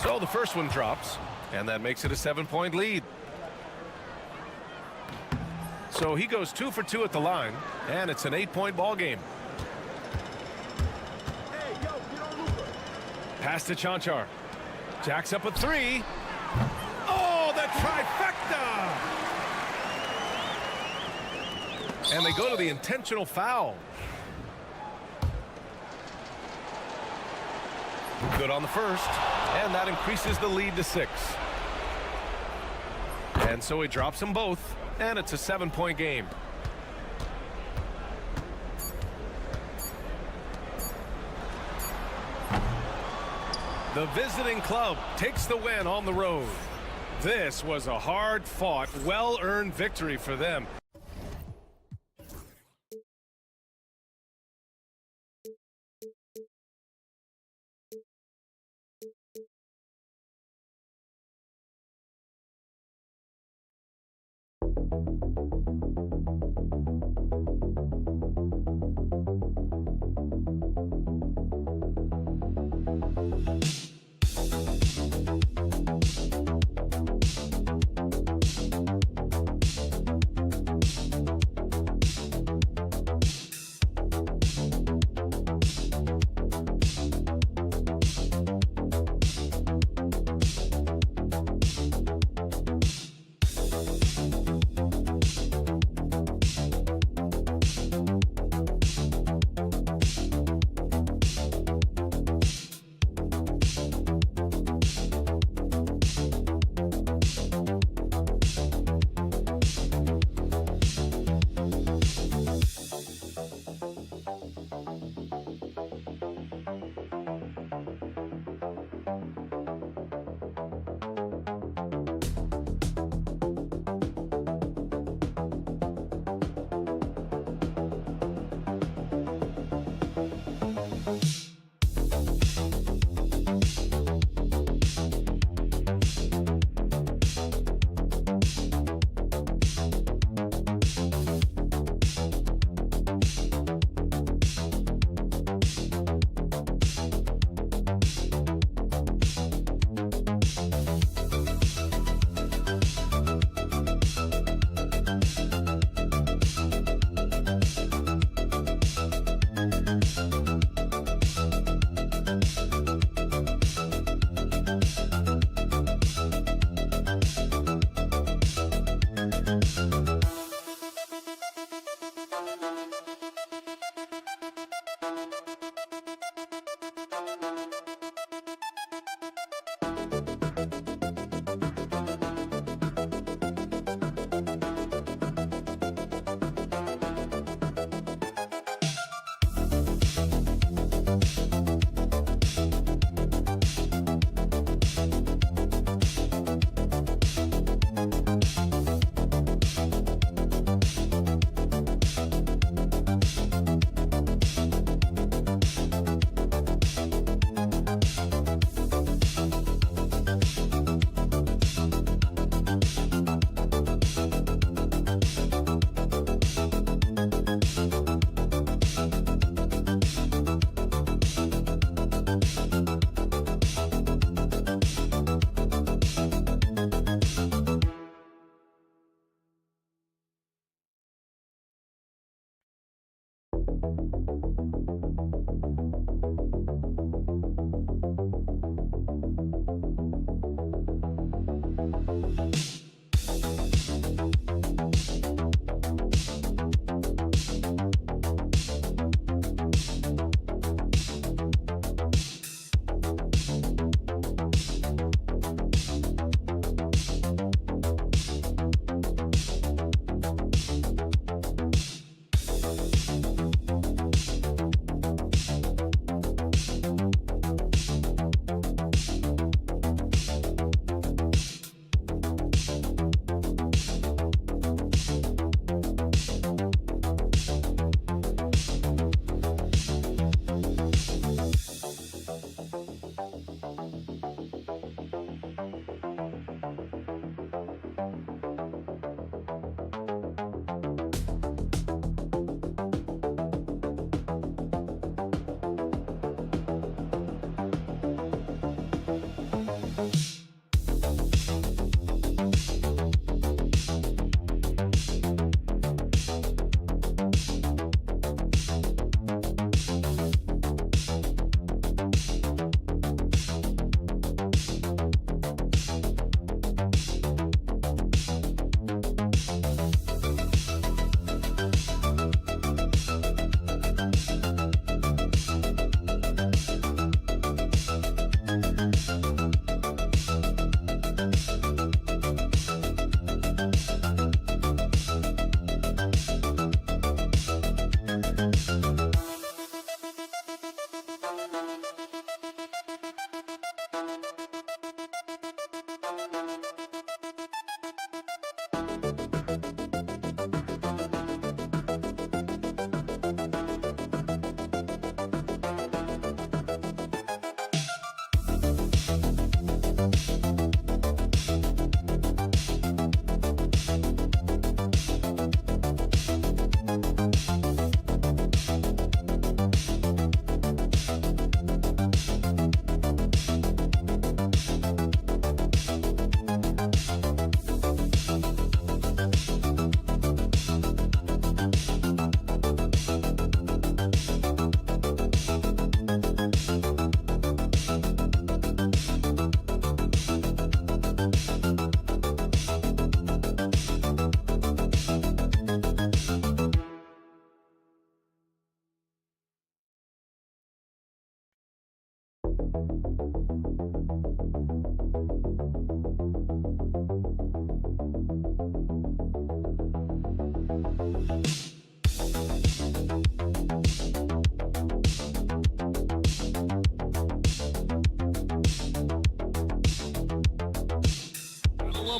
So the first one drops, and that makes it a 7-point lead. So he goes 2 for 2 at the line, and it's an 8-point ball game. Pass to Chanchar. Jacks up a 3. Oh, the trifecta! And they go to the intentional foul. Good on the first, and that increases the lead to 6. And so he drops them both, and it's a 7-point game. The visiting club takes the win on the road. This was a hard-fought, well-earned victory for them.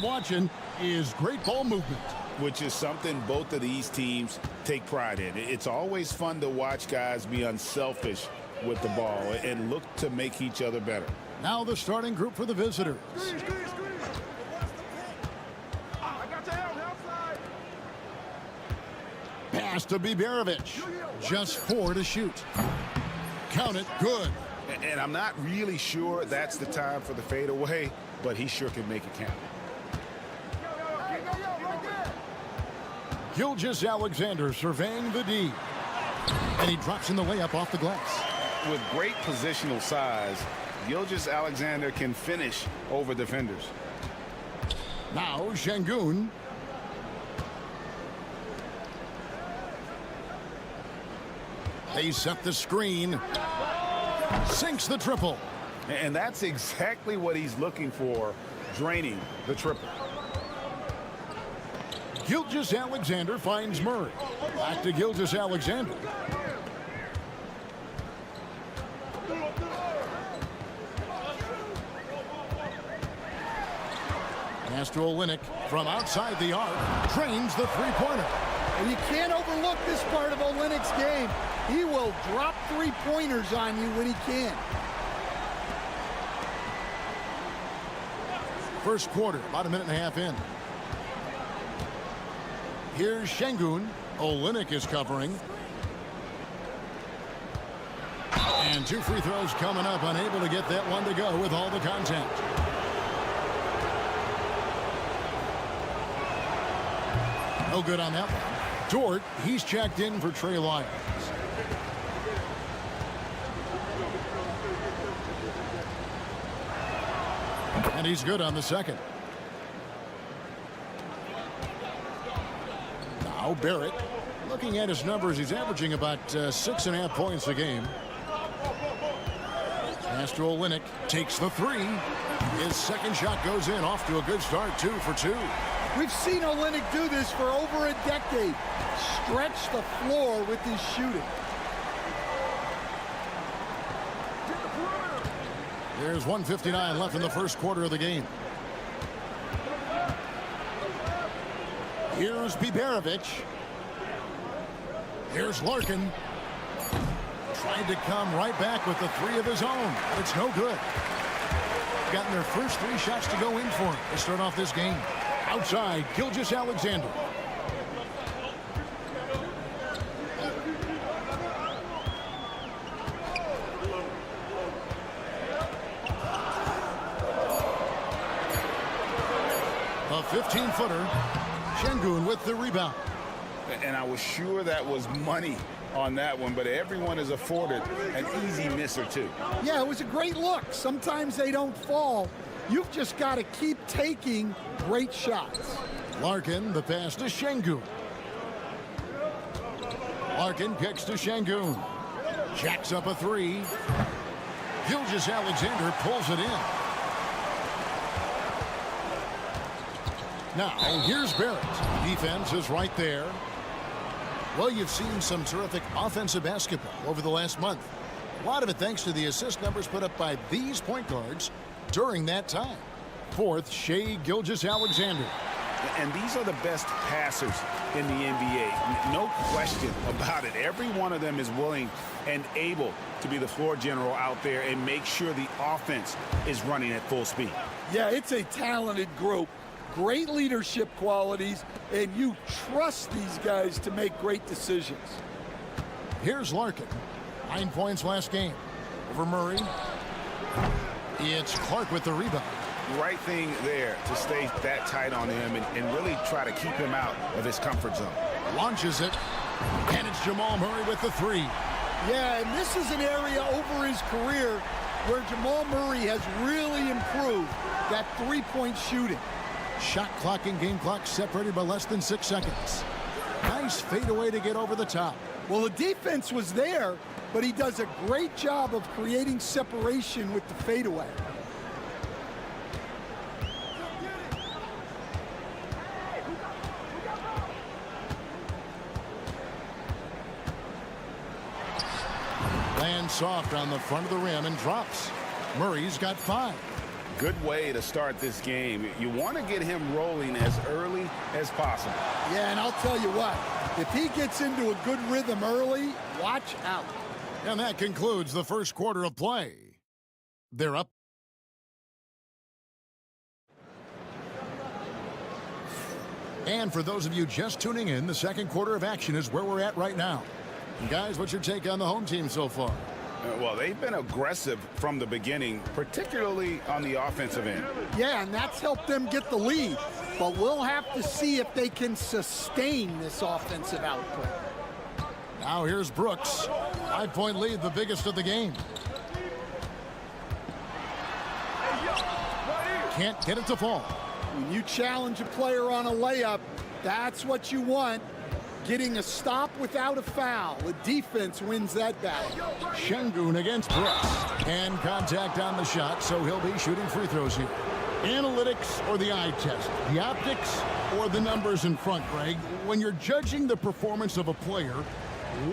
Watching is great ball movement, which is something both of these teams take pride in. It's always fun to watch guys be unselfish with the ball and look to make each other better. Now the starting group for the visitors. Pass to Biberovic. Just 4 to shoot. Count it, good. And I'm not really sure that's the time for the fadeaway, but he sure can make it count. Gilgeous-Alexander surveying the D. And he drops in the layup off the glass. With great positional size, Gilgeous-Alexander can finish over defenders. Now Şengün. They set the screen. Sinks the triple. And that's exactly what he's looking for, draining the triple. Gilgeous-Alexander finds Murray. Back to Gilgeous-Alexander. Pass to Olynyk from outside the arc. Drains the three-pointer. And you can't overlook this part of Olynyk's game. He will drop three-pointers on you when he can. First quarter, about a minute and a half in. Here's Şengün. Olynyk is covering. And 2 free throws coming up, unable to get that one to go with all the contact. No good on that one. Dort, he's checked in for Trey Lyons. And he's good on the second. Now Barrett. Looking at his numbers, he's averaging about 6.5 points a game. Astro Olynyk takes the three. His second shot goes in, off to a good start, 2 for 2. We've seen Olynyk do this for over a decade. Stretch the floor with his shooting. There's 1:59 left in the first quarter of the game. Here's Biberovic. Here's Larkin. Trying to come right back with the three of his own, but it's no good. Gotten their first 3 shots to go in for him to start off this game. Outside, Gilgeous-Alexander. A 15-footer. Şengün with the rebound. And I was sure that was money on that one, but everyone is afforded an easy miss or two. Yeah, it was a great look. Sometimes they don't fall. You've just got to keep taking great shots. Larkin, the pass to Şengün. Larkin kicks to Şengün. Jacks up a three. Gilgeous-Alexander pulls it in. Now, here's Barrett. Defense is right there. Well, you've seen some terrific offensive basketball over the last month. A lot of it thanks to the assist numbers put up by these point guards during that time. Fourth, Shai Gilgeous-Alexander. And these are the best passers in the NBA. No question about it. Every one of them is willing and able to be the floor general out there and make sure the offense is running at full speed. Yeah, it's a talented group. Great leadership qualities, and you trust these guys to make great decisions. Here's Larkin. 9 points last game. Over Murray. It's Clark with the rebound. Right thing there to stay that tight on him and really try to keep him out of his comfort zone. Launches it. And it's Jamal Murray with the three. Yeah, and this is an area over his career where Jamal Murray has really improved that three-point shooting. Shot clock and game clock separated by less than 6 seconds. Nice fadeaway to get over the top. Well, the defense was there, but he does a great job of creating separation with the fadeaway. Lands soft on the front of the rim and drops. Murray's got 5. Good way to start this game. You want to get him rolling as early as possible. Yeah, and I'll tell you what, if he gets into a good rhythm early, watch out. And that concludes the first quarter of play. They're up. And for those of you just tuning in, the second quarter of action is where we're at right now. And guys, what's your take on the home team so far? Well, they've been aggressive from the beginning, particularly on the offensive end. Yeah, and that's helped them get the lead. But we'll have to see if they can sustain this offensive output. Now here's Brooks. 5-point lead, the biggest of the game. Can't get it to fall. When you challenge a player on a layup, that's what you want. Getting a stop without a foul. The defense wins that battle. Şengün against Brooks. And contact on the shot, so he'll be shooting free throws here. Analytics or the eye test? The optics or the numbers in front, Greg? When you're judging the performance of a player,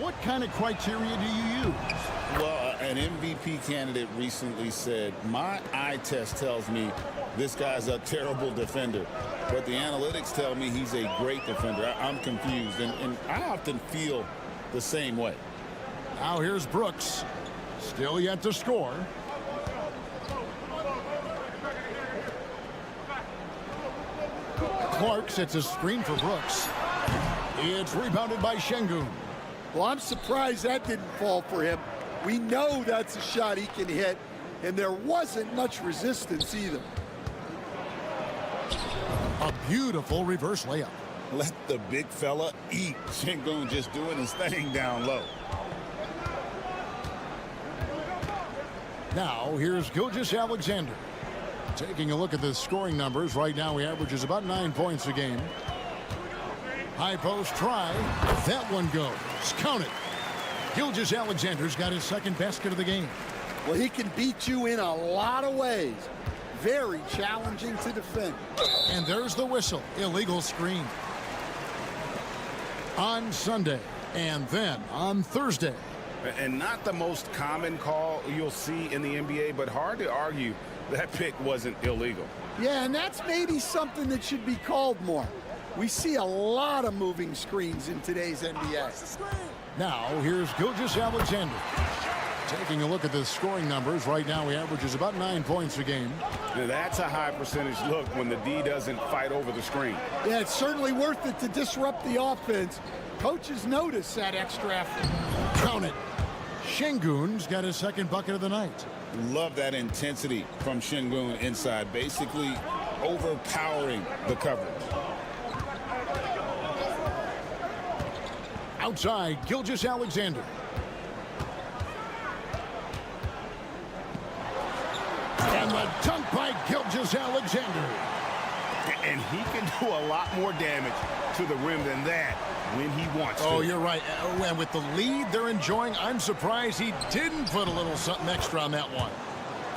what kind of criteria do you use? Well, an MVP candidate recently said, my eye test tells me this guy's a terrible defender, but the analytics tell me he's a great defender. I'm confused, and I often feel the same way. Now here's Brooks. Still yet to score. Clark sets a screen for Brooks. It's rebounded by Şengün. Well, I'm surprised that didn't fall for him. We know that's a shot he can hit, and there wasn't much resistance either. A beautiful reverse layup. Let the big fella eat. Şengün just doing his thing down low. Now here's Gilgeous-Alexander. Taking a look at the scoring numbers, right now he averages about 9 points a game. High post try. That one goes. Count it. Gilgeous-Alexander's got his second basket of the game. Well, he can beat you in a lot of ways. Very challenging to defend. And there's the whistle. Illegal screen. On Sunday and then on Thursday. And not the most common call you'll see in the NBA, but hard to argue that pick wasn't illegal. Yeah, and that's maybe something that should be called more. We see a lot of moving screens in today's NBA. Now, here's Gilgeous-Alexander. Taking a look at the scoring numbers, right now he averages about 9 points a game. Now that's a high percentage look when the D doesn't fight over the screen. Yeah, it's certainly worth it to disrupt the offense. Coaches notice that extra effort. Count it. Şengün's got his second bucket of the night. Love that intensity from Şengün inside, basically overpowering the coverage. Outside, Gilgeous-Alexander. And the dunk by Gilgeous-Alexander. And he can do a lot more damage to the rim than that when he wants to. Oh, you're right. And with the lead they're enjoying, I'm surprised he didn't put a little something extra on that one.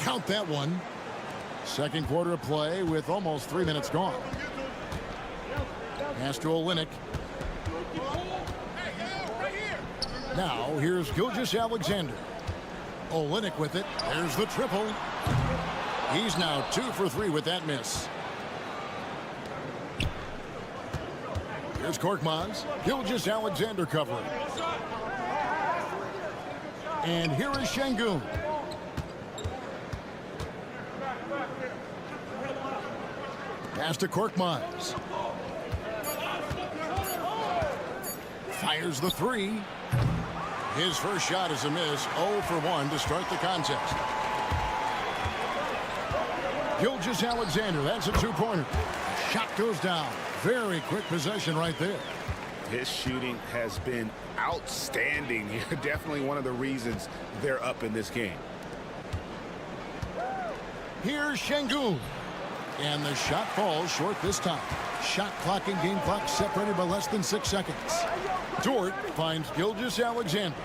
Count that one. Second quarter of play with almost 3 minutes gone. Pass to Olynyk. Now, here's Gilgeous-Alexander. Olynyk with it. There's the triple. He's now 2 for 3 with that miss. Here's Korkmaz. Gilgeous-Alexander covering. And here is Şengün. Pass to Korkmaz. Fires the three. His first shot is a miss. 0 for 1 to start the contest. Gilgeous-Alexander, that's a two-pointer. Shot goes down. Very quick possession right there. His shooting has been outstanding. Definitely one of the reasons they're up in this game. Here's Şengün. And the shot falls short this time. Shot clock and game clock separated by less than 6 seconds. Dort finds Gilgeous-Alexander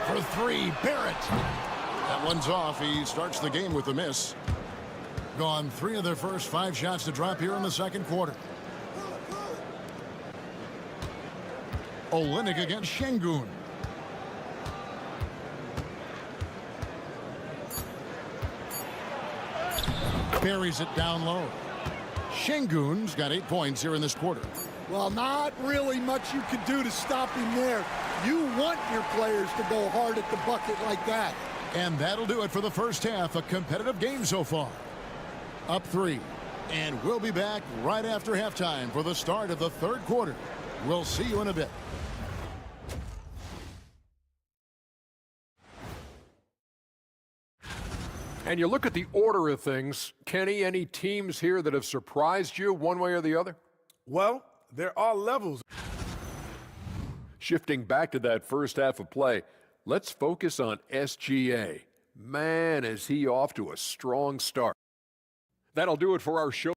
for three. Barrett. That one's off. He starts the game with a miss. Gone 3 of their first 5 shots to drop here in the second quarter. Olynyk against Şengün. Buries it down low. Şengün's got 8 points here in this quarter. Well, not really much you can do to stop him there. You want your players to go hard at the bucket like that. And that'll do it for the first half. A competitive game so far. Up 3. And we'll be back right after halftime for the start of the third quarter. We'll see you in a bit. And you look at the order of things, Kenny, any teams here that have surprised you one way or the other? Well, there are levels. Shifting back to that first half of play, let's focus on SGA. Man, is he off to a strong start. That'll do it for our show.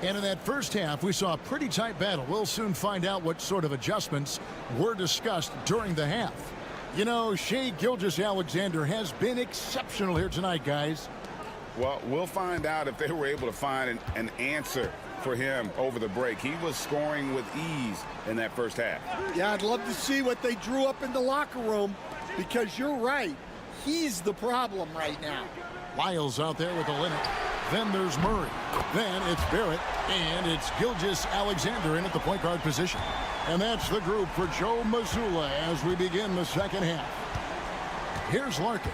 And in that first half, we saw a pretty tight battle. We'll soon find out what sort of adjustments were discussed during the half. You know, Shai Gilgeous-Alexander has been exceptional here tonight, guys. Well, we'll find out if they were able to find an answer for him over the break. He was scoring with ease in that first half. Yeah, I'd love to see what they drew up in the locker room, because you're right. He's the problem right now. Lyles out there with Olynyk. Then there's Murray. Then it's Barrett. And it's Gilgeous-Alexander in at the point guard position. And that's the group for Joe Mazzulla as we begin the second half. Here's Larkin.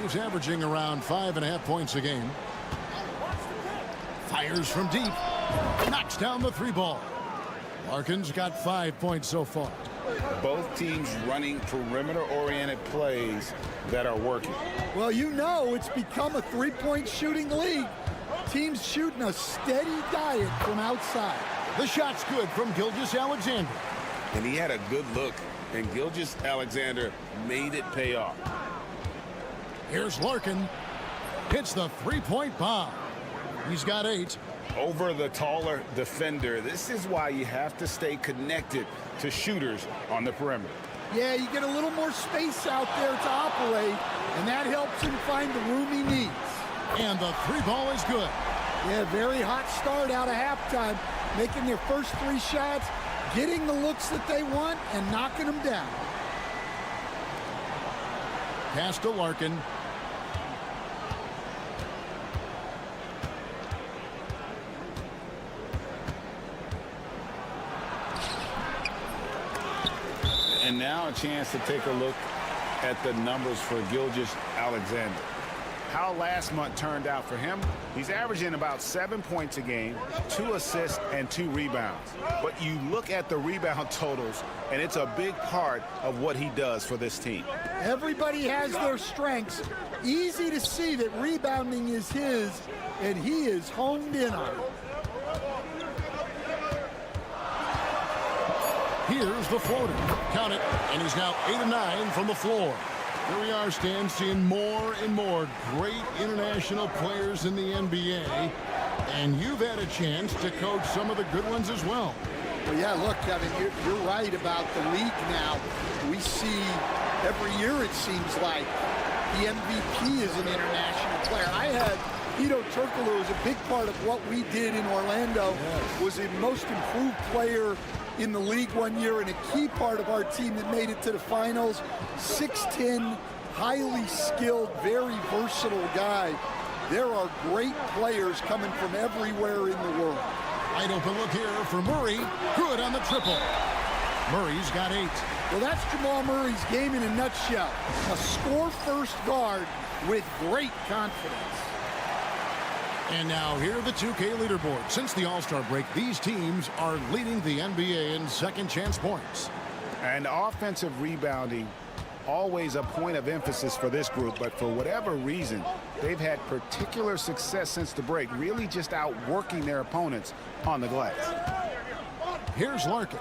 He's averaging around 5.5 points a game. Fires from deep. Knocks down the 3 ball. Larkin's got 5 points so far. Both teams running perimeter-oriented plays that are working. Well, you know it's become a three-point shooting league. Teams shooting a steady diet from outside. The shot's good from Gilgeous-Alexander. and he had a good look, and Gilgeous-Alexander made it pay off. Here's Larkin. Hits the three-point bomb. He's got 8. Over the taller defender. This is why you have to stay connected to shooters on the perimeter. Yeah, you get a little more space out there to operate, and that helps him find the room he needs. And the 3 ball is good. Yeah, very hot start out of halftime, making their first 3 shots, getting the looks that they want, and knocking them down. Pass to Larkin. And now a chance to take a look at the numbers for Gilgeous-Alexander. How last month turned out for him, he's averaging about 7 points a game, 2 assists, and 2 rebounds. But you look at the rebound totals, and it's a big part of what he does for this team. Everybody has their strengths. Easy to see that rebounding is his, and he is honed in on it. Here's the floater. Count it. And he's now 8 of 9 from the floor. Here we are, Stan, seeing more and more great international players in the NBA. And you've had a chance to coach some of the good ones as well. Well, yeah, look, Kevin, you're right about the league now. We see every year, it seems like, the MVP is an international player. I had Hedo Turkoglu was a big part of what we did in Orlando, was a most improved player in the league one year and a key part of our team that made it to the finals. 6'10", highly skilled, very versatile guy. There are great players coming from everywhere in the world. Wide open look here for Murray. Good on the triple. Murray's got 8. Well, that's Jamal Murray's game in a nutshell. A score-first guard with great confidence. And now here are the 2K leaderboard. Since the All-Star break, these teams are leading the NBA in second chance points. And offensive rebounding, always a point of emphasis for this group, but for whatever reason, they've had particular success since the break, really just outworking their opponents on the glass. Here's Larkin.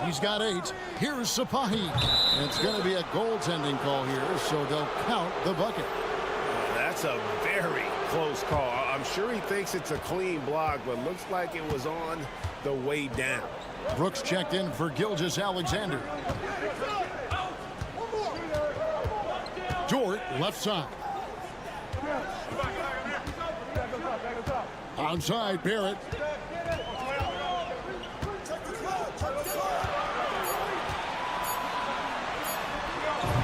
He's got 8. Here's Sapahi. And it's going to be a goaltending call here, so they'll count the bucket. That's a very close call. I'm sure he thinks it's a clean block, but looks like it was on the way down. Brooks checked in for Gilgeous-Alexander. Dort, left side. Outside, Barrett.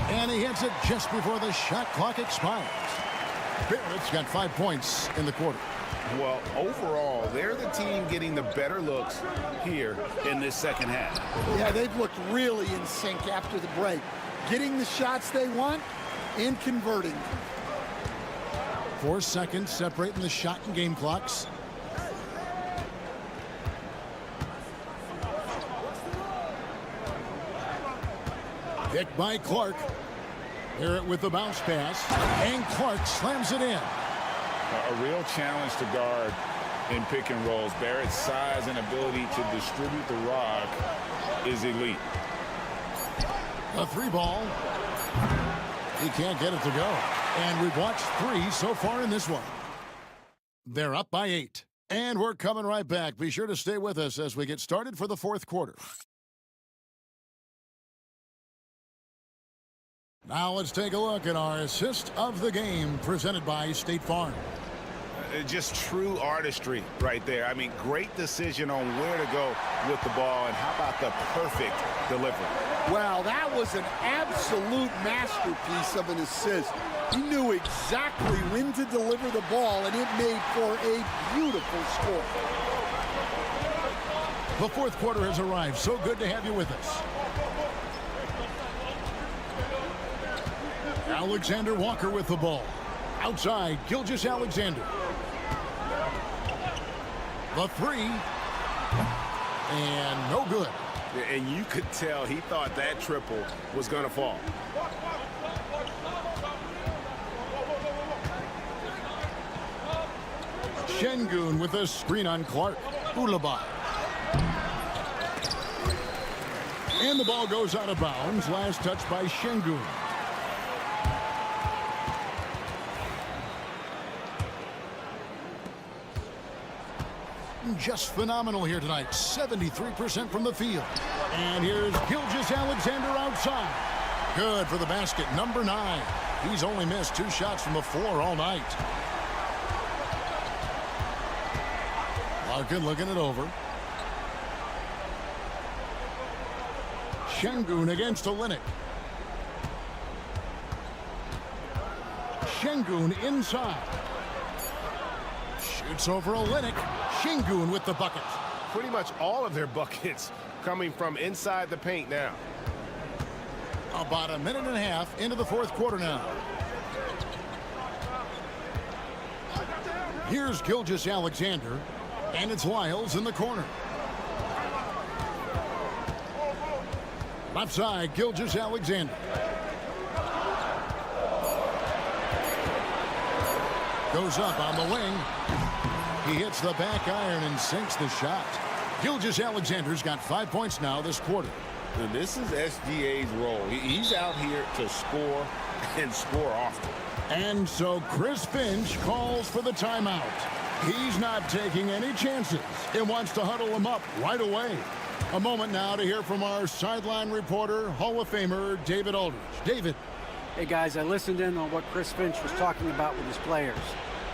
And he hits it just before the shot clock expires. Barrett's got 5 points in the quarter. Well, overall, they're the team getting the better looks here in this second half. Yeah, they've looked really in sync after the break. Getting the shots they want and converting. 4 seconds separating the shot and game clocks. Picked by Clark. Barrett with the bounce pass. And Clark slams it in. A real challenge to guard in pick and rolls. Barrett's size and ability to distribute the rock is elite. A 3 ball. He can't get it to go. And we've watched 3 so far in this one. They're up by 8. And we're coming right back. Be sure to stay with us as we get started for the fourth quarter. Now let's take a look at our assist of the game presented by State Farm. Just true artistry right there. I mean, great decision on where to go with the ball, and how about the perfect delivery? Wow, that was an absolute masterpiece of an assist. He knew exactly when to deliver the ball, and it made for a beautiful score. The fourth quarter has arrived. So good to have you with us. Alexander Walker with the ball. Outside, Gilgeous-Alexander. The 3. And no good. And you could tell he thought that triple was going to fall. Şengün with a screen on Clark. Ulaba. And the ball goes out of bounds. Last touch by Şengün. Just phenomenal here tonight. 73% from the field. And here's Gilgeous-Alexander outside. Good for the basket, number 9. He's only missed 2 shots from the floor all night. Larkin looking it over. Şengün against Olynyk. Şengün inside. Shoots over Olynyk. Şengün with the bucket. Pretty much all of their buckets coming from inside the paint now. About a minute and a half into the fourth quarter now. Here's Gilgeous-Alexander, and it's Lyles in the corner. Left side, Gilgeous-Alexander. Goes up on the wing. He hits the back iron and sinks the shot. Gilgeous-Alexander's got 5 points now this quarter. And this is SGA's role. He's out here to score and score often. And so Chris Finch calls for the timeout. He's not taking any chances. He wants to huddle him up right away. A moment now to hear from our sideline reporter, Hall of Famer David Aldridge. David. Hey, guys, I listened in on what Chris Finch was talking about with his players.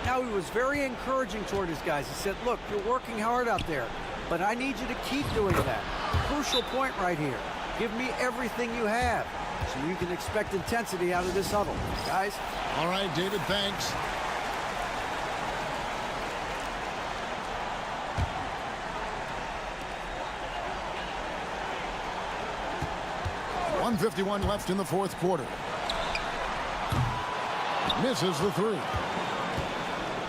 Now, he was very encouraging toward his guys. He said, look, you're working hard out there, but I need you to keep doing that. Crucial point right here. Give me everything you have so you can expect intensity out of this huddle. Guys? All right, David, thanks. .151 left in the fourth quarter. Misses the 3.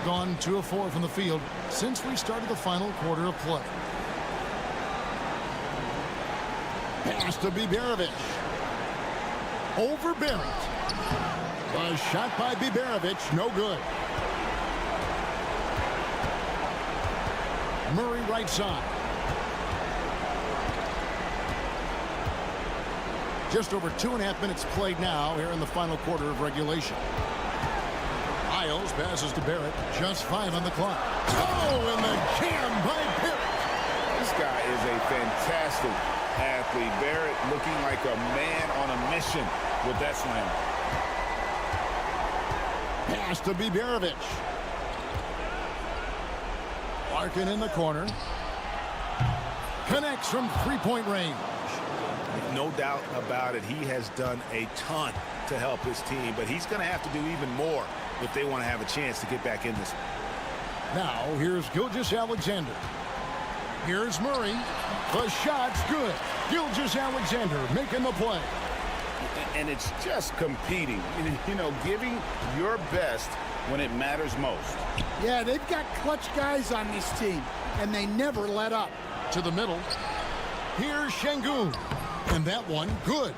Gone 2 of 4 from the field since we started the final quarter of play. Pass to Biberovic. Over Barrett. A shot by Biberovic, no good. Murray right side. Just over 2.5 minutes played now here in the final quarter of regulation. Lyles passes to Barrett. Just 5 on the clock. Oh, and the jam by Barrett. This guy is a fantastic athlete. Barrett looking like a man on a mission with that slam. Pass to Biberovic. Larkin in the corner. Connects from 3-point range. No doubt about it. He has done a ton to help his team, but he's going to have to do even more if they want to have a chance to get back in this. Now, here's Gilgeous-Alexander. Here's Murray. The shot's good. Gilgeous-Alexander making the play. And it's just competing, you know, giving your best when it matters most. Yeah, they've got clutch guys on this team, and they never let up. To the middle. Here's Şengün. And that one, good.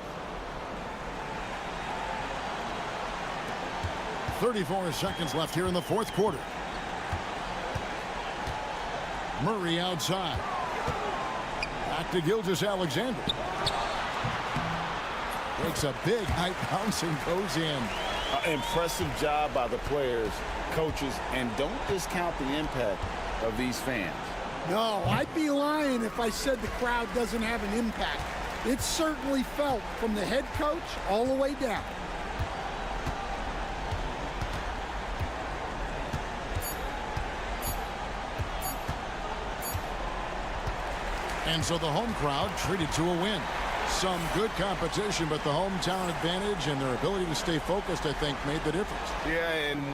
34 seconds left here in the fourth quarter. Murray outside. Back to Gilgeous-Alexander. Takes a big high bounce and goes in. Impressive job by the players, coaches, and don't discount the impact of these fans. No, I'd be lying if I said the crowd doesn't have an impact. It's certainly felt from the head coach all the way down. And so the home crowd treated to a win. Some good competition, but the hometown advantage and their ability to stay focused, I think, made the difference. Yeah, and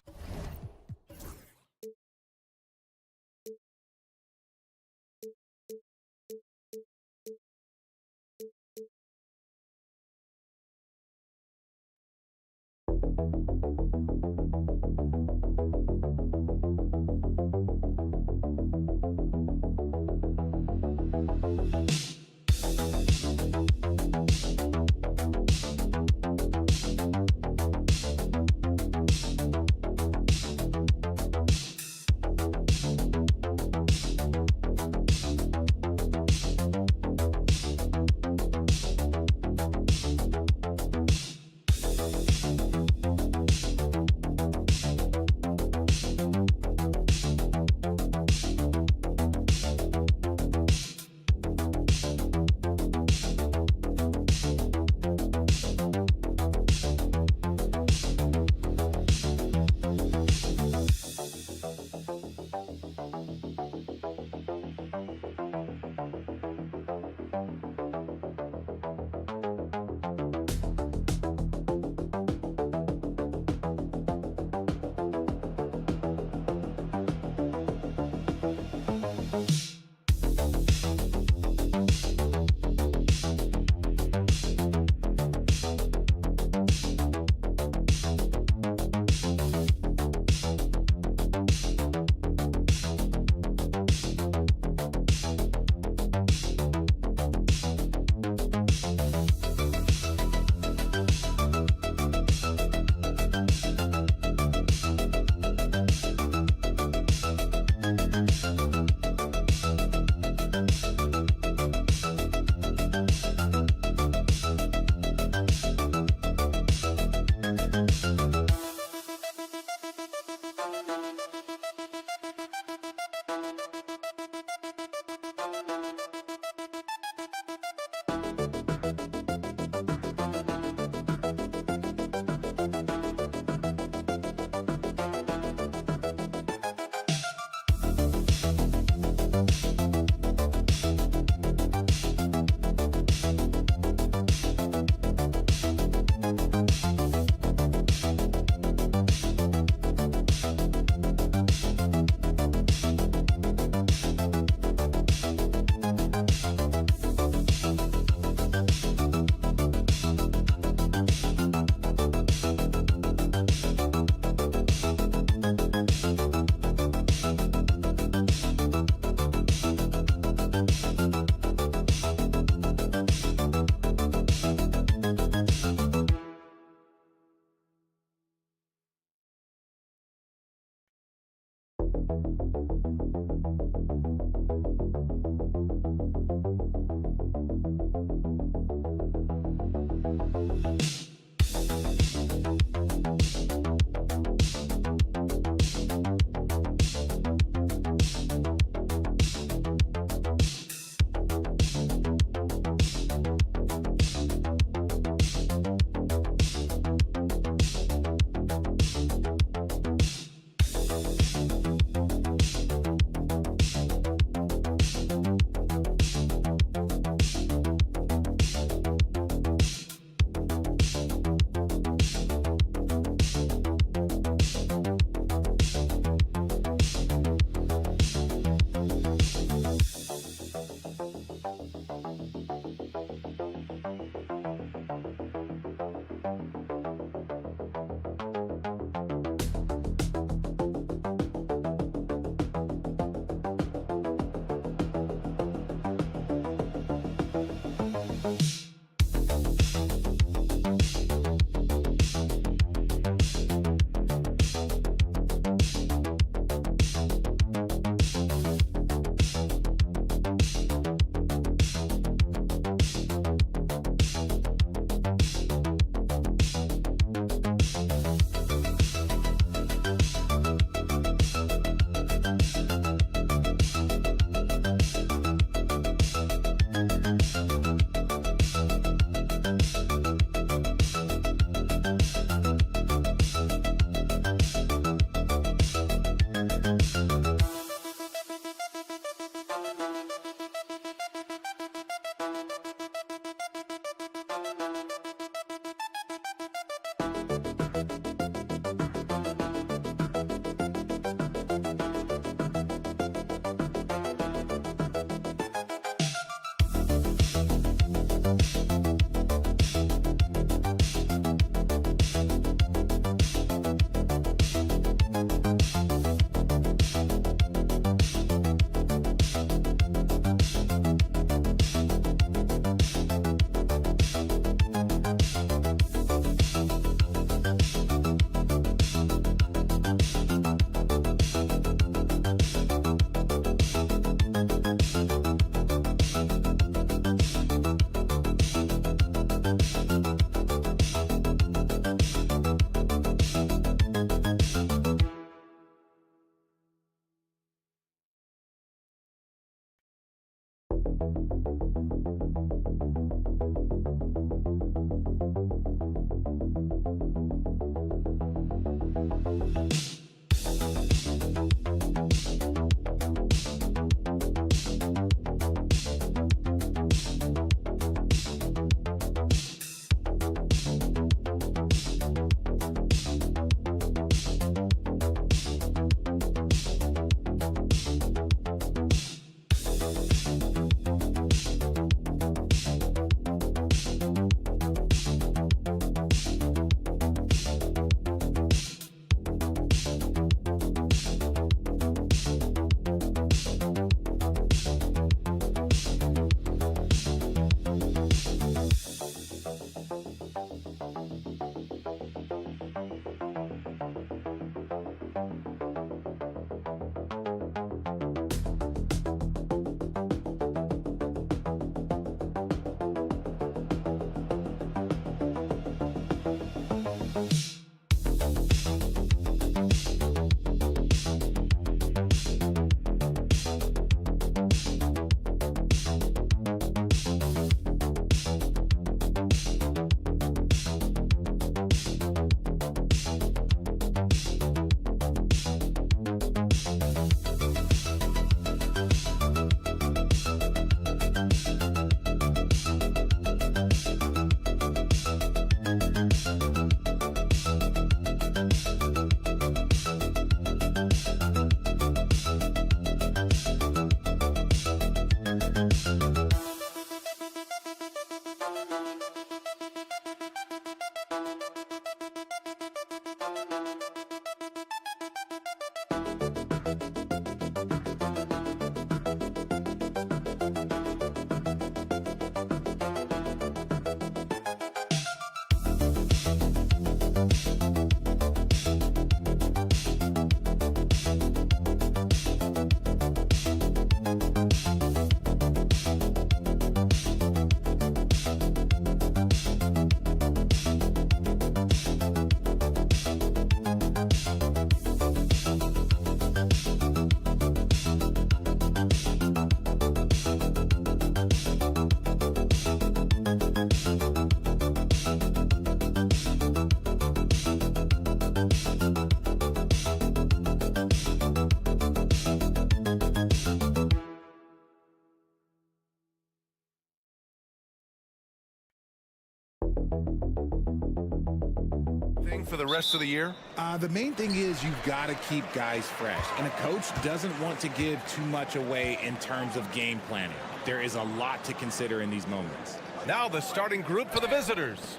Thing for the rest of the year? The main thing is you've got to keep guys fresh. And a coach doesn't want to give too much away in terms of game planning. There is a lot to consider in these moments. Now the starting group for the visitors.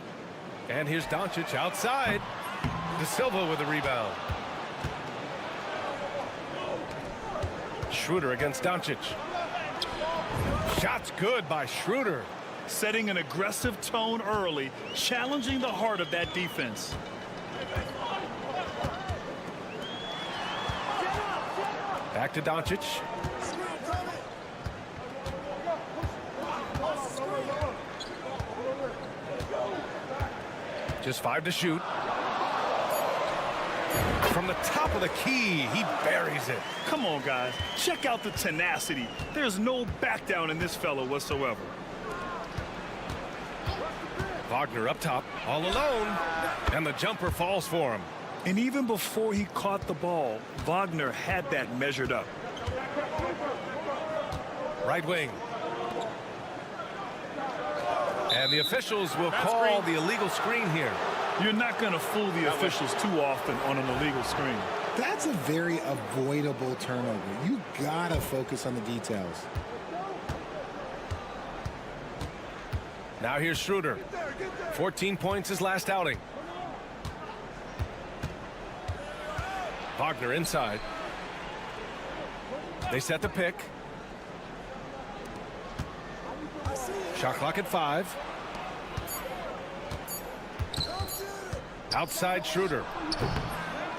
And here's Doncic outside. De Silva with the rebound. Schroeder against Doncic. Shots good by Schroeder. Setting an aggressive tone early, challenging the heart of that defense. Back to Doncic. Just 5 to shoot. From the top of the key, he buries it. Come on, guys. Check out the tenacity. There's no back down in this fellow whatsoever. Wagner up top, all alone. And the jumper falls for him. And even before he caught the ball, Wagner had that measured up. Right wing. And the officials will call the illegal screen here. You're not going to fool the officials too often on an illegal screen. That's a very avoidable turnover. You got to focus on the details. Now here's Schroeder. 14 points his last outing. Wagner inside. They set the pick. Shot clock at 5. Outside Schroeder.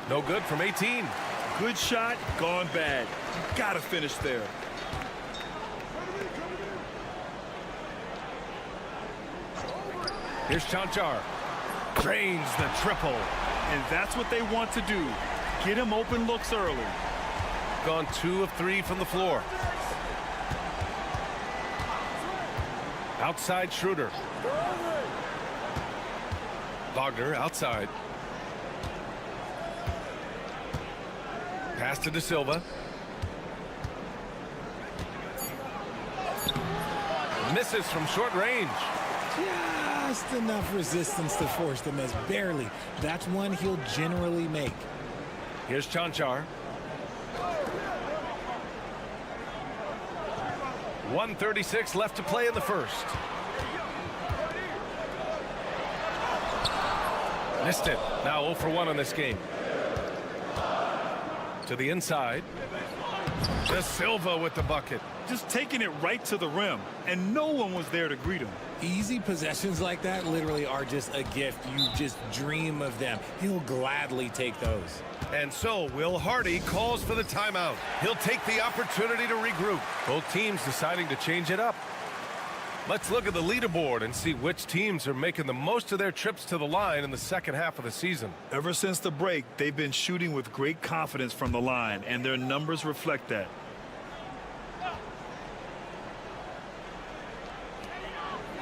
No good from 18. Good shot, gone bad. You got to finish there. Here's Chanchar. Drains the triple. And that's what they want to do. Get him open looks early. Gone 2 of 3 from the floor. Outside Schroeder. Wagner outside. Pass to De Silva. Misses from short range. Just enough resistance to force the miss. Barely. That's one he'll generally make. Here's Chanchar. 1:36 left to play in the first. Missed it. Now 0 for 1 on this game. To the inside. De Silva with the bucket. Just taking it right to the rim, and no one was there to greet him. Easy possessions like that literally are just a gift. You just dream of them. He'll gladly take those. And so Will Hardy calls for the timeout. He'll take the opportunity to regroup. Both teams deciding to change it up. Let's look at the leaderboard and see which teams are making the most of their trips to the line in the second half of the season. Ever since the break, they've been shooting with great confidence from the line, and their numbers reflect that.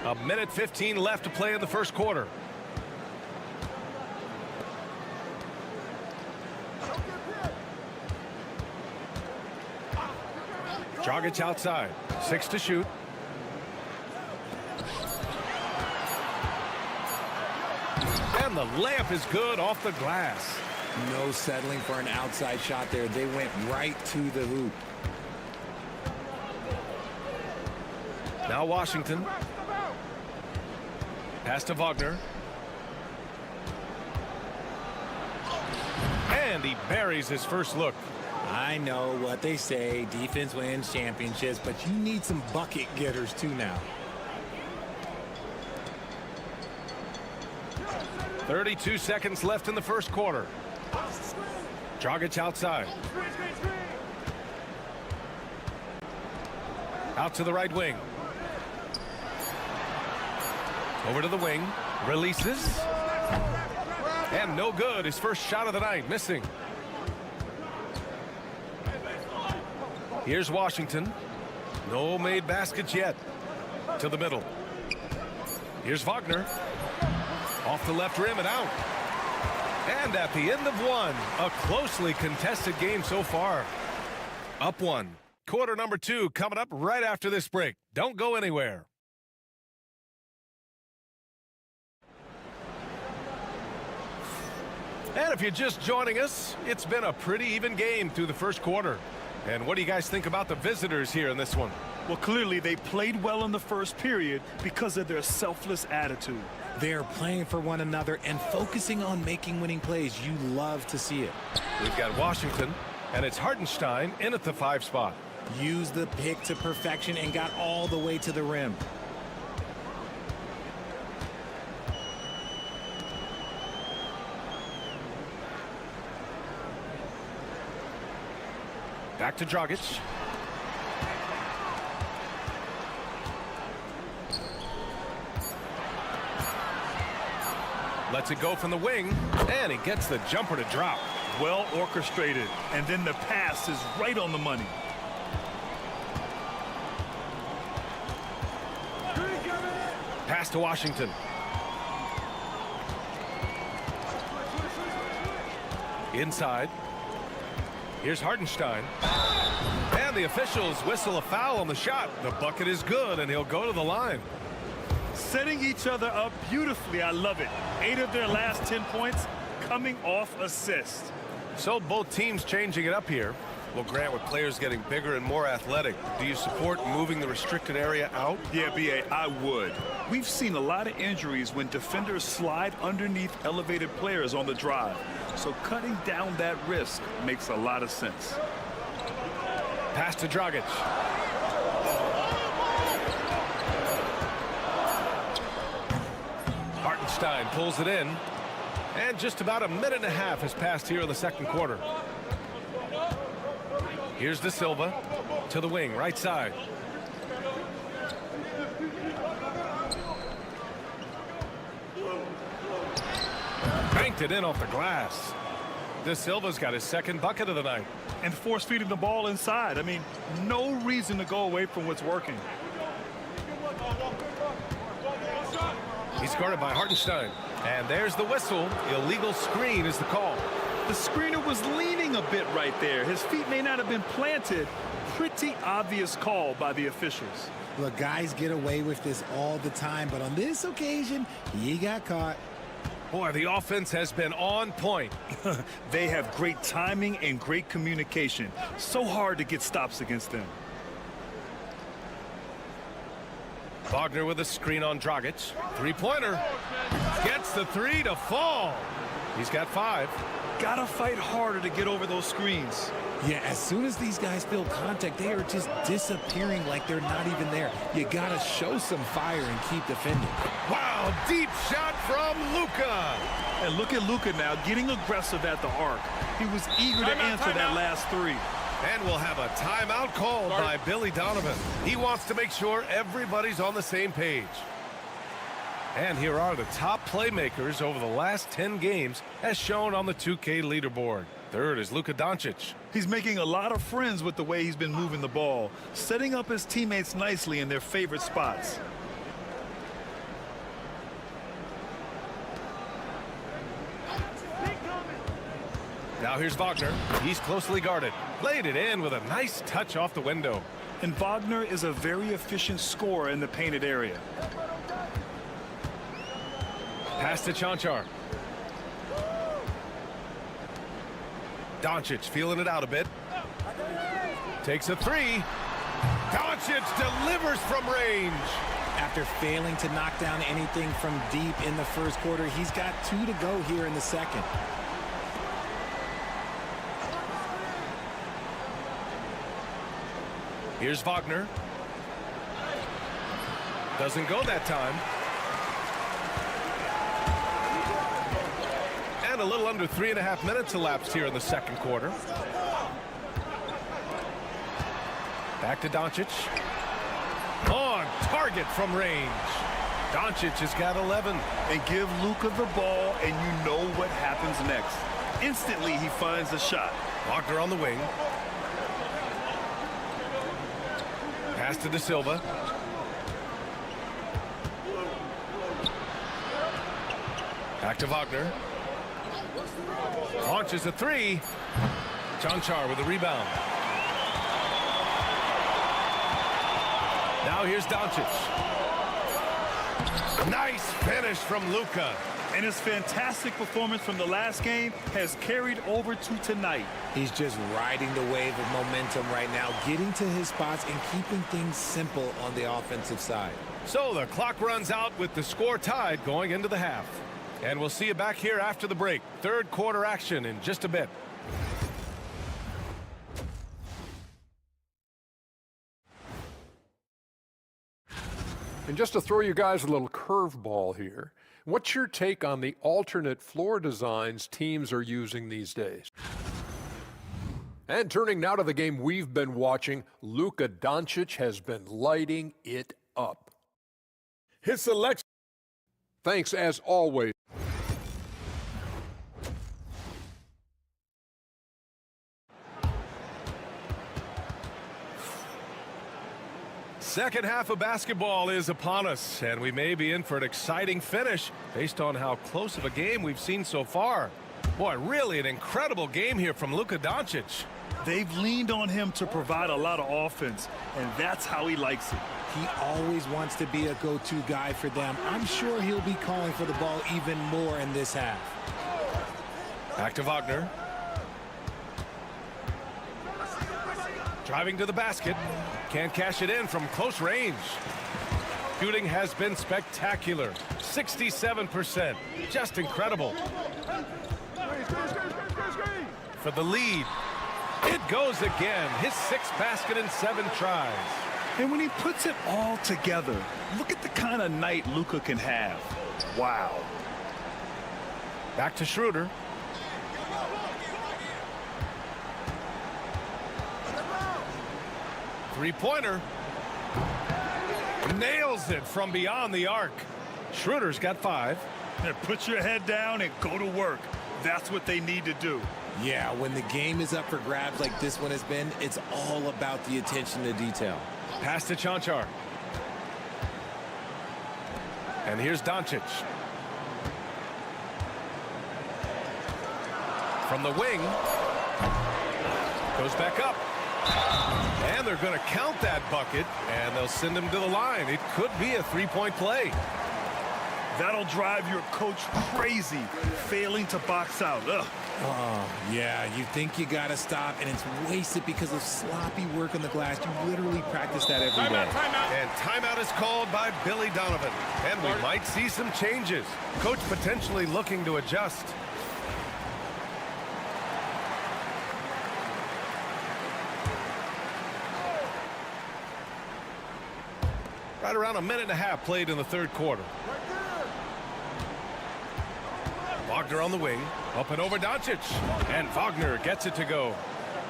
A minute 15 left to play in the first quarter. Dragic outside. 6 to shoot. And the layup is good off the glass. No settling for an outside shot there. They went right to the hoop. Now Washington. Pass to Wagner. And he buries his first look. I know what they say. Defense wins championships, but you need some bucket getters too now. 32 seconds left in the first quarter. Dragic outside. Out to the right wing. Over to the wing. Releases. And no good. His first shot of the night. Missing. Here's Washington. No made baskets yet. To the middle. Here's Wagner. Off the left rim and out. And at the end of one, a closely contested game so far. Up one. Quarter number 2 coming up right after this break. Don't go anywhere. And if you're just joining us, it's been a pretty even game through the first quarter. And what do you guys think about the visitors here in this one? Well, clearly they played well in the first period because of their selfless attitude. They're playing for one another and focusing on making winning plays. You love to see it. We've got Washington, and it's Hartenstein in at the 5 spot. Used the pick to perfection and got all the way to the rim. Back to Dragic. Lets it go from the wing, and he gets the jumper to drop. Well orchestrated, and then the pass is right on the money. Pass to Washington. Inside. Here's Hartenstein. And the officials whistle a foul on the shot. The bucket is good, and he'll go to the line. Setting each other up beautifully. I love it. 8 of their last 10 points coming off assist. So both teams changing it up here. Well, Grant, with players getting bigger and more athletic, do you support moving the restricted area out? Yeah, B.A., I would. We've seen a lot of injuries when defenders slide underneath elevated players on the drive. So cutting down that risk makes a lot of sense. Pass to Dragic. Hartenstein pulls it in. And just about a minute and a half has passed here in the second quarter. Here's De Silva to the wing, right side. Banked it in off the glass. De Silva's got his second bucket of the night. And force feeding the ball inside. I mean, no reason to go away from what's working. He's guarded by Hartenstein. And there's the whistle. Illegal screen is the call. The screener was leaning a bit right there. His feet may not have been planted. Pretty obvious call by the officials. Look, guys get away with this all the time, but on this occasion, he got caught. Boy, the offense has been on point. They have great timing and great communication. So hard to get stops against them. Wagner with a screen on Dragic. Three-pointer. Gets the 3 to fall. He's got 5. Gotta fight harder to get over those screens. Yeah, as soon as these guys feel contact, they are just disappearing like they're not even there. You gotta show some fire and keep defending. Wow, deep shot from Luka. And look at Luka now getting aggressive at the arc. He was eager to answer that last 3. And we'll have a timeout called by Billy Donovan. He wants to make sure everybody's on the same page. And here are the top playmakers over the last 10 games as shown on the 2K leaderboard. Third is Luka Doncic. He's making a lot of friends with the way he's been moving the ball, setting up his teammates nicely in their favorite spots. Now here's Wagner. He's closely guarded. Laid it in with a nice touch off the window. And Wagner is a very efficient scorer in the painted area. Pass to Chanchar. Doncic feeling it out a bit. Takes a 3. Doncic delivers from range. After failing to knock down anything from deep in the first quarter, he's got 2 to go here in the second. Here's Wagner. Doesn't go that time. And a little under 3.5 minutes elapsed here in the second quarter. Back to Doncic. On target from range. Doncic has got 11. And give Luka the ball, and you know what happens next. Instantly, he finds a shot. Wagner on the wing. Pass to De Silva. Back to Wagner. Launches a 3. Chanchar with the rebound. Now here's Doncic. Nice finish from Luka. And his fantastic performance from the last game has carried over to tonight. He's just riding the wave of momentum right now, getting to his spots and keeping things simple on the offensive side. So the clock runs out with the score tied going into the half. And we'll see you back here after the break. Third quarter action in just a bit. And just to throw you guys a little curveball here, what's your take on the alternate floor designs teams are using these days? And turning now to the game we've been watching, Luka Doncic has been lighting it up. His selection. Thanks as always. Second half of basketball is upon us, and we may be in for an exciting finish based on how close of a game we've seen so far. Boy, really an incredible game here from Luka Doncic. They've leaned on him to provide a lot of offense, and that's how he likes it. He always wants to be a go-to guy for them. I'm sure he'll be calling for the ball even more in this half. Back to Wagner. Driving to the basket. Can't cash it in from close range. Shooting has been spectacular. 67%. Just incredible. For the lead. It goes again. His sixth basket in 7 tries. And when he puts it all together, look at the kind of night Luka can have. Wow. Back to Schroeder. Three-pointer. Nails it from beyond the arc. Schroeder's got 5. And put your head down and go to work. That's what they need to do. Yeah, when the game is up for grabs like this one has been, it's all about the attention to detail. Pass to Chanchar. And here's Doncic. From the wing. Goes back up. And they're going to count that bucket, and they'll send him to the line. It could be a 3-point play. That'll drive your coach crazy, failing to box out. Ugh. Oh, yeah, you think you got to stop, and it's wasted because of sloppy work on the glass. You literally practice that every day. Timeout. And timeout is called by Billy Donovan. And we might see some changes. Coach potentially looking to adjust. Right around a minute and a half played in the third quarter. Wagner on the wing. Up and over Doncic. And Wagner gets it to go.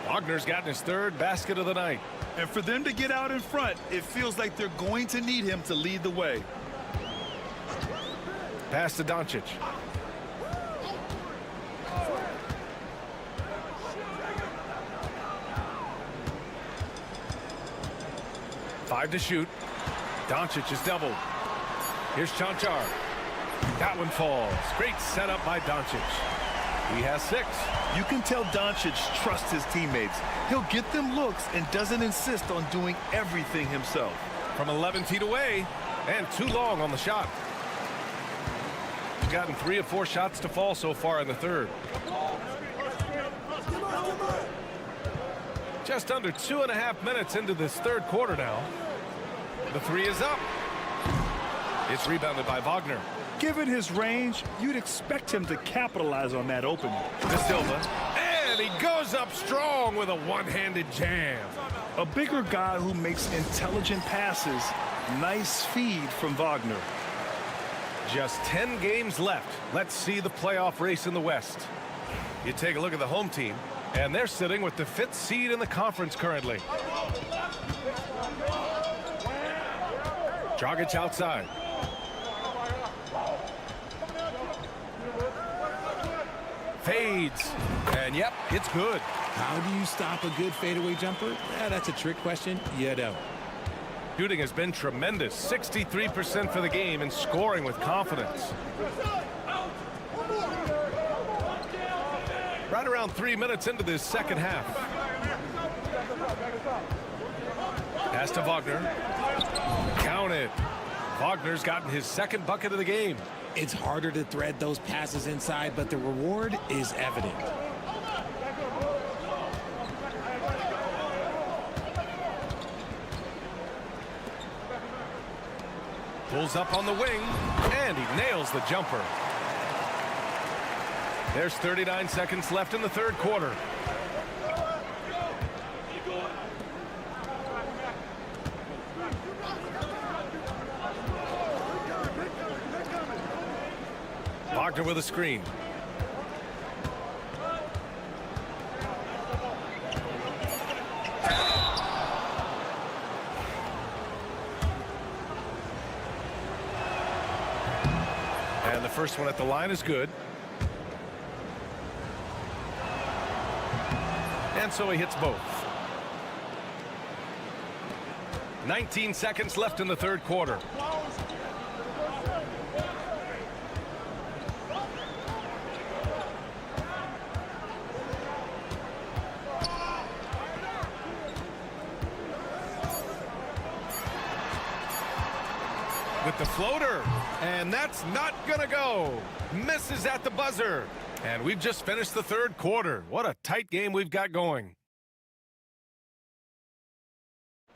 Wagner's gotten his 3rd basket of the night. And for them to get out in front, it feels like they're going to need him to lead the way. Pass to Doncic. Five to shoot. Doncic is doubled. Here's Chanchar. That one falls. Great setup by Doncic. He has 6. You can tell Doncic trusts his teammates. He'll get them looks and doesn't insist on doing everything himself. From 11 feet away, and too long on the shot. He's gotten 3 of 4 shots to fall so far in the third. Just under 2.5 minutes into this third quarter now. The 3 is up. It's rebounded by Wagner. Given his range, you'd expect him to capitalize on that opening. De Silva. And he goes up strong with a one-handed jam. A bigger guy who makes intelligent passes. Nice feed from Wagner. Just 10 games left. Let's see the playoff race in the West. You take a look at the home team, and they're sitting with the 5th seed in the conference currently. Dragic outside. Fades. And yep, it's good. How do you stop a good fadeaway jumper? That's a trick question. You don't. Shooting has been tremendous. 63% for the game and scoring with confidence. Right around 3 minutes into this second half. Pass to Wagner. Count it. Wagner's gotten his 2nd bucket of the game. It's harder to thread those passes inside, but the reward is evident. Pulls up on the wing, and he nails the jumper. There's 39 seconds left in the third quarter. Wagner with a screen. And the first one at the line is good. And so he hits both. 19 seconds left in the third quarter. With the floater, and that's not gonna go. Misses at the buzzer. And we've just finished the third quarter. What a tight game we've got going.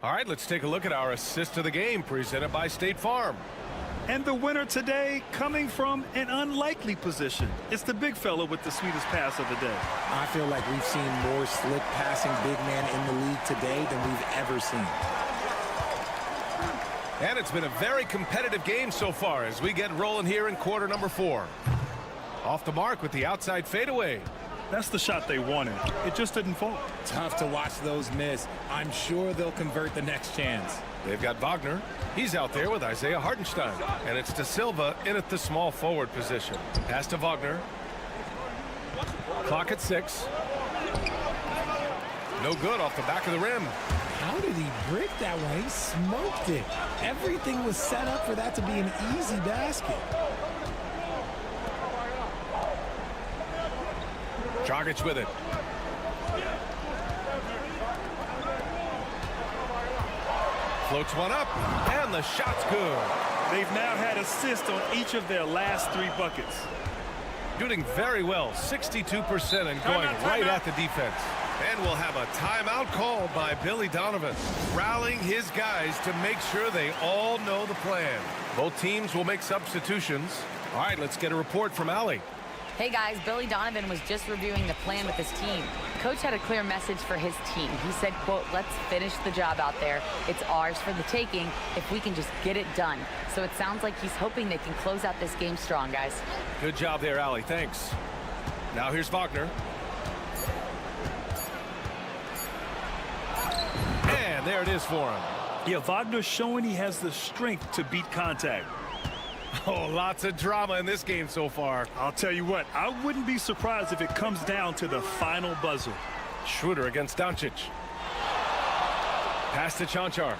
All right, let's take a look at our assist of the game presented by State Farm. And the winner today coming from an unlikely position. It's the big fella with the sweetest pass of the day. I feel like we've seen more slick passing big man in the league today than we've ever seen. And it's been a very competitive game so far as we get rolling here in quarter number 4. Off the mark with the outside fadeaway. That's the shot they wanted. It just didn't fall. Tough to watch those miss. I'm sure they'll convert the next chance. They've got Wagner. He's out there with Isaiah Hartenstein. And it's De Silva in at the small forward position. Pass to Wagner. Clock at 6. No good off the back of the rim. How did he break that one? He smoked it. Everything was set up for that to be an easy basket. Dragic with it. Floats one up, and the shot's good. They've now had assists on each of their last 3 buckets. Shooting very well, 62% and going right at the defense. And we'll have a timeout called by Billy Donovan, rallying his guys to make sure they all know the plan. Both teams will make substitutions. All right, let's get a report from Allie. Hey guys, Billy Donovan was just reviewing the plan with his team. Coach had a clear message for his team. He said, quote, let's finish the job out there. It's ours for the taking if we can just get it done. So it sounds like he's hoping they can close out this game strong, guys. Good job there, Allie. Thanks. Now here's Wagner. And there it is for him. Yeah, Wagner's showing he has the strength to beat contact. Oh, lots of drama in this game so far. I'll tell you what, I wouldn't be surprised if it comes down to the final buzzer. Schroeder against Doncic. Pass to Chanchar.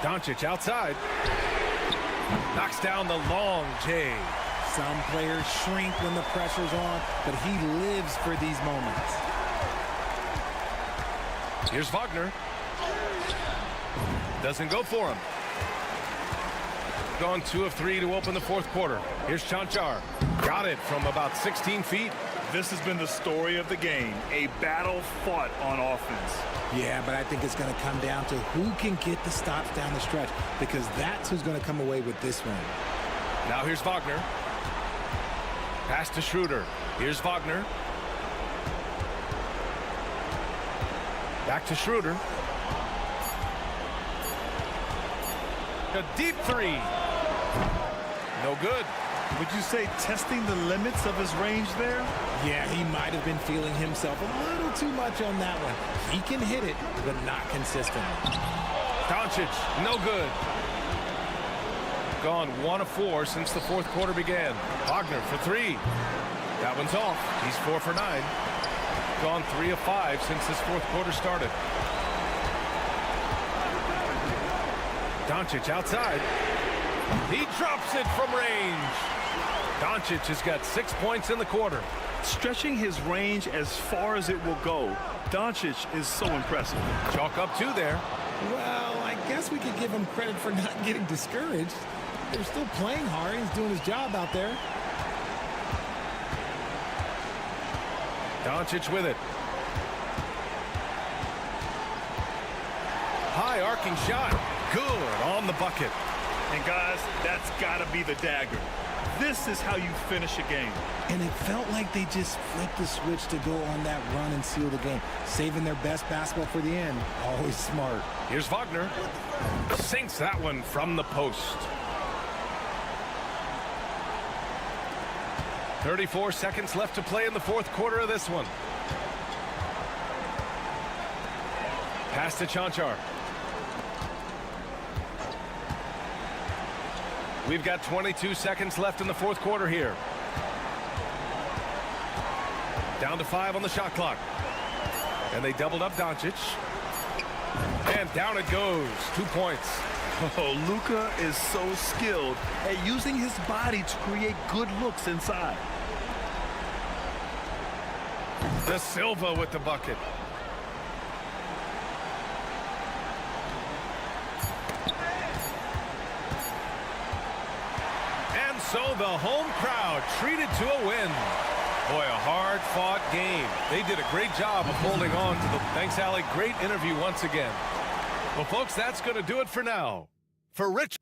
Doncic outside. Knocks down the long J. Some players shrink when the pressure's on, but he lives for these moments. Here's Wagner. Doesn't go for him. Gone 2 of 3 to open the fourth quarter. Here's Chanchar. Got it from about 16 feet. This has been the story of the game. A battle fought on offense. Yeah, but I think it's going to come down to who can get the stops down the stretch, because that's who's going to come away with this one. Now here's Wagner. Pass to Schroeder. Here's Wagner. Back to Schroeder. A deep 3. No good. Would you say testing the limits of his range there? Yeah, he might have been feeling himself a little too much on that one. He can hit it, but not consistently. Doncic, no good. Gone 1 of 4 since the fourth quarter began. Wagner for 3. That one's off. He's 4 for 9. Gone 3 of 5 since this fourth quarter started. Doncic outside. He drops it from range. Doncic has got 6 points in the quarter. Stretching his range as far as it will go, Doncic is so impressive. Chalk up 2 there. Well, I guess we could give him credit for not getting discouraged. They're still playing hard. He's doing his job out there. Doncic with it. High arcing shot. Good on the bucket. And guys, that's got to be the dagger. This is how you finish a game. And it felt like they just flipped the switch to go on that run and seal the game. Saving their best basketball for the end. Always smart. Here's Wagner. Sinks that one from the post. 34 seconds left to play in the fourth quarter of this one. Pass to Chanchar. We've got 22 seconds left in the fourth quarter here. Down to 5 on the shot clock. And they doubled up Doncic. And down it goes. 2 points. Oh, Luka is so skilled at using his body to create good looks inside. De Silva with the bucket. And so the home crowd treated to a win. Boy, a hard-fought game. They did a great job of holding on to the... Thanks, Allie. Great interview once again. Well, folks, that's going to do it for now. For Rich...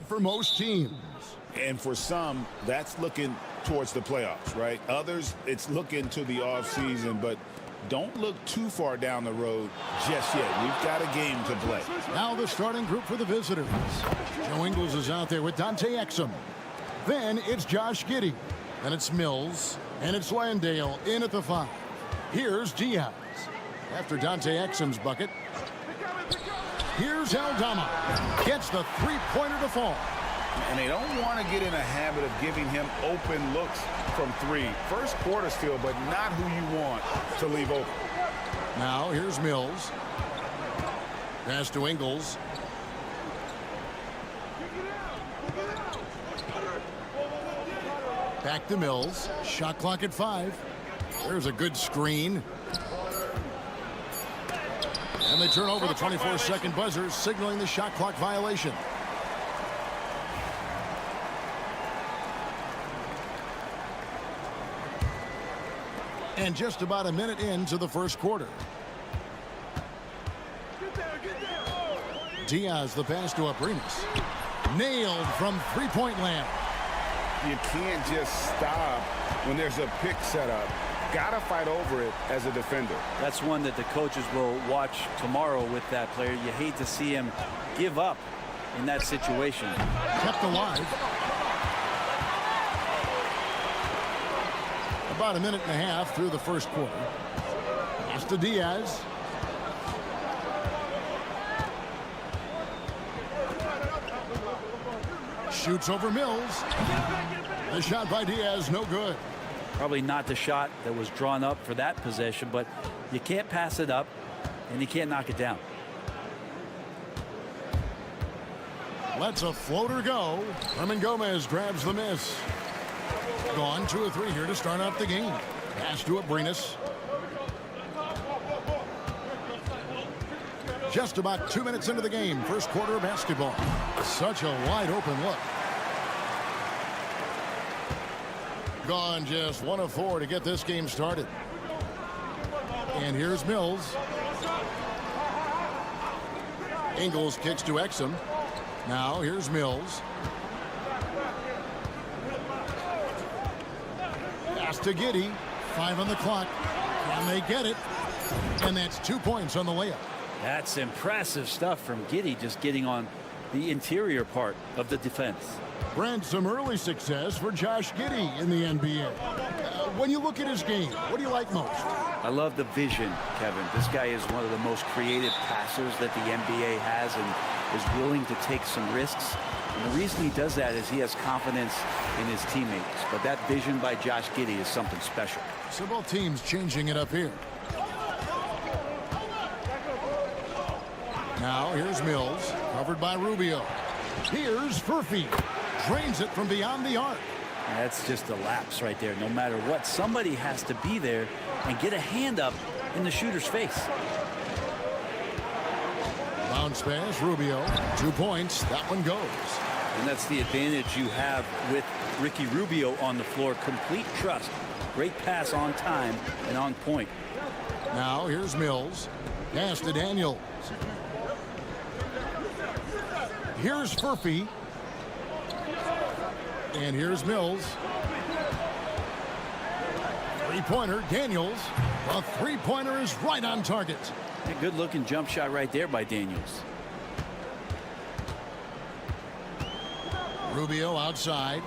For most teams. And for some, that's looking towards the playoffs, right? Others, it's looking to the offseason, but don't look too far down the road just yet. We've got a game to play. Now the starting group for the visitors. Joe Ingles is out there with Dante Exum. Then it's Josh Giddey. Then it's Mills. And it's Landale in at the 5. Here's Diaz. After Dante Exum's bucket, here's Aldama. Gets the three-pointer to fall. And they don't want to get in a habit of giving him open looks from 3. First quarter still, but not who you want to leave open. Now here's Mills. Pass to Ingles. Back to Mills. Shot clock at 5. There's a good screen. And they turn over the 24-second buzzer, signaling the shot clock violation. And just about a minute into the first quarter. Diaz, the pass to Abrinas. Nailed from three-point land. You can't just stop when there's a pick set up. Gotta fight over it as a defender. That's one that the coaches will watch tomorrow with that player. You hate to see him give up in that situation. Kept alive. About a minute and a half through the first quarter. Pass to Diaz. Shoots over Mills. The shot by Diaz, no good. Probably not the shot that was drawn up for that possession, but you can't pass it up and you can't knock it down. Lets a floater go. Herman Gomez grabs the miss. Gone 2 of 3 here to start out the game. Pass to Abrinas. Just about 2 minutes into the game. First quarter of basketball. Such a wide open look. Gone just 1 of 4 to get this game started. And here's Mills. Ingles kicks to Exum. Now here's Mills. Pass to Giddey. 5 on the clock. Can they get it? And that's 2 points on the layup. That's impressive stuff from Giddey, just getting on the interior part of the defense. Brent, some early success for Josh Giddey in the NBA. When you look at his game, what do you like most? I love the vision, Kevin. This guy is one of the most creative passers that the NBA has and is willing to take some risks. And the reason he does that is he has confidence in his teammates. But that vision by Josh Giddey is something special. So both teams changing it up here. Now here's Mills, covered by Rubio. Here's Furphy. Drains it from beyond the arc. That's just a lapse right there. No matter what, somebody has to be there and get a hand up in the shooter's face. Bounce pass, Rubio. 2 points. That one goes. And that's the advantage you have with Ricky Rubio on the floor. Complete trust. Great pass on time and on point. Now here's Mills. Pass to Daniels. Here's Furphy. And here's Mills. Three-pointer, Daniels. The three-pointer is right on target. A good-looking jump shot right there by Daniels. Rubio outside.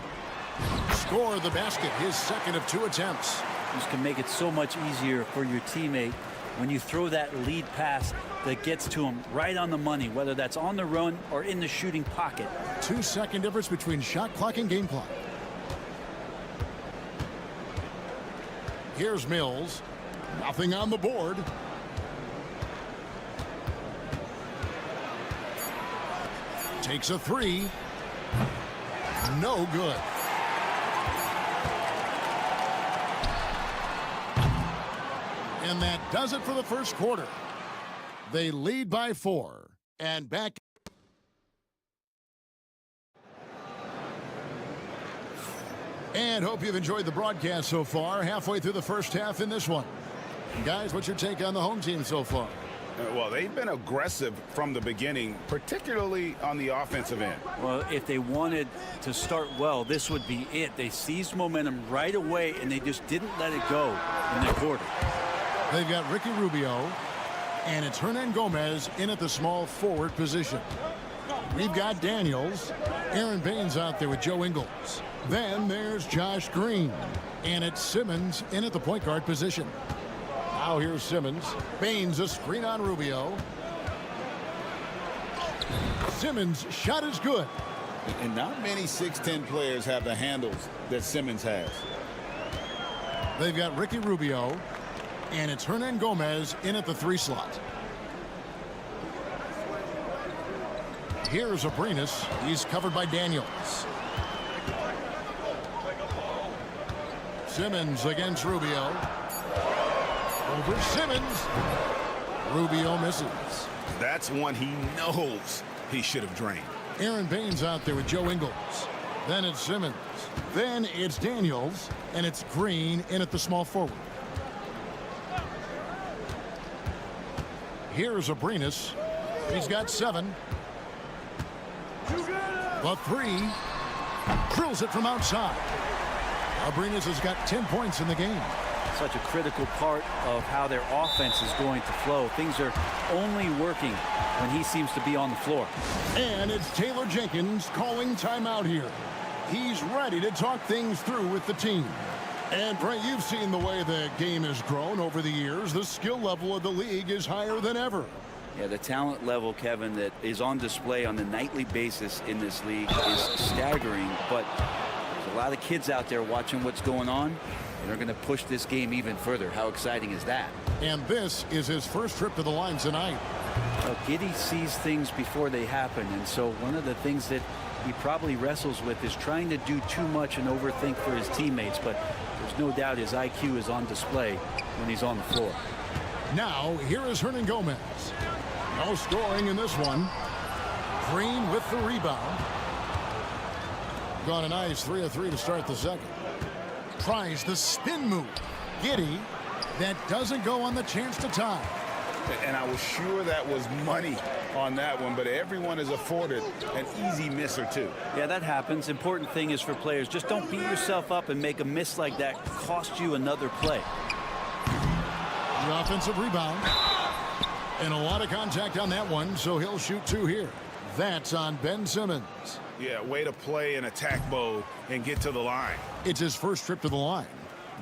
Score the basket, his second of 2 attempts. This can make it so much easier for your teammate when you throw that lead pass that gets to him right on the money, whether that's on the run or in the shooting pocket. 2-second difference between shot clock and game clock. Here's Mills. Nothing on the board. Takes a 3. No good. And that does it for the first quarter. They lead by 4. And back. And hope you've enjoyed the broadcast so far. Halfway through the first half in this one. Guys, what's your take on the home team so far? Well, they've been aggressive from the beginning, particularly on the offensive end. Well, if they wanted to start well, this would be it. They seized momentum right away, and they just didn't let it go in the quarter. They've got Ricky Rubio, and it's Hernan Gomez in at the small forward position. We've got Daniels. Aaron Baines out there with Joe Ingles. Then there's Josh Green, and it's Simmons in at the point guard position. Now here's Simmons. Baines a screen on Rubio. Simmons' shot is good. And not many 6'10 players have the handles that Simmons has. They've got Ricky Rubio, and it's Hernan Gomez in at the 3 slot. Here's Abrinas. He's covered by Daniels. Simmons against Rubio. Over Simmons. Rubio misses. That's one he knows he should have drained. Aaron Baines out there with Joe Ingles. Then it's Simmons. Then it's Daniels. And it's Green in at the small forward. Here's Abrinas. He's got 7. The 3. Drills it from outside. Abrinas has got 10 points in the game. Such a critical part of how their offense is going to flow. Things are only working when he seems to be on the floor. And it's Taylor Jenkins calling timeout here. He's ready to talk things through with the team. And Brent, you've seen the way the game has grown over the years. The skill level of the league is higher than ever. Yeah, the talent level, Kevin, that is on display on a nightly basis in this league is staggering. But there's a lot of kids out there watching what's going on. They're going to push this game even further. How exciting is that? And this is his first trip to the line tonight. Giddey sees things before they happen. And so one of the things that he probably wrestles with is trying to do too much and overthink for his teammates. But there's no doubt his IQ is on display when he's on the floor. Now, here is Hernan Gomez. No scoring in this one. Green with the rebound. Gone a nice 3 of 3 to start the second. Tries the spin move. Giddey. That doesn't go on the chance to tie. And I was sure that was money on that one, but everyone is afforded an easy miss or two. Yeah, that happens. Important thing is for players, just don't beat yourself up and make a miss like that cost you another play. The offensive rebound. And a lot of contact on that one, so he'll shoot 2 here. That's on Ben Simmons. Yeah, way to play an attack mode and get to the line. It's his first trip to the line.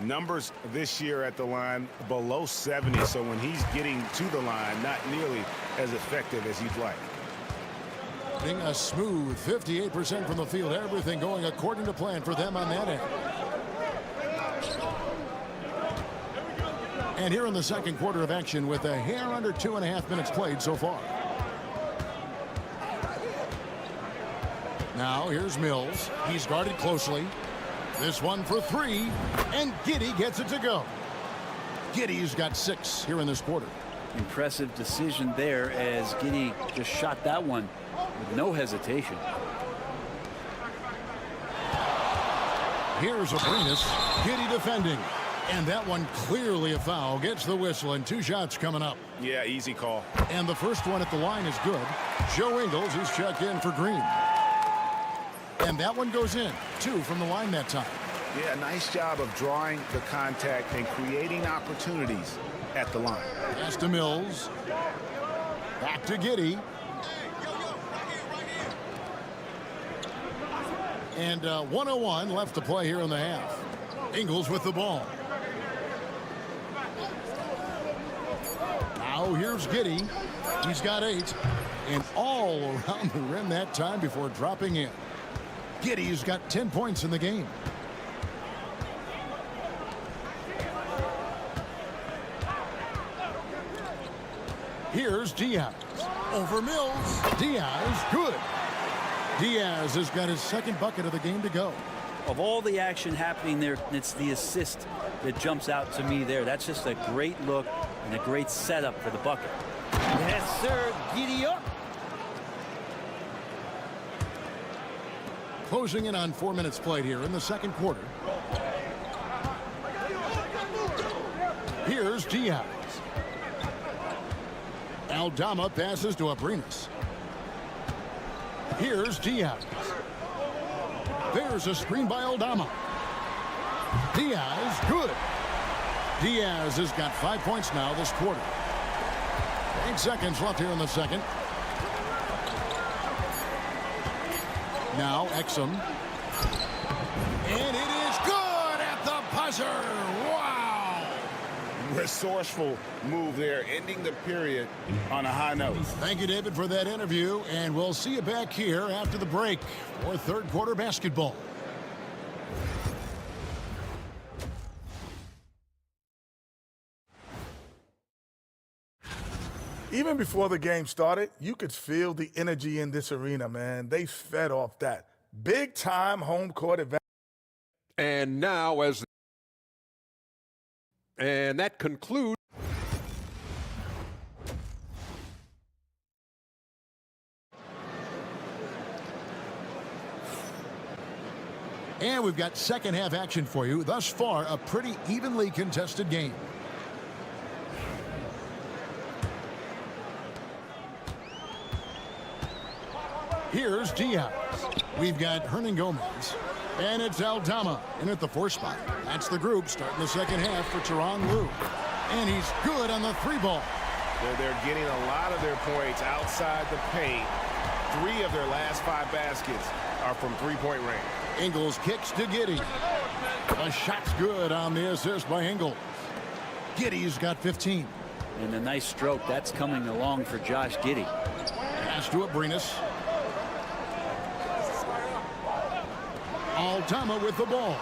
Numbers this year at the line below 70, so when he's getting to the line, not nearly as effective as you'd like. Being a smooth 58% from the field. Everything going according to plan for them on that end. And here in the second quarter of action with a hair under 2.5 minutes played so far. Now here's Mills. He's guarded closely. This one for 3. And Giddey gets it to go. Giddey's got 6 here in this quarter. Impressive decision there as Giddey just shot that one with no hesitation. Here's Abrinas. Giddey defending. And that one clearly a foul. Gets the whistle and 2 shots coming up. Yeah, easy call. And the first one at the line is good. Joe Ingles is checked in for Green. And that one goes in. 2 from the line that time. Yeah, nice job of drawing the contact and creating opportunities at the line. Pass to Mills. Back to Giddey. And 1:01 left to play here in the half. Ingles with the ball. Now here's Giddey. He's got 8. And all around the rim that time before dropping in. Giddey's got 10 points in the game. Here's Diaz. Over Mills. Diaz, good. Diaz has got his second bucket of the game to go. Of all the action happening there, it's the assist that jumps out to me there. That's just a great look and a great setup for the bucket. Yes, sir. Giddy up. Closing in on 4 minutes played here in the second quarter. Here's Diaz. Aldama passes to Abrinas. Here's Diaz. There's a screen by Aldama. Diaz, good. Diaz has got 5 points now this quarter. 8 seconds left here in the second. Now Exum. And it is good at the buzzer. Wow. Resourceful move there, ending the period on a high note. Thank you, David, for that interview. And we'll see you back here after the break for third quarter basketball. Even before the game started, you could feel the energy in this arena, man. They fed off that big-time home court advantage. And now and that concludes. And we've got second half action for you. Thus far, a pretty evenly contested game. Here's Diaz. We've got Hernan Gomez. And it's Aldama in at the 4 spot. That's the group starting the second half for Tyronn Lue. And he's good on the 3-ball. They're getting a lot of their points outside the paint. 3 of their last 5 baskets are from three-point range. Ingles kicks to Giddey. The shot's good on the assist by Ingles. Giddey's got 15. And a nice stroke that's coming along for Josh Giddey. Pass to Abrinas. Aldama with the ball.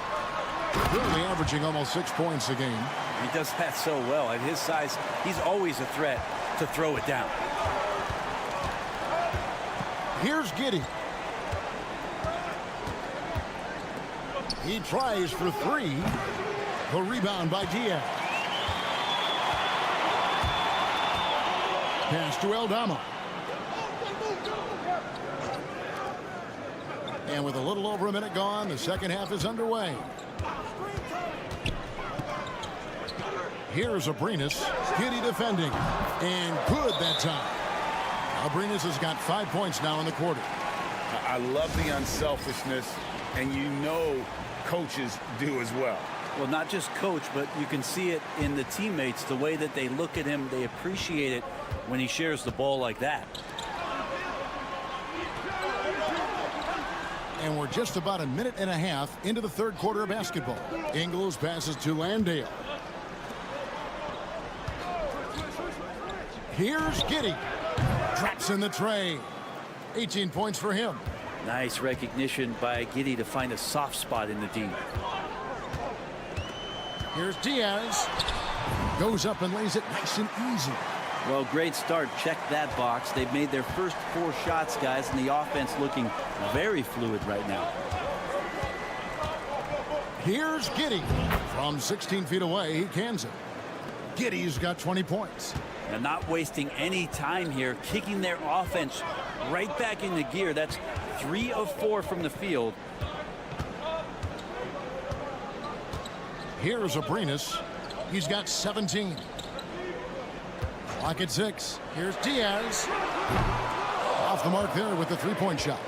Really averaging almost 6 points a game. He does that so well. At his size, he's always a threat to throw it down. Here's Giddey. He tries for 3. The rebound by Diaz. Pass to Aldama. And with a little over a minute gone, the second half is underway. Here's Abrinas. Giddey defending. And good that time. Abrinas has got 5 points now in the quarter. I love the unselfishness, and you know coaches do as well. Well, not just coach, but you can see it in the teammates, the way that they look at him. They appreciate it when he shares the ball like that. And we're just about a minute and a half into the third quarter of basketball. Ingles passes to Landale. Here's Giddey. Drops in the tray. 18 points for him. Nice recognition by Giddey to find a soft spot in the D. Here's Diaz. Goes up and lays it nice and easy. Well, great start. Check that box. They've made their first 4 shots, guys, and the offense looking very fluid right now. Here's Giddey. From 16 feet away, he cans it. Giddey's got 20 points. And not wasting any time here, kicking their offense right back into gear. That's 3 of 4 from the field. Here's Abrinas. He's got 17. Clock at 6. Here's Diaz. Off the mark there with the 3-point shot.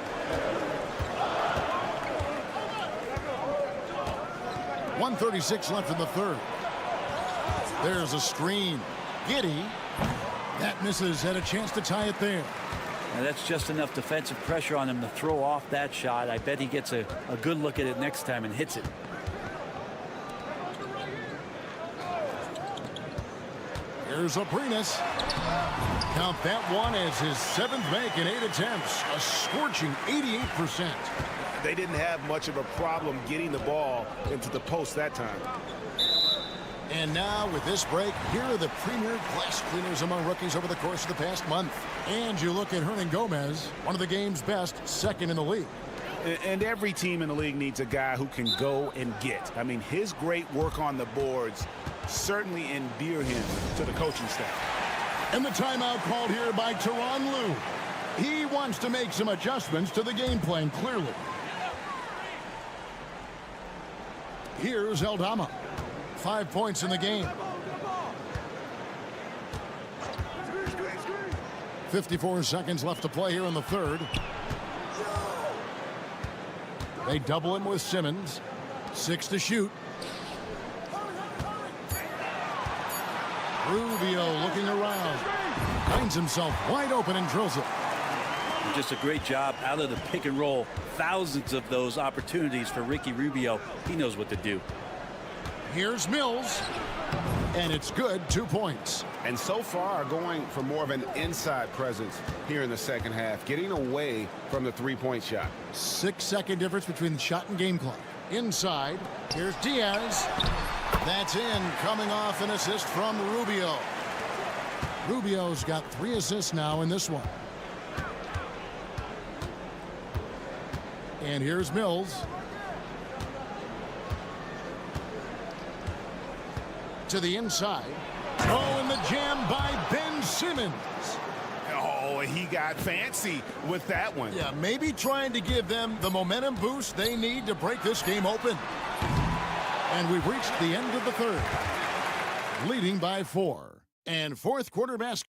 .136 left in the third. There's a screen. Giddey. That misses. Had a chance to tie it there. Now that's just enough defensive pressure on him to throw off that shot. I bet he gets a good look at it next time and hits it. Here's Abrinas. Count that one as his 7th make in 8 attempts. A scorching 88%. They didn't have much of a problem getting the ball into the post that time. And now with this break, here are the premier glass cleaners among rookies over the course of the past month. And you look at Hernan Gomez, one of the game's best, 2nd in the league. And every team in the league needs a guy who can go and get. I mean, his great work on the boards certainly endear him to the coaching staff. And the timeout called here by Tyronn Lue. He wants to make some adjustments to the game plan, clearly. Here's Aldama. 5 points in the game. 54 seconds left to play here in the third. They double him with Simmons. 6 to shoot. Rubio looking around. Finds himself wide open and drills it. Just a great job out of the pick and roll. Thousands of those opportunities for Ricky Rubio. He knows what to do. Here's Mills. And it's good. 2 points. And so far going for more of an inside presence here in the second half, getting away from the three-point shot. 6-second difference between the shot and game clock. Inside, here's Diaz. That's in, coming off an assist from Rubio. Rubio's got 3 assists now in this one. And here's Mills. To the inside. Oh, and the jam by Ben Simmons. Oh, he got fancy with that one. Yeah, maybe trying to give them the momentum boost they need to break this game open. And we've reached the end of the third. Leading by 4. And fourth quarter basketball.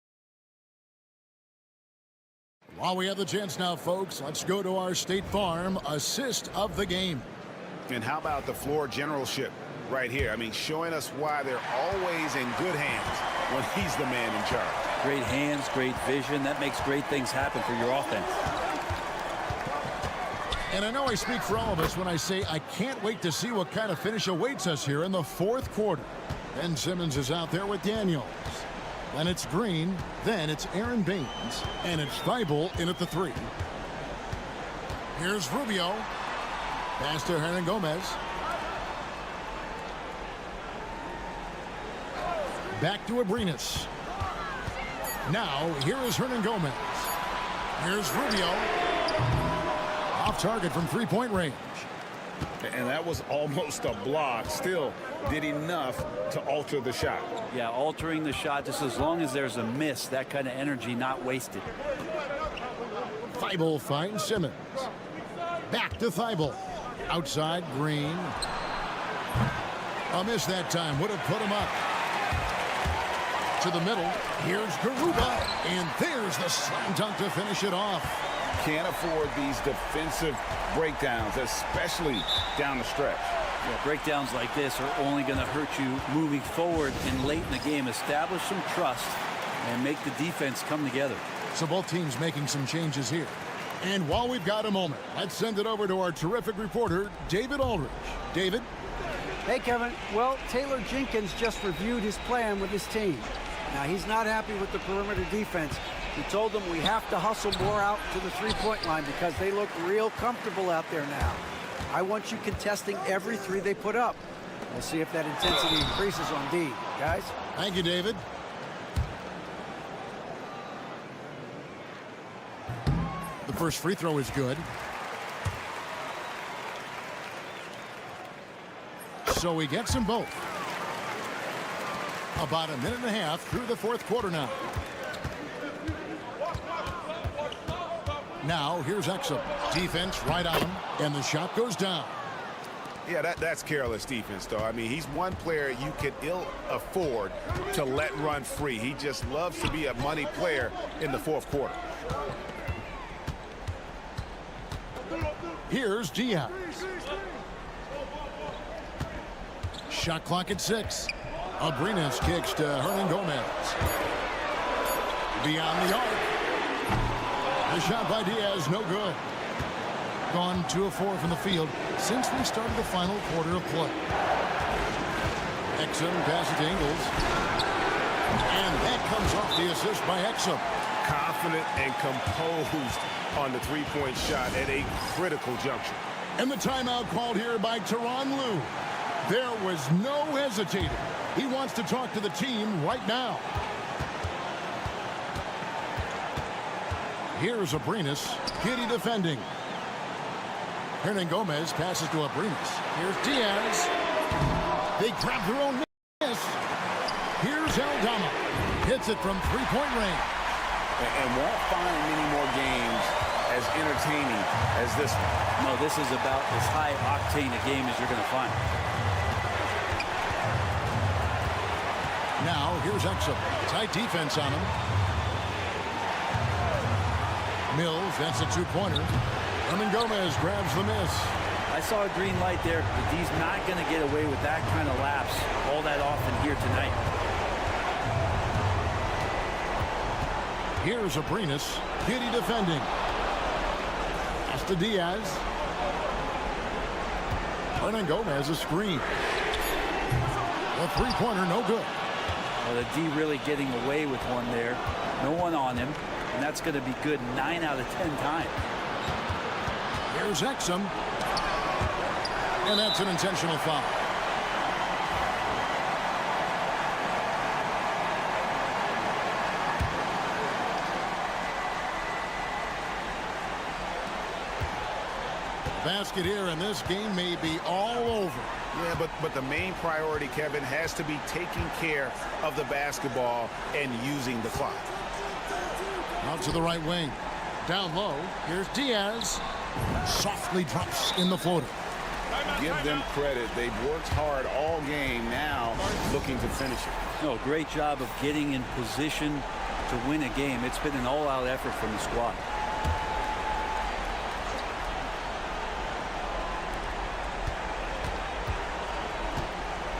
While we have the chance now, folks, let's go to our State Farm assist of the game. And how about the floor generalship right here? I mean, showing us why they're always in good hands when he's the man in charge. Great hands, great vision. That makes great things happen for your offense. And I know I speak for all of us when I say I can't wait to see what kind of finish awaits us here in the fourth quarter. Ben Simmons is out there with Daniels. Then it's Green. Then it's Aaron Baines. And it's Thibault in at the 3. Here's Rubio. Pass to Hernangomez. Back to Abrinas. Now, here is Hernangomez. Here's Rubio. Off target from three-point range. And that was almost a block. Still did enough to alter the shot. Yeah, altering the shot just as long as there's a miss. That kind of energy not wasted. Thibault finds Simmons. Back to Thibault. Outside, Green. A miss that time. Would have put him up. To the middle. Here's Garuba. And there's the slam dunk to finish it off. Can't afford these defensive breakdowns, especially down the stretch. Yeah, breakdowns like this are only going to hurt you moving forward and late in the game. Establish some trust and make the defense come together. So both teams making some changes here. And while we've got a moment, let's send it over to our terrific reporter, David Aldridge. David? Hey, Kevin. Well, Taylor Jenkins just reviewed his plan with his team. Now, he's not happy with the perimeter defense. He told them we have to hustle more out to the three-point line because they look real comfortable out there now. I want you contesting every 3 they put up. We'll see if that intensity increases on D, guys. Thank you, David. The first free throw is good. So he gets them both. About a minute and a half through the fourth quarter now. Now, here's Exum. Defense right on him, and the shot goes down. Yeah, that's careless defense, though. I mean, he's one player you could ill afford to let run free. He just loves to be a money player in the fourth quarter. Here's Diaz. Shot clock at 6. Abrinas kicks to Hernangomez. Beyond the arc. The shot by Diaz, no good. Gone 2 of 4 from the field since we started the final quarter of play. Exum passes to Ingles. And that comes off the assist by Exum. Confident and composed on the three-point shot at a critical juncture. And the timeout called here by Tyronn Lue. There was no hesitating. He wants to talk to the team right now. Here's Abrinas. Giddy defending. Hernangomez passes to Abrinas. Here's Diaz. They grab their own miss. Here's Aldama. Hits it from three-point range. And won't find many more games as entertaining as this one. No, this is about as high-octane a game as you're going to find. Now, here's Exum. Tight defense on him. Mills, that's a two-pointer. Herman Gomez grabs the miss. I saw a green light there, but he's not going to get away with that kind of lapse all that often here tonight. Here's Abrinas. Giddy defending. Pass to Diaz. Hernan Gomez a screen. A three-pointer, no good. Well, the D really getting away with one there. No one on him, and that's going to be good 9 out of 10 times. Here's Exum. And that's an intentional foul. Basket here, and this game may be all over. Yeah, but the main priority, Kevin, has to be taking care of the basketball and using the clock. Out to the right wing. Down low. Here's Diaz. Softly drops in the floater. Give them credit. They've worked hard all game, now looking to finish it. No, great job of getting in position to win a game. It's been an all-out effort from the squad.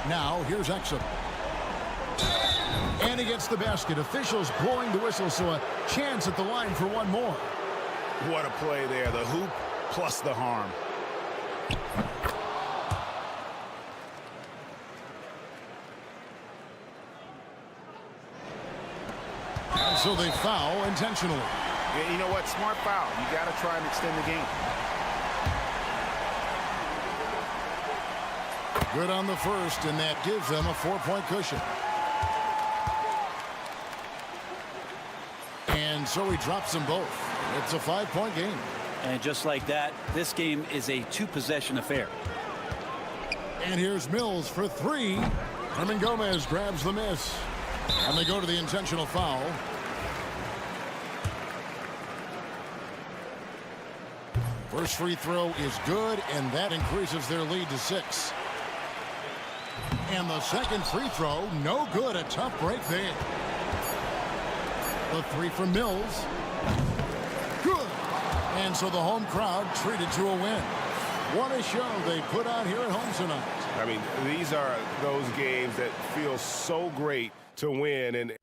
Now, here's Exum. And he gets the basket. Officials blowing the whistle, so a chance at the line for one more. What a play there. The hoop plus the harm. And so they foul intentionally. Yeah, you know what? Smart foul. You got to try and extend the game. Good on the first, and that gives them a 4-point cushion. And so he drops them both. It's a 5-point game. And just like that, this game is a 2-possession affair. And here's Mills for 3. Herman Gomez grabs the miss. And they go to the intentional foul. First free throw is good, and that increases their lead to 6. And the second free throw, no good. A tough break there. The 3 from Mills. Good. And so the home crowd treated to a win. What a show they put on here at home tonight. I mean, these are those and that feel so great to win. And